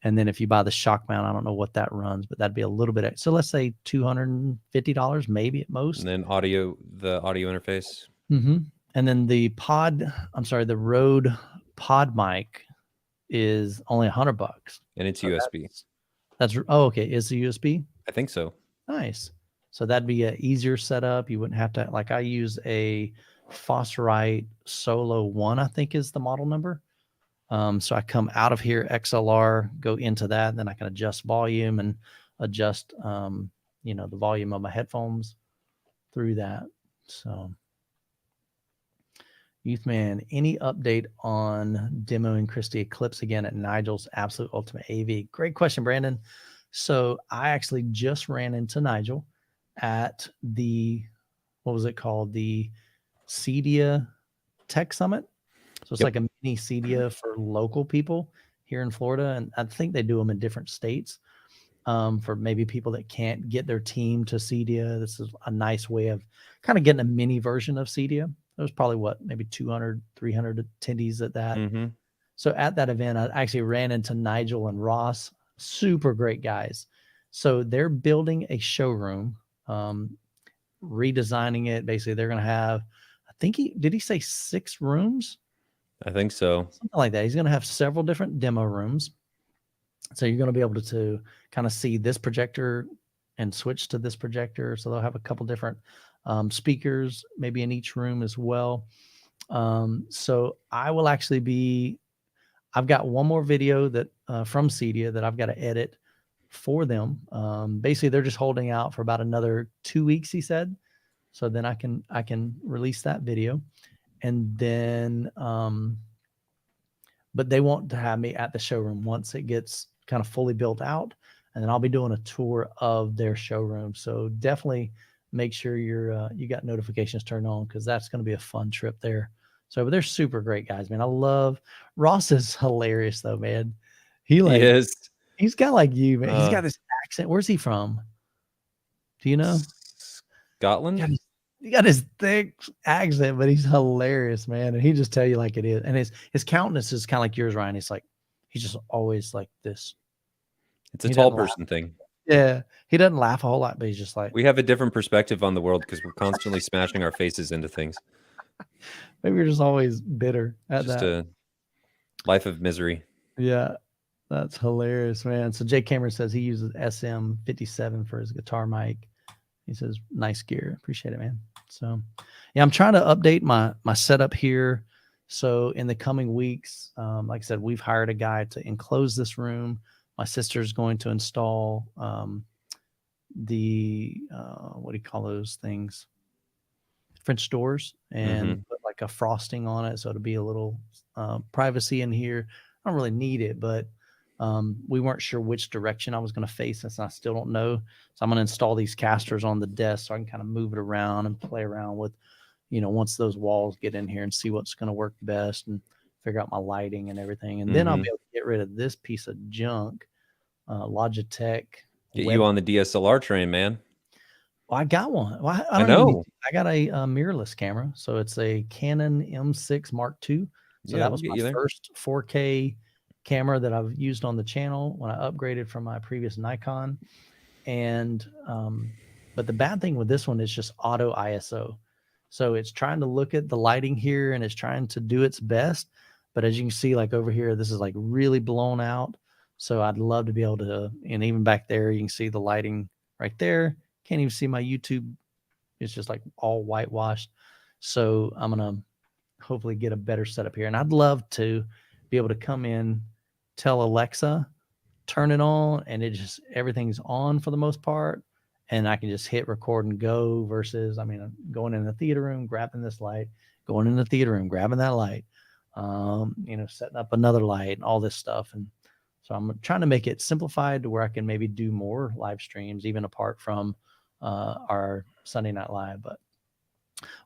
And then if you buy the shock mount, I don't know what that runs, but that'd be a little bit. So let's say $250 maybe at most. And then the audio interface. And then the Rode Pod mic is only $100. And it's USB. That's okay. Is it USB? I think so. Nice. So that'd be an easier setup. You wouldn't have to, like, I use a Fosrite Solo 1, I think is the model number. So I come out of here, XLR, go into that, and then I can adjust volume and adjust, the volume of my headphones through that. So, Youthman, any update on demoing Christie Eclipse again at Nigel's Absolute Ultimate AV? Great question, Brandon. So I actually just ran into Nigel at what was it called? The Cedia Tech Summit. So it's like a mini Cedia for local people here in Florida. And I think they do them in different states for maybe people that can't get their team to Cedia. This is a nice way of kind of getting a mini version of Cedia. There was probably maybe 200, 300 attendees at that. So at that event, I actually ran into Nigel and Ross, super great guys. So they're building a showroom, redesigning it. Basically, they're going to have, I think did he say 6 rooms? I think so. Something like that. He's going to have several different demo rooms. So you're going to be able to kind of see this projector and switch to this projector. So they'll have a couple different speakers maybe in each room as well. So I will actually I've got one more video that from Cedia that I've got to edit for them. Basically, they're just holding out for about another 2 weeks, he said. So then I can release that video. And then, but they want to have me at the showroom once it gets kind of fully built out. And then I'll be doing a tour of their showroom. So definitely make sure you got notifications turned on, because that's going to be a fun trip there. So, but they're super great guys, man. I love Ross. Is hilarious though, man. He is. He's got like you, man. He's got this accent. Where's he from? Do you know? Scotland. He got his thick accent, but he's hilarious, man. And he just tell you like it is. And his countenance is kind of like yours, Ryan. He's just always like this. It's a tall person thing. Yeah. He doesn't laugh a whole lot, but he's just like, we have a different perspective on the world because we're constantly smashing our faces into things. Maybe you're just always bitter at just that. A life of misery. Yeah. That's hilarious, man. So Jay Cameron says he uses SM57 for his guitar mic. He says, nice gear. Appreciate it, man. So yeah, I'm trying to update my setup here. So in the coming weeks, like I said, we've hired a guy to enclose this room. My sister's going to install the what do you call those things? French doors, and put like a frosting on it. So it'll be a little privacy in here. I don't really need it, but We weren't sure which direction I was going to face, since I still don't know. So I'm going to install these casters on the desk so I can kind of move it around and play around with, once those walls get in here, and see what's going to work best and figure out my lighting and everything. And then I'll be able to get rid of this piece of junk, Logitech. Get you on the DSLR train, man. Well, I got one. Well, I know. I got a mirrorless camera. So it's a Canon M6 Mark II. So that was my first 4K camera that I've used on the channel when I upgraded from my previous Nikon. And but the bad thing with this one is just auto ISO. So it's trying to look at the lighting here, and it's trying to do its best. But as you can see, like over here, this is like really blown out. So I'd love to be able to, and even back there, you can see the lighting right there. Can't even see my YouTube. It's just like all whitewashed. So I'm going to hopefully get a better setup here. And I'd love to be able to come in, tell Alexa, turn it on, and everything's on for the most part. And I can just hit record and go, versus, going in the theater room, grabbing this light, going in the theater room, grabbing that light, setting up another light and all this stuff. And so I'm trying to make it simplified to where I can maybe do more live streams, even apart from our Sunday Night Live. But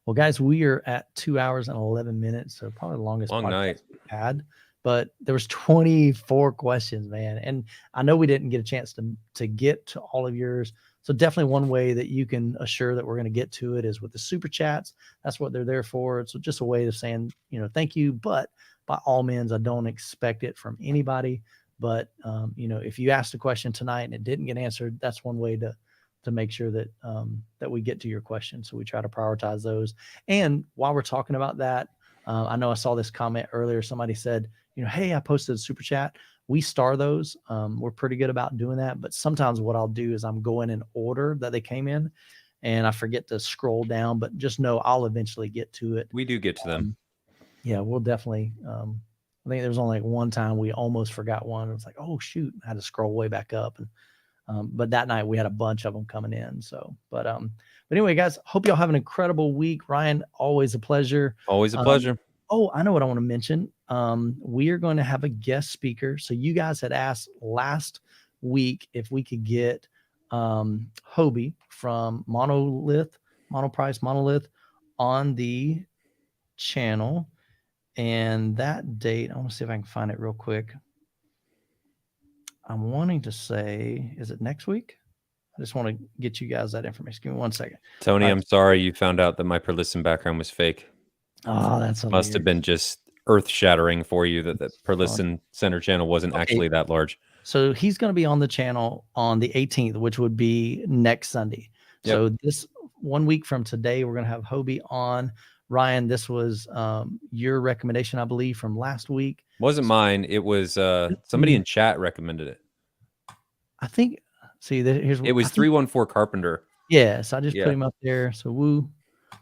well, guys, we are at 2 hours and 11 minutes. So probably the longest podcast we've had. But there was 24 questions, man. And I know we didn't get a chance to get to all of yours. So definitely one way that you can assure that we're going to get to it is with the super chats. That's what they're there for. It's just a way of saying, thank you. But by all means, I don't expect it from anybody. But, if you asked a question tonight and it didn't get answered, that's one way to make sure that that we get to your question. So we try to prioritize those. And while we're talking about that, I know I saw this comment earlier. Somebody said, hey, I posted a super chat. We star those. We're pretty good about doing that. But sometimes what I'll do is I'm going in order that they came in, and I forget to scroll down. But just know I'll eventually get to it. We do get to them. Yeah, we'll definitely. I think there was only like one time we almost forgot one. It was like, oh shoot, I had to scroll way back up. And but that night we had a bunch of them coming in. So, but anyway, guys, hope y'all have an incredible week. Ryan, always a pleasure. Always a pleasure. Oh, I know what I want to mention. We are going to have a guest speaker. So you guys had asked last week if we could get Hobie from Monoprice Monolith on the channel. And that date, I want to see if I can find it real quick. I'm wanting to say, is it next week? I just want to get you guys that information. Give me 1 second. Tony, I'm sorry you found out that my Perlisten background was fake. Oh, that's must have been just earth-shattering for you that the Perlisten Center channel wasn't actually that large. So he's going to be on the channel on the 18th, which would be next Sunday. Yep. So this 1 week from today, we're going to have Hobie on. Ryan, this was your recommendation, I believe, from last week. Wasn't mine. It was somebody in chat recommended it. I think. See, here's it was 314 Carpenter. Yeah, so I just put him up there. So woo.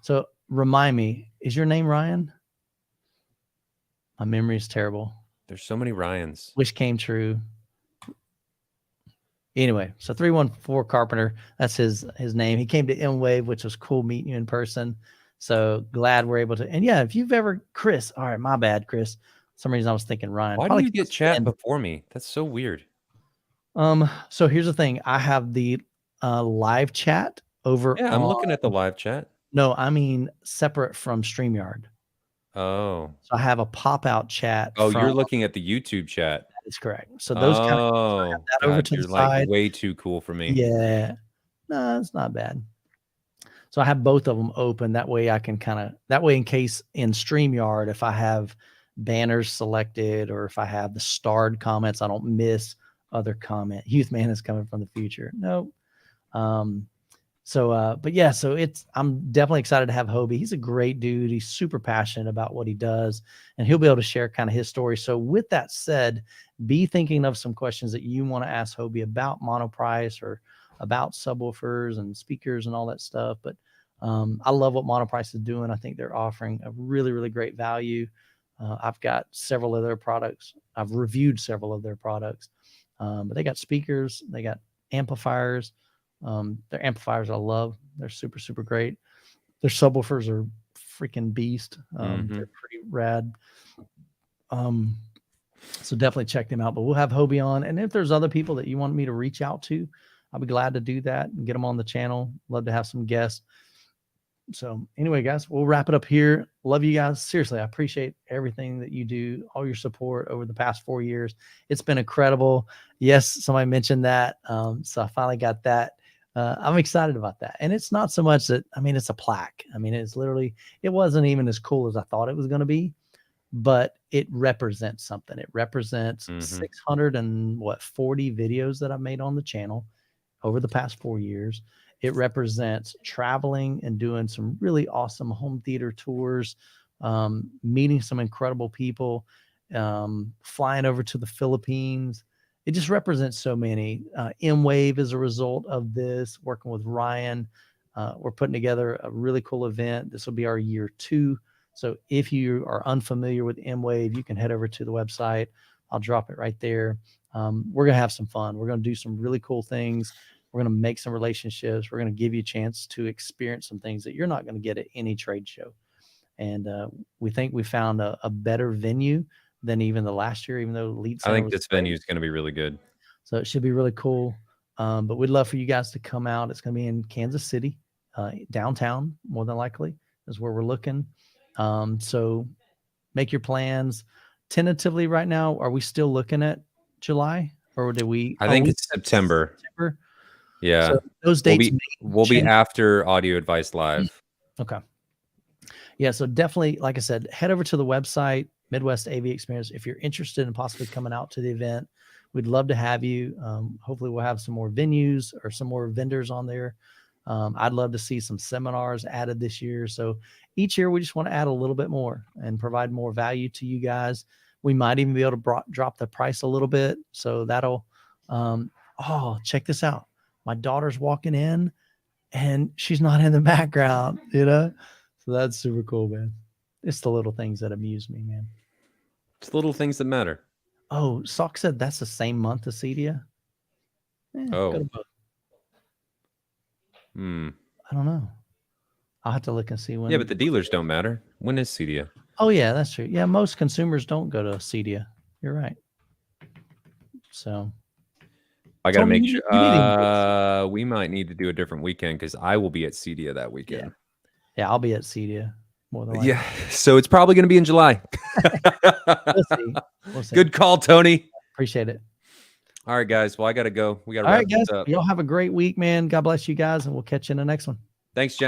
So remind me, is your name Ryan? My memory is terrible. There's so many Ryans. Wish came true. Anyway, so 314 Carpenter, that's his name. He came to M-Wave, which was cool meeting you in person. So glad we're able to. And yeah, if you've ever, Chris, all right, my bad, Chris. For some reason I was thinking Ryan. Why do you get chat before me? That's so weird. So here's the thing. I have the live chat over. Yeah, I'm looking at the live chat. No, I mean separate from StreamYard. Oh. So I have a pop-out chat. Oh, you're looking at the YouTube chat. That is correct. So those kind of I have that over to the side. Like way too cool for me. Yeah. No, it's not bad. So I have both of them open. That way I can in case in StreamYard, if I have banners selected or if I have the starred comments, I don't miss other comment. Youth Man is coming from the future. Nope. But yeah, so I'm definitely excited to have Hobie. He's a great dude. He's super passionate about what he does, and he'll be able to share kind of his story. So with that said, be thinking of some questions that you want to ask Hobie about Monoprice or about subwoofers and speakers and all that stuff. But I love what Monoprice is doing. I think they're offering a really, really great value. I've got several of their products. I've reviewed several of their products, but they got speakers, they got amplifiers. Their amplifiers I love. They're super, super great. Their subwoofers are freaking beast. They're pretty rad. So definitely check them out. But we'll have Hobie on. And if there's other people that you want me to reach out to, I'll be glad to do that and get them on the channel. Love to have some guests. So anyway, guys, we'll wrap it up here. Love you guys. Seriously, I appreciate everything that you do, all your support over the past 4 years. It's been incredible. Yes, somebody mentioned that. So I finally got that. I'm excited about that. And it's not so much that, I mean, it's a plaque. I mean, it's literally, it wasn't even as cool as I thought it was going to be, but it represents something. It represents 640 videos that I've made on the channel over the past 4 years. It represents traveling and doing some really awesome home theater tours, meeting some incredible people, flying over to the Philippines. It just represents so many. M-Wave is a result of this, working with Ryan. We're putting together a really cool event. This will be our year 2. So if you are unfamiliar with M-Wave, you can head over to the website. I'll drop it right there. We're going to have some fun. We're going to do some really cool things. We're going to make some relationships. We're going to give you a chance to experience some things that you're not going to get at any trade show. And we think we found a better venue than even the last year, even though Lead Center I think this venue is going to be really good. So it should be really cool. But we'd love for you guys to come out. It's going to be in Kansas City, downtown, more than likely, is where we're looking. So make your plans. Tentatively right now, are we still looking at July? Or did we? I think it's September. Yeah. So those dates will be after Audio Advice Live. Okay. Yeah. So definitely, like I said, head over to the website, Midwest AV Experience. If you're interested in possibly coming out to the event, we'd love to have you. Hopefully we'll have some more venues or some more vendors on there. I'd love to see some seminars added this year. So each year we just want to add a little bit more and provide more value to you guys. We might even be able to drop the price a little bit. So that'll, oh, check this out. My daughter's walking in and she's not in the background, you know? So that's super cool, man. It's the little things that amuse me, man. It's little things that matter. Oh, Sock said that's the same month as Cedia. Oh. I don't know. I'll have to look and see when. Yeah, but the dealers don't matter. When is Cedia? Oh, yeah, that's true. Yeah, most consumers don't go to Cedia. You're right. So I got to make sure. We might need to do a different weekend because I will be at Cedia that weekend. Yeah, I'll be at Cedia more than likely. Yeah, so it's probably going to be in July. We'll see. Good call, Tony. Appreciate it. All right, guys. Well, I got to go. We got to wrap this up. Y'all have a great week, man. God bless you guys, and we'll catch you in the next one. Thanks, Jen.